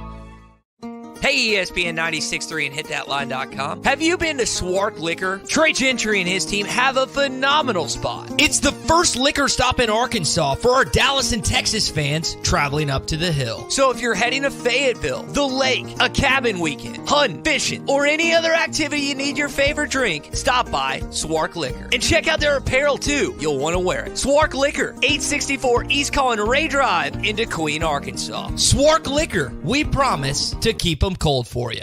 Hey, ESPN 96.3 and hitthatline.com. Have you been to Swark Liquor? Trey Gentry and his team have a phenomenal spot. It's the first liquor stop in Arkansas for our Dallas and Texas fans traveling up to the hill. So if you're heading to Fayetteville, the lake, a cabin weekend, hunting, fishing, or any other activity you need your favorite drink, stop by Swark Liquor. And check out their apparel too. You'll want to wear it. Swark Liquor, 864 East Colin Ray Drive in Queen, Arkansas. Swark Liquor, we promise to keep them cold for you.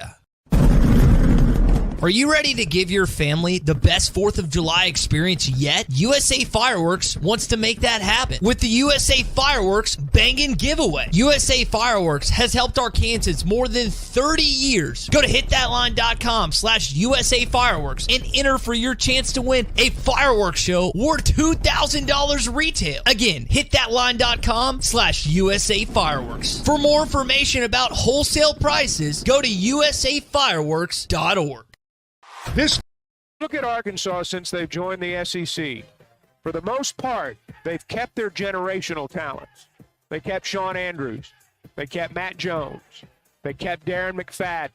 Are you ready to give your family the best 4th of July experience yet? USA Fireworks wants to make that happen with the USA Fireworks Bangin' Giveaway. USA Fireworks has helped Arkansans more than 30 years. Go to hitthatline.com/USA Fireworks and enter for your chance to win a fireworks show worth $2,000 retail. Again, hitthatline.com/USA Fireworks. For more information about wholesale prices, go to usafireworks.org. Look at Arkansas since they've joined the SEC. For the most part, they've kept their generational talents. They kept Sean Andrews. They kept Matt Jones. They kept Darren McFadden.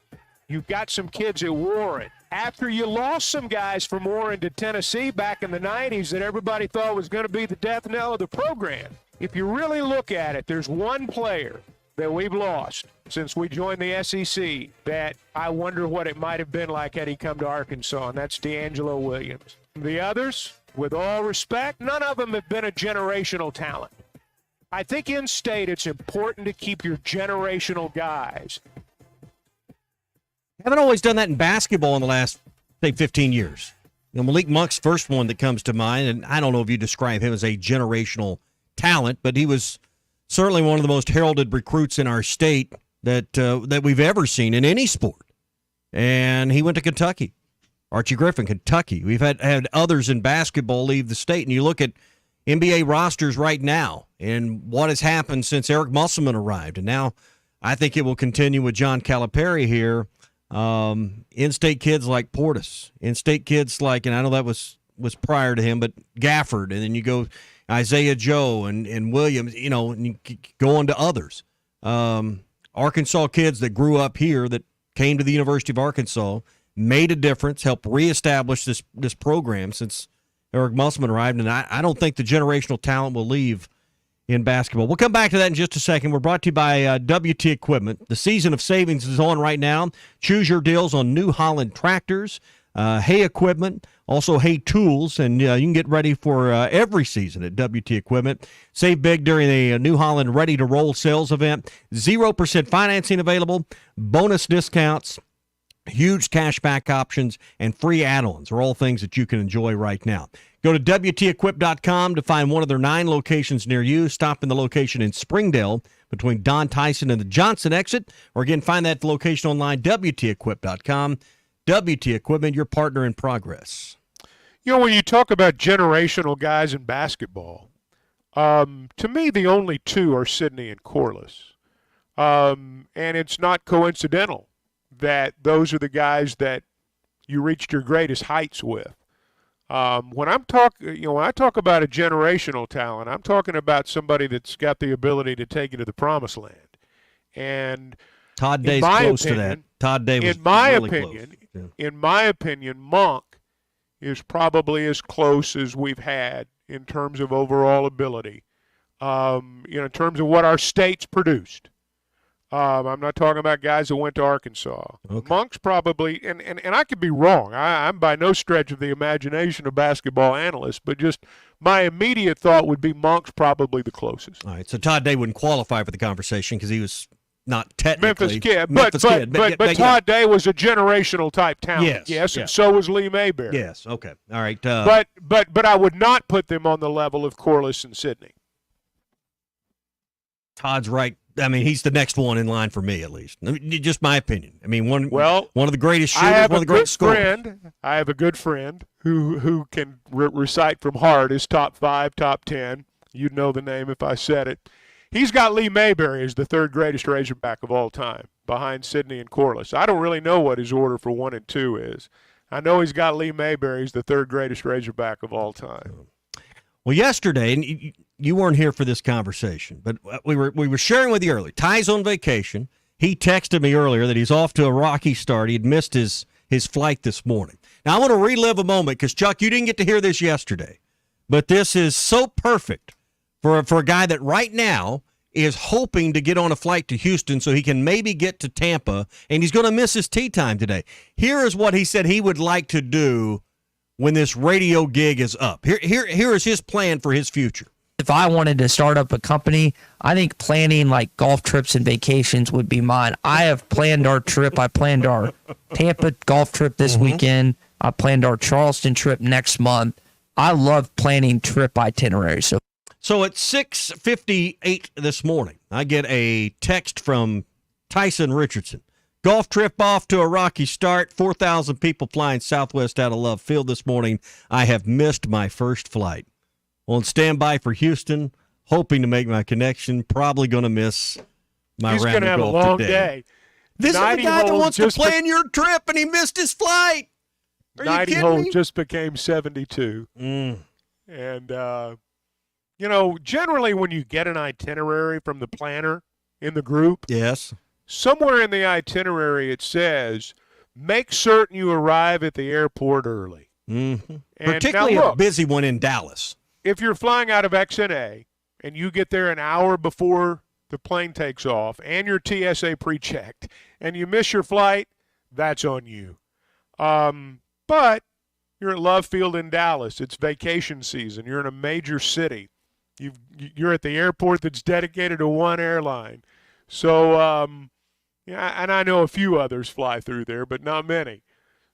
You've got some kids at Warren. After you lost some guys from Warren to Tennessee back in the 90s that everybody thought was going to be the death knell of the program, if you really look at it, there's one player that we've lost since we joined the SEC that I wonder what it might have been like had he come to Arkansas, and that's D'Angelo Williams. The others, with all respect, none of them have been a generational talent. I think in state it's important to keep your generational guys. Haven't always done that in basketball in the last, say, 15 years. You know, Malik Monk's first one that comes to mind, and I don't know if you describe him as a generational talent, but he was certainly one of the most heralded recruits in our state that we've ever seen in any sport. And he went to Kentucky. Archie Griffin, Kentucky. We've had others in basketball leave the state. And you look at NBA rosters right now and what has happened since Eric Musselman arrived. And now I think it will continue with John Calipari here. In-state kids like Portis. In-state kids like, and I know that was prior to him, but Gafford. And then you go Isaiah Joe and Williams, you know, and you go on to others. Arkansas kids that grew up here that came to the University of Arkansas, made a difference, helped reestablish this program since Eric Musselman arrived, and I don't think the generational talent will leave in basketball. We'll come back to that in just a second. We're brought to you by WT Equipment. The season of savings is on right now. Choose your deals on New Holland tractors. hay equipment, also hay tools, and you can get ready for every season at WT Equipment. Save big during the New Holland Ready to Roll sales event. 0% financing available, bonus discounts, huge cashback options, and free add-ons are all things that you can enjoy right now. Go to WTEquip.com to find one of their 9 locations near you. Stop in the location in Springdale between Don Tyson and the Johnson exit. Or again, find that location online, WTEquip.com. WT Equipment, your partner in progress. You know, when you talk about generational guys in basketball, to me the only two are Sidney and Corliss. And it's not coincidental that those are the guys that you reached your greatest heights with. When I talk about a generational talent, I'm talking about somebody that's got the ability to take you to the promised land. And Todd Day's close to that. Todd Day was really close. Yeah. In my opinion, Monk is probably as close as we've had in terms of overall ability. In terms of what our state's produced. I'm not talking about guys that went to Arkansas. Okay. Monk's probably, and I could be wrong. I'm by no stretch of the imagination a basketball analyst, but just my immediate thought would be Monk's probably the closest. All right, so Todd Day wouldn't qualify for the conversation because he was not technically Memphis kid. But Todd Day was a generational type talent. Yes, and so was Lee Mayberry. Yes, okay. All right. But I would not put them on the level of Corliss and Sidney. Todd's right. I mean, he's the next one in line for me, at least. Just my opinion. I mean, one of the greatest shooters, one of the greatest scorers. I have a good friend who can recite from heart his top 5, top 10. You'd know the name if I said it. He's got Lee Mayberry as the 3rd greatest Razorback of all time, behind Sidney and Corliss. I don't really know what his order for 1 and 2 is. I know he's got Lee Mayberry as the 3rd greatest Razorback of all time. Well, yesterday, and you weren't here for this conversation, but we were sharing with you earlier. Ty's on vacation. He texted me earlier that he's off to a rocky start. He'd missed his flight this morning. Now, I want to relive a moment because, Chuck, you didn't get to hear this yesterday, but this is so perfect for a guy that right now is hoping to get on a flight to Houston so he can maybe get to Tampa, and he's going to miss his tee time today. Here is what he said he would like to do when this radio gig is up. Here is his plan for his future. If I wanted to start up a company, I think planning like golf trips and vacations would be mine. I have planned our trip. I planned our Tampa golf trip this weekend. I planned our Charleston trip next month. I love planning trip itineraries. So at 6:58 this morning, I get a text from Tyson Richardson. Golf trip off to a rocky start. 4,000 people flying southwest out of Love Field this morning. I have missed my first flight. On standby for Houston, hoping to make my connection. Probably going to miss my round of golf today. He's going to have a long day. This is the guy that wants to plan your trip, and he missed his flight. Are 90 you kidding holes me? Just became 72. And, generally when you get an itinerary from the planner in the group, yes, somewhere in the itinerary it says, make certain you arrive at the airport early. Mm-hmm. Particularly a busy one in Dallas. If you're flying out of XNA and you get there an hour before the plane takes off and your TSA pre-checked and you miss your flight, that's on you. But you're at Love Field in Dallas. It's vacation season. You're in a major city. You're at the airport that's dedicated to one airline. So, and I know a few others fly through there, but not many.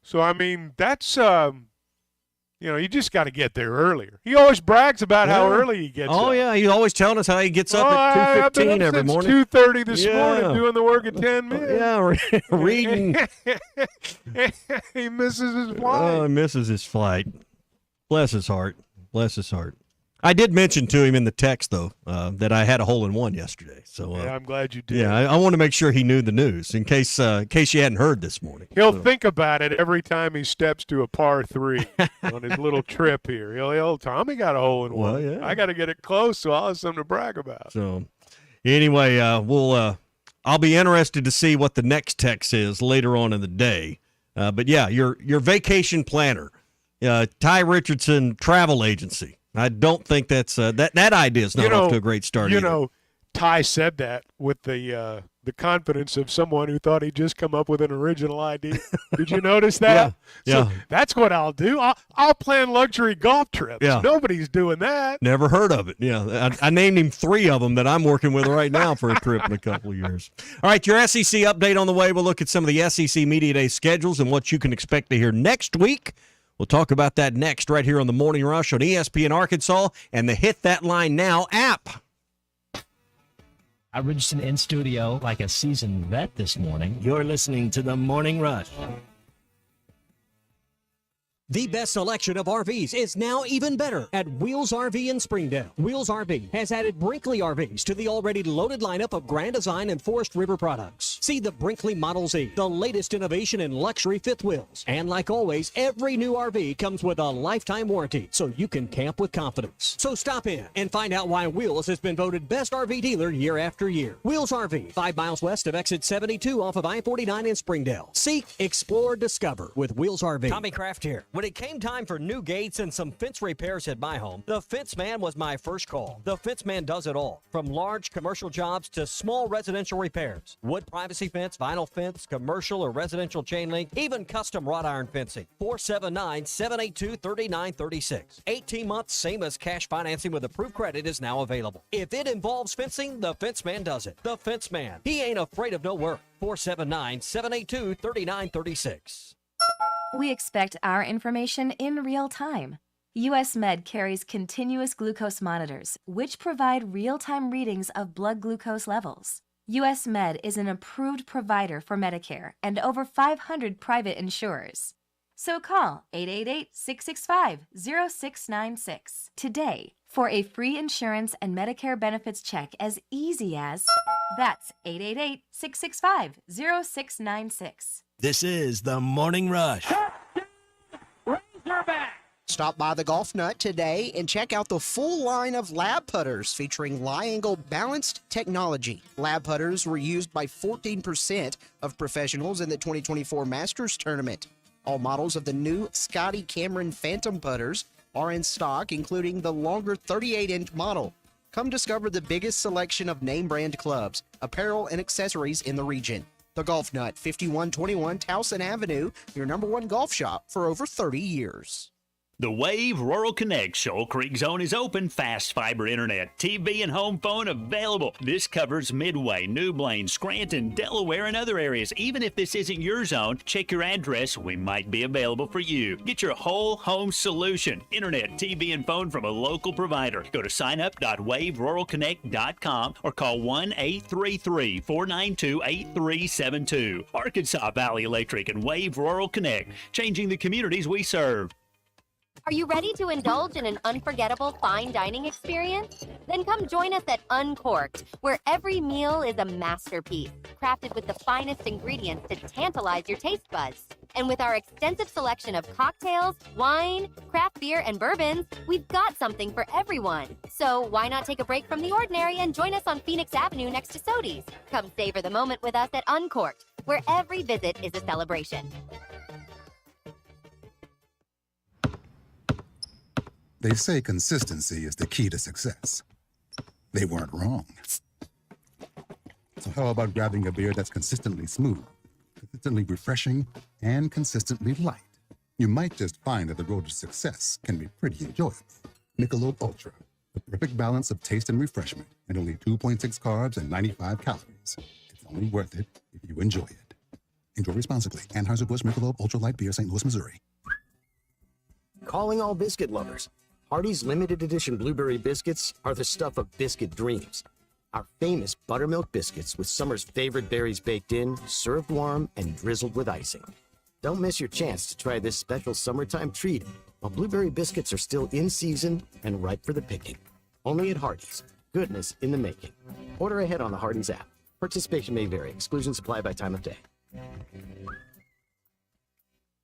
So, I mean, that's, you just got to get there earlier. He always brags about how early he gets up. Oh, yeah. He's always telling us how he gets up at 2:15 every morning. 2:30 this morning doing the work at 10 minutes. Yeah, reading. He misses his flight. Oh, he misses his flight. Bless his heart. Bless his heart. I did mention to him in the text, though, that I had a hole-in-one yesterday. So yeah, I'm glad you did. Yeah, I want to make sure he knew the news in case you hadn't heard this morning. He'll think about it every time he steps to a par 3 on his little trip here. He'll Tommy got a hole-in-one. Well, yeah. I got to get it close, so I'll have something to brag about. So anyway, I'll be interested to see what the next text is later on in the day. But yeah, your vacation planner, Ty Richardson Travel Agency. I don't think that's that idea is not off to a great start. Ty said that with the the confidence of someone who thought he'd just come up with an original idea. Did you notice that? Yeah. So that's what I'll do. I'll plan luxury golf trips. Yeah. Nobody's doing that. Never heard of it. Yeah, I named him 3 of them that I'm working with right now for a trip in a couple of years. All right, your SEC update on the way. We'll look at some of the SEC Media Day schedules and what you can expect to hear next week. We'll talk about that next right here on the Morning Rush on ESPN Arkansas and the Hit That Line Now app. I reached in studio like a seasoned vet this morning. You're listening to the Morning Rush. The best selection of RVs is now even better at Wheels RV in Springdale. Wheels RV has added Brinkley RVs to the already loaded lineup of Grand Design and Forest River products. See the Brinkley Model Z, the latest innovation in luxury fifth wheels. And like always, every new RV comes with a lifetime warranty, so you can camp with confidence. So stop in and find out why Wheels has been voted best RV dealer year after year. Wheels RV, 5 miles west of exit 72 off of I-49 in Springdale. Seek, explore, discover with Wheels RV. Tommy Kraft here. When it came time for new gates and some fence repairs at my home, the Fence Man was my first call. The Fence Man does it all, from large commercial jobs to small residential repairs. Wood privacy fence, vinyl fence, commercial or residential chain link, even custom wrought iron fencing. 479-782-3936. 18 months, same as cash financing with approved credit is now available. If it involves fencing, the Fence Man does it. The Fence Man. He ain't afraid of no work. 479-782-3936. We expect our information in real time. US Med carries continuous glucose monitors, which provide real-time readings of blood glucose levels. US Med is an approved provider for Medicare and over 500 private insurers. So call 888-665-0696 today for a free insurance and Medicare benefits check as easy as... That's 888-665-0696. This is the Morning Rush. Razorback! Stop by the Golf Nut today and check out the full line of lab putters featuring Lie-Angle balanced technology. Lab putters were used by 14% of professionals in the 2024 Masters Tournament. All models of the new Scotty Cameron Phantom putters are in stock, including the longer 38-inch model. Come discover the biggest selection of name-brand clubs, apparel, and accessories in the region. The Golf Nut, 5121 Towson Avenue, your #1 golf shop for over 30 years. The Wave Rural Connect Shoal Creek Zone is open. Fast fiber internet, TV, and home phone available. This covers Midway, New Blaine, Scranton, Delaware, and other areas. Even if this isn't your zone, check your address. We might be available for you. Get your whole home solution. Internet, TV, and phone from a local provider. Go to signup.waveruralconnect.com or call 1-833-492-8372. Arkansas Valley Electric and Wave Rural Connect, changing the communities we serve. Are you ready to indulge in an unforgettable fine dining experience? Then come join us at Uncorked, where every meal is a masterpiece, crafted with the finest ingredients to tantalize your taste buds. And with our extensive selection of cocktails, wine, craft beer, and bourbons, we've got something for everyone. So why not take a break from the ordinary and join us on Phoenix Avenue next to Sodi's? Come savor the moment with us at Uncorked, where every visit is a celebration. They say consistency is the key to success. They weren't wrong. So how about grabbing a beer that's consistently smooth, consistently refreshing, and consistently light? You might just find that the road to success can be pretty enjoyable. Michelob Ultra, the perfect balance of taste and refreshment, and only 2.6 carbs and 95 calories. It's only worth it if you enjoy it. Enjoy responsibly. Anheuser-Busch Michelob Ultra Light Beer, St. Louis, Missouri. Calling all biscuit lovers. Hardee's limited edition blueberry biscuits are the stuff of biscuit dreams. Our famous buttermilk biscuits with summer's favorite berries baked in, served warm, and drizzled with icing. Don't miss your chance to try this special summertime treat while blueberry biscuits are still in season and ripe for the picking. Only at Hardee's. Goodness in the making. Order ahead on the Hardee's app. Participation may vary. Exclusions apply by time of day.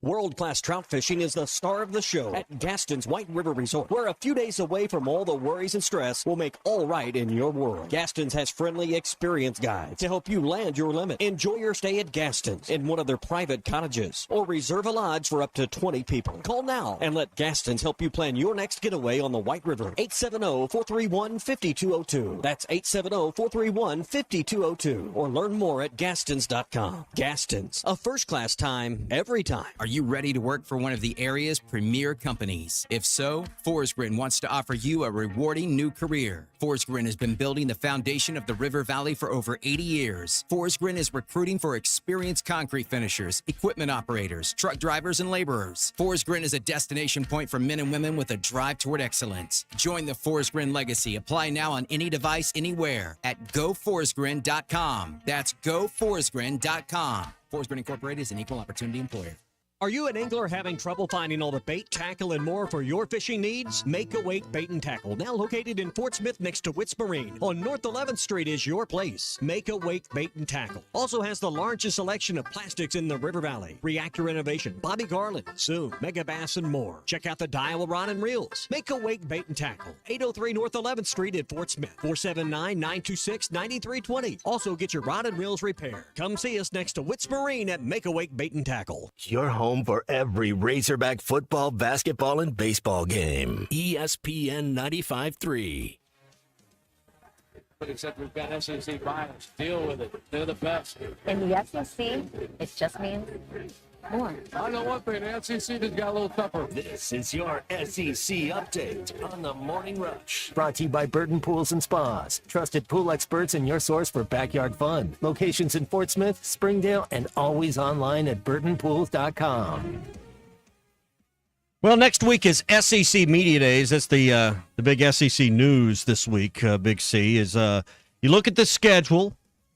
World-class trout fishing is the star of the show at Gaston's White River Resort, where a few days away from all the worries and stress will make all right in your world. Gaston's has friendly, experienced guides to help you land your limit. Enjoy your stay at Gaston's in one of their private cottages, or reserve a lodge for up to 20 people. Call now and let Gaston's help you plan your next getaway on the White River. 870-431-5202. That's 870-431-5202. Or learn more at Gastons.com. Gaston's, a first-class time, every time. Are you ready to work for one of the area's premier companies? If so, Forsgren wants to offer you a rewarding new career. Forsgren has been building the foundation of the River Valley for over 80 years. Forsgren is recruiting for experienced concrete finishers, equipment operators, truck drivers, and laborers. Forsgren is a destination point for men and women with a drive toward excellence. Join the Forsgren legacy. Apply now on any device, anywhere at goforsgren.com. That's goforsgren.com. Forsgren Incorporated is an equal opportunity employer. Are you an angler having trouble finding all the bait, tackle, and more for your fishing needs? Make a Wake Bait and Tackle, now located in Fort Smith next to Witts Marine on North 11th Street, is your place. Make a Wake Bait and Tackle also has the largest selection of plastics in the River Valley. Reactor Innovation, Bobby Garland, Zoom, Mega Bass, and more. Check out the Daiwa Rod and Reels. Make a Wake Bait and Tackle, 803 North 11th Street at Fort Smith, 479-926-9320. Also get your rod and reels repaired. Come see us next to Witts Marine at Make a Wake Bait and Tackle. Your home for every Razorback football, basketball, and baseball game. ESPN 95.3. Except we've got SEC bias. Deal with it. They're the best. In the SEC, it just means more. I know one thing. The SEC just got a little tougher. This is your SEC update on the Morning Rush. Brought to you by Burton Pools and Spas. Trusted pool experts and your source for backyard fun. Locations in Fort Smith, Springdale, and always online at burtonpools.com. Well, next week is SEC Media Days. That's the big SEC news this week, Big C, is you look at the schedule.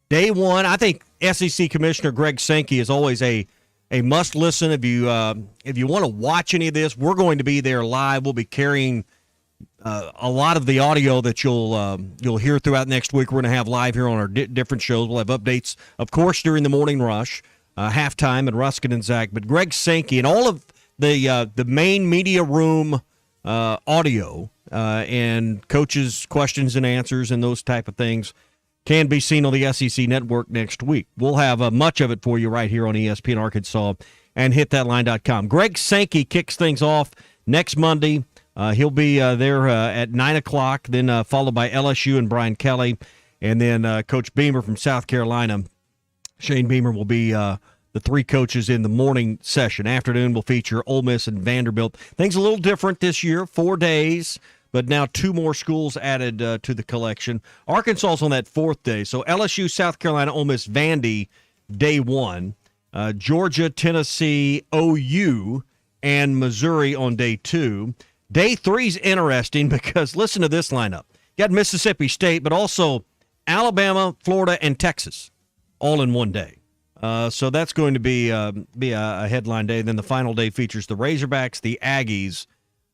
Day one, I think SEC Commissioner Greg Sankey is always a must listen. If you want to watch any of this, we're going to be there live. We'll be carrying a lot of the audio that you'll hear throughout next week. We're going to have live here on our different shows. We'll have updates, of course, during the morning rush, halftime, and Ruskin and Zach. But Greg Sankey and all of the main media room audio and coaches' questions and answers and those type of things can be seen on the SEC Network next week. We'll have much of it for you right here on ESPN Arkansas and hitthatline.com. Greg Sankey kicks things off next Monday. He'll be there at 9 o'clock, then followed by LSU and Brian Kelly. And then Coach Beamer from South Carolina, Shane Beamer, will be the three coaches in the morning session. Afternoon will feature Ole Miss and Vanderbilt. Things a little different this year, 4 days. But now two more schools added to the collection. Arkansas's on that fourth day. So LSU, South Carolina, Ole Miss, Vandy, day one. Georgia, Tennessee, OU, and Missouri on day two. Day three's interesting because listen to this lineup. You got Mississippi State, but also Alabama, Florida, and Texas all in one day. So that's going to be a headline day. Then the final day features the Razorbacks, the Aggies,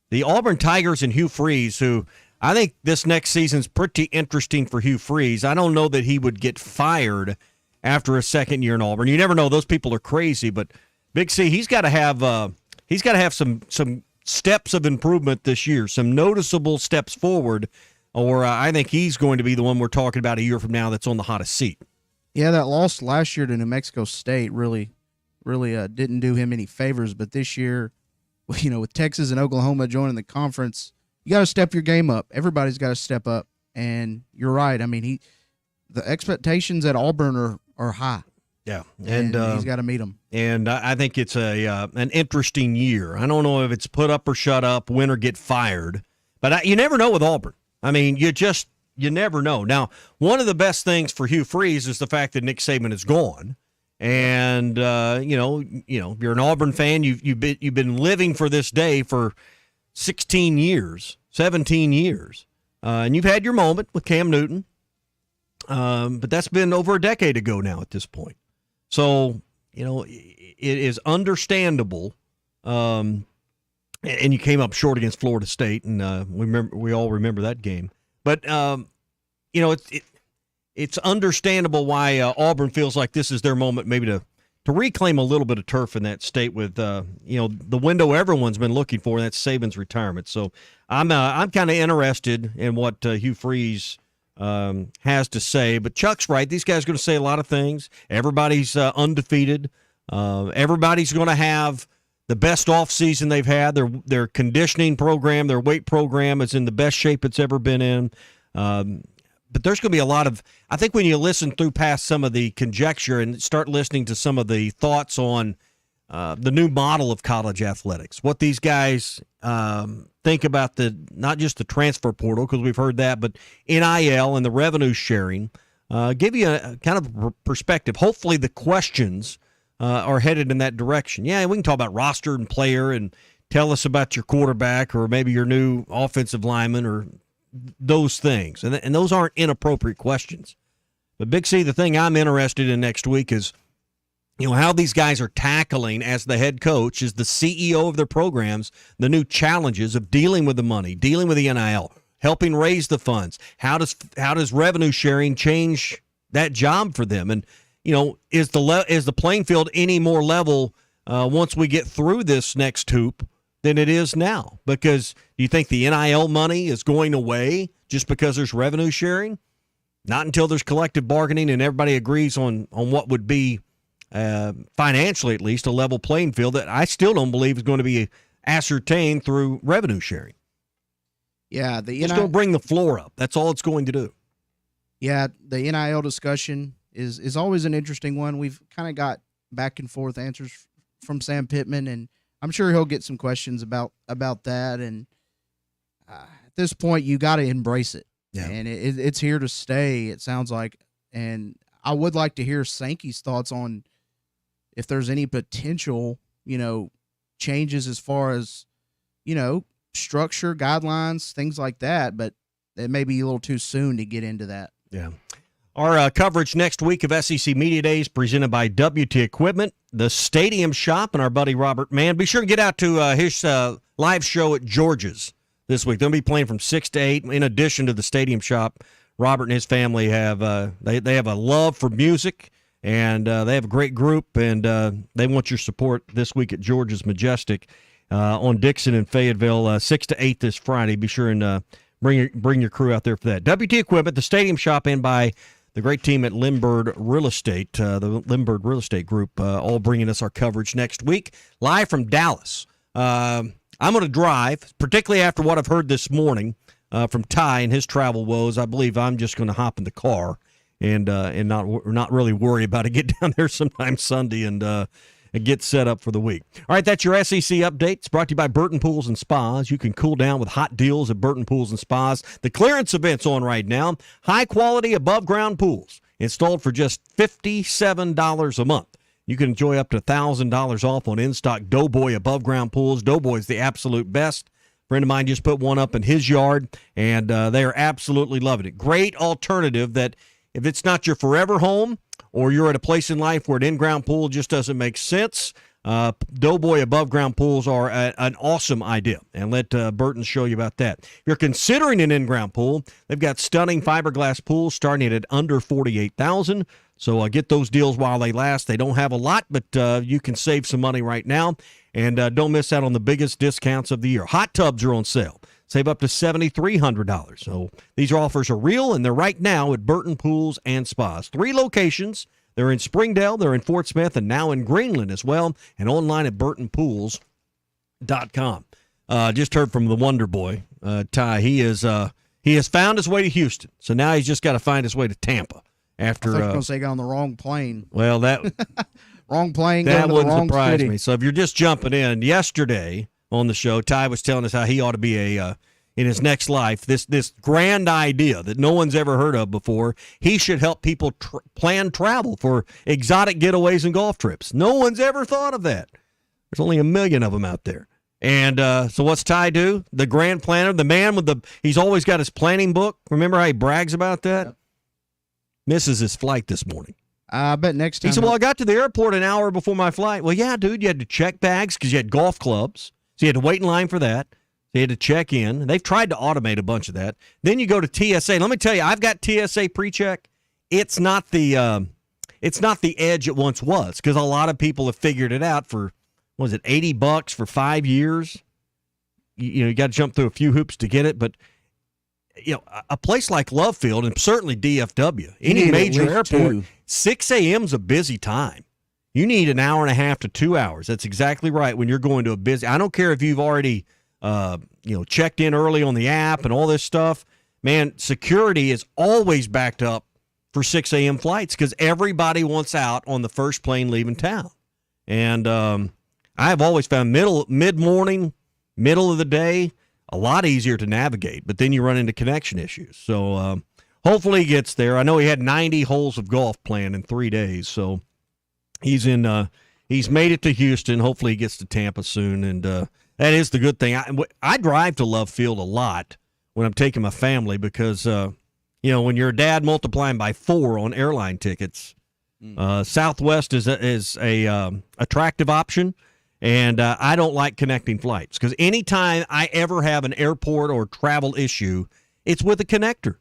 the Auburn Tigers, and Hugh Freeze, who I think this next season's pretty interesting for Hugh Freeze. I don't know that he would get fired after a second year in Auburn. You never know; those people are crazy. But Big C, he's got to have some steps of improvement this year, some noticeable steps forward, or I think he's going to be the one we're talking about a year from now that's on the hottest seat. Yeah, that loss last year to New Mexico State really didn't do him any favors. But this year, with Texas and Oklahoma joining the conference, you got to step your game up. Everybody's got to step up. And you're right. I mean, the expectations at Auburn are high. Yeah, and he's got to meet them. And I think it's an interesting year. I don't know if it's put up or shut up, win or get fired. But you never know with Auburn. I mean, you never know. Now, one of the best things for Hugh Freeze is the fact that Nick Saban is gone. And you're an Auburn fan. You've been living for this day for 16 years, 17 years, and you've had your moment with Cam Newton. But that's been over a decade ago now at this point. So it is understandable. And you came up short against Florida State, and we all remember that game. But it's understandable why Auburn feels like this is their moment, maybe to reclaim a little bit of turf in that state with the window everyone's been looking for, and that's Saban's retirement. So I'm kind of interested in what Hugh Freeze has to say. But Chuck's right; these guys are going to say a lot of things. Everybody's undefeated. Everybody's going to have the best offseason they've had. Their conditioning program, their weight program is in the best shape it's ever been in. But there's going to be a lot of, I think when you listen through past some of the conjecture and start listening to some of the thoughts on the new model of college athletics, what these guys think about not just the transfer portal, because we've heard that, but NIL and the revenue sharing, give you a kind of perspective. Hopefully the questions are headed in that direction. Yeah, we can talk about roster and player and tell us about your quarterback or maybe your new offensive lineman or those things. And those aren't inappropriate questions. But Big C, the thing I'm interested in next week is, how these guys are tackling as the head coach, as the CEO of their programs, the new challenges of dealing with the money, dealing with the NIL, helping raise the funds. How does revenue sharing change that job for them? And, is the playing field any more level once we get through this next hoop than it is now? Because do you think the NIL money is going away just because there's revenue sharing? Not until there's collective bargaining and everybody agrees on what would be, financially at least, a level playing field that I still don't believe is going to be ascertained through revenue sharing. Yeah, It's going to bring the floor up. That's all it's going to do. Yeah, the NIL discussion is always an interesting one. We've kind of got back and forth answers from Sam Pittman, and I'm sure he'll get some questions about that. And at this point, you got to embrace it. Yeah. And it's here to stay, it sounds like. And I would like to hear Sankey's thoughts on if there's any potential, changes as far as, structure, guidelines, things like that. But it may be a little too soon to get into that. Yeah. Our coverage next week of SEC Media Days presented by WT Equipment, the Stadium Shop, and our buddy Robert Mann. Be sure to get out to his live show at George's this week. They'll be playing from 6 to 8. In addition to the Stadium Shop, Robert and his family have they have a love for music, and they have a great group, and they want your support this week at George's Majestic on Dixon and Fayetteville, 6 to 8 this Friday. Be sure and bring your crew out there for that. WT Equipment, the Stadium Shop, and by the great team at Limbird Real Estate, the Limbird Real Estate Group, all bringing us our coverage next week, live from Dallas. I'm going to drive, particularly after what I've heard this morning from Ty and his travel woes. I believe I'm just going to hop in the car and not really worry about it. Get down there sometime Sunday and get set up for the week. All right, that's your SEC update. It's brought to you by Burton Pools and Spas. You can cool down with hot deals at Burton Pools and Spas. The clearance event's on right now. High-quality, above-ground pools installed for just $57 a month. You can enjoy up to $1,000 off on in-stock Doughboy above-ground pools. Doughboy's the absolute best. A friend of mine just put one up in his yard, and they are absolutely loving it. Great alternative that if it's not your forever home, or you're at a place in life where an in-ground pool just doesn't make sense, Doughboy above-ground pools are an awesome idea. And let Burton show you about that. If you're considering an in-ground pool, they've got stunning fiberglass pools starting at under $48,000. So get those deals while they last. They don't have a lot, but you can save some money right now. And don't miss out on the biggest discounts of the year. Hot tubs are on sale. Save up to $7,300. So these offers are real, and they're right now at Burton Pools and Spas. 3 locations. They're in Springdale, they're in Fort Smith, and now in Greenland as well, and online at burtonpools.com. Just heard from the Wonder Boy, Ty. He has found his way to Houston, so now he's just got to find his way to Tampa. After I was going to say he got on the wrong plane. Well, that wrong plane. That wouldn't surprise me. So if you're just jumping in, yesterday on the show, Ty was telling us how he ought to be in his next life, this grand idea that no one's ever heard of before. He should help people plan travel for exotic getaways and golf trips. No one's ever thought of that. There's only 1 million of them out there. And so what's Ty do? The grand planner, the man he's always got his planning book. Remember how he brags about that? Yep. Misses his flight this morning. I bet next time. He said, well, I got to the airport an hour before my flight. Well, yeah, dude, you had to check bags because you had golf clubs. So you had to wait in line for that. They had to check in. They've tried to automate a bunch of that. Then you go to TSA. Let me tell you, I've got TSA pre-check. It's not the it's not the edge it once was, because a lot of people have figured it out for, what was it, $80 for 5 years? You got to jump through a few hoops to get it, but a place like Love Field, and certainly DFW, any major airport, 6 a.m. is a busy time. You need an hour and a half to 2 hours. That's exactly right when you're going to a busy. I don't care if you've already checked in early on the app and all this stuff. Man, security is always backed up for 6 a.m. flights because everybody wants out on the first plane leaving town. And I've always found mid-morning, middle of the day, a lot easier to navigate, but then you run into connection issues. So hopefully he gets there. I know he had 90 holes of golf planned in 3 days, so he's made it to Houston. Hopefully he gets to Tampa soon, and that is the good thing. I drive to Love Field a lot when I'm taking my family because, when you're a dad multiplying by 4 on airline tickets, Southwest is a attractive option. And I don't like connecting flights because anytime I ever have an airport or travel issue, it's with a connector.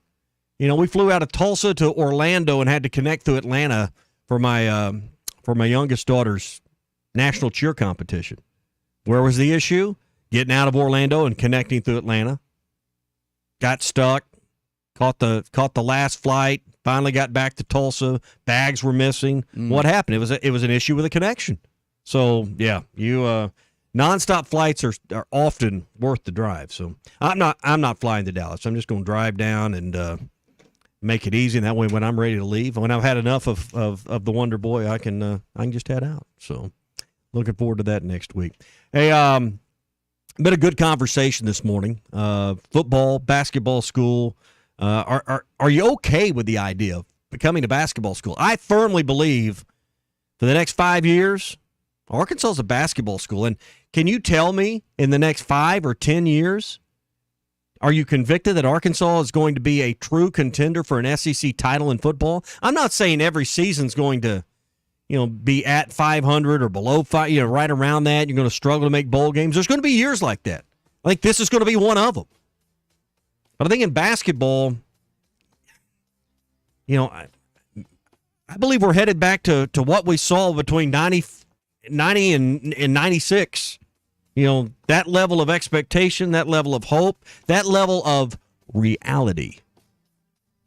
We flew out of Tulsa to Orlando and had to connect through Atlanta for my youngest daughter's national cheer competition. Where was the issue? Getting out of Orlando and connecting through Atlanta. Got stuck. Caught the last flight. Finally got back to Tulsa. Bags were missing. What happened? It was an issue with a connection. So, yeah, nonstop flights are often worth the drive. So I'm not flying to Dallas. I'm just going to drive down and make it easy. And that way, when I'm ready to leave, when I've had enough of the Wonder Boy, I can just head out. So looking forward to that next week. Hey, been a good conversation this morning. Football, basketball school. Are you okay with the idea of becoming a basketball school? I firmly believe for the next 5 years, Arkansas is a basketball school. And can you tell me in the next 5 or 10 years, are you convicted that Arkansas is going to be a true contender for an SEC title in football? I'm not saying every season's going to, be at 500 or below 5, right around that. You're going to struggle to make bowl games. There's going to be years like that. I think this is going to be one of them. But I think in basketball, I believe we're headed back to what we saw between 90 and 96. That level of expectation, that level of hope, that level of reality.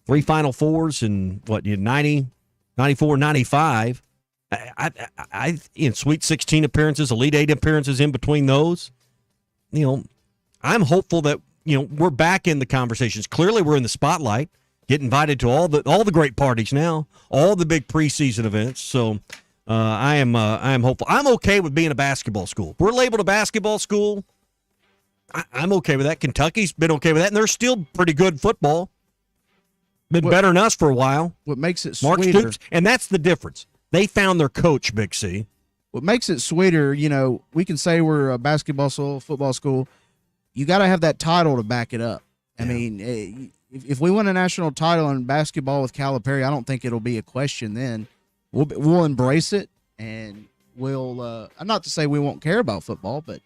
3 Final Fours in 90, 94, 95. I Sweet 16 appearances, Elite 8 appearances in between those. I'm hopeful that we're back in the conversations. Clearly, we're in the spotlight. Get invited to all the great parties now, all the big preseason events. So I am hopeful. I'm okay with being a basketball school. We're labeled a basketball school. I'm okay with that. Kentucky's been okay with that, and they're still pretty good football. Been better than us for a while. What makes it Mark sweeter, Stoops, and that's the difference. They found their coach, Big C. What makes it sweeter, we can say we're a basketball school, football school. You got to have that title to back it up. Yeah. I mean, if we win a national title in basketball with Calipari, I don't think it'll be a question then. We'll embrace it, and we'll not to say we won't care about football, but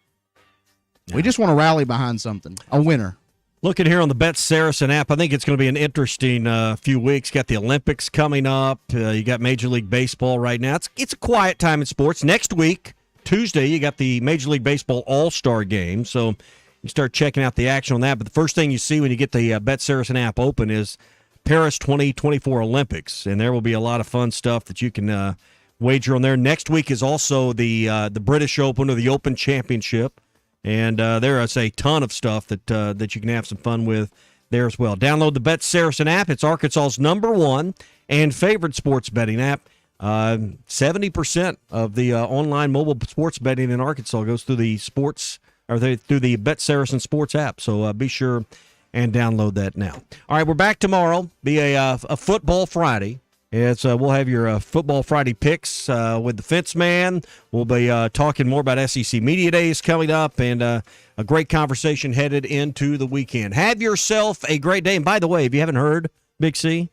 we just want to rally behind something, a winner. Looking here on the Bet Saracen app, I think it's going to be an interesting few weeks. Got the Olympics coming up. You got Major League Baseball right now. It's a quiet time in sports. Next week, Tuesday, you got the Major League Baseball All-Star Game, so you start checking out the action on that. But the first thing you see when you get the Bet Saracen app open is Paris 2024 Olympics, and there will be a lot of fun stuff that you can wager on there. Next week is also the British Open or the Open Championship, and there is a ton of stuff that you can have some fun with there as well. Download the Bet Saracen app. It's Arkansas's #1 and favorite sports betting app. 70% of the online mobile sports betting in Arkansas goes through the through the Bet Saracen Sports app. So be sure and download that now. All right, we're back tomorrow. Be a Football Friday. We'll have your Football Friday picks with the Fence Man. We'll be talking more about SEC Media Days coming up, and a great conversation headed into the weekend. Have yourself a great day. And by the way, if you haven't heard, Big C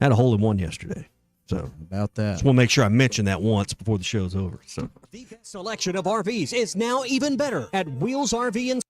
had a hole-in-one yesterday. So about that, just want to make sure I mention that once before the show's over. So the best selection of RVs is now even better at Wheels RV and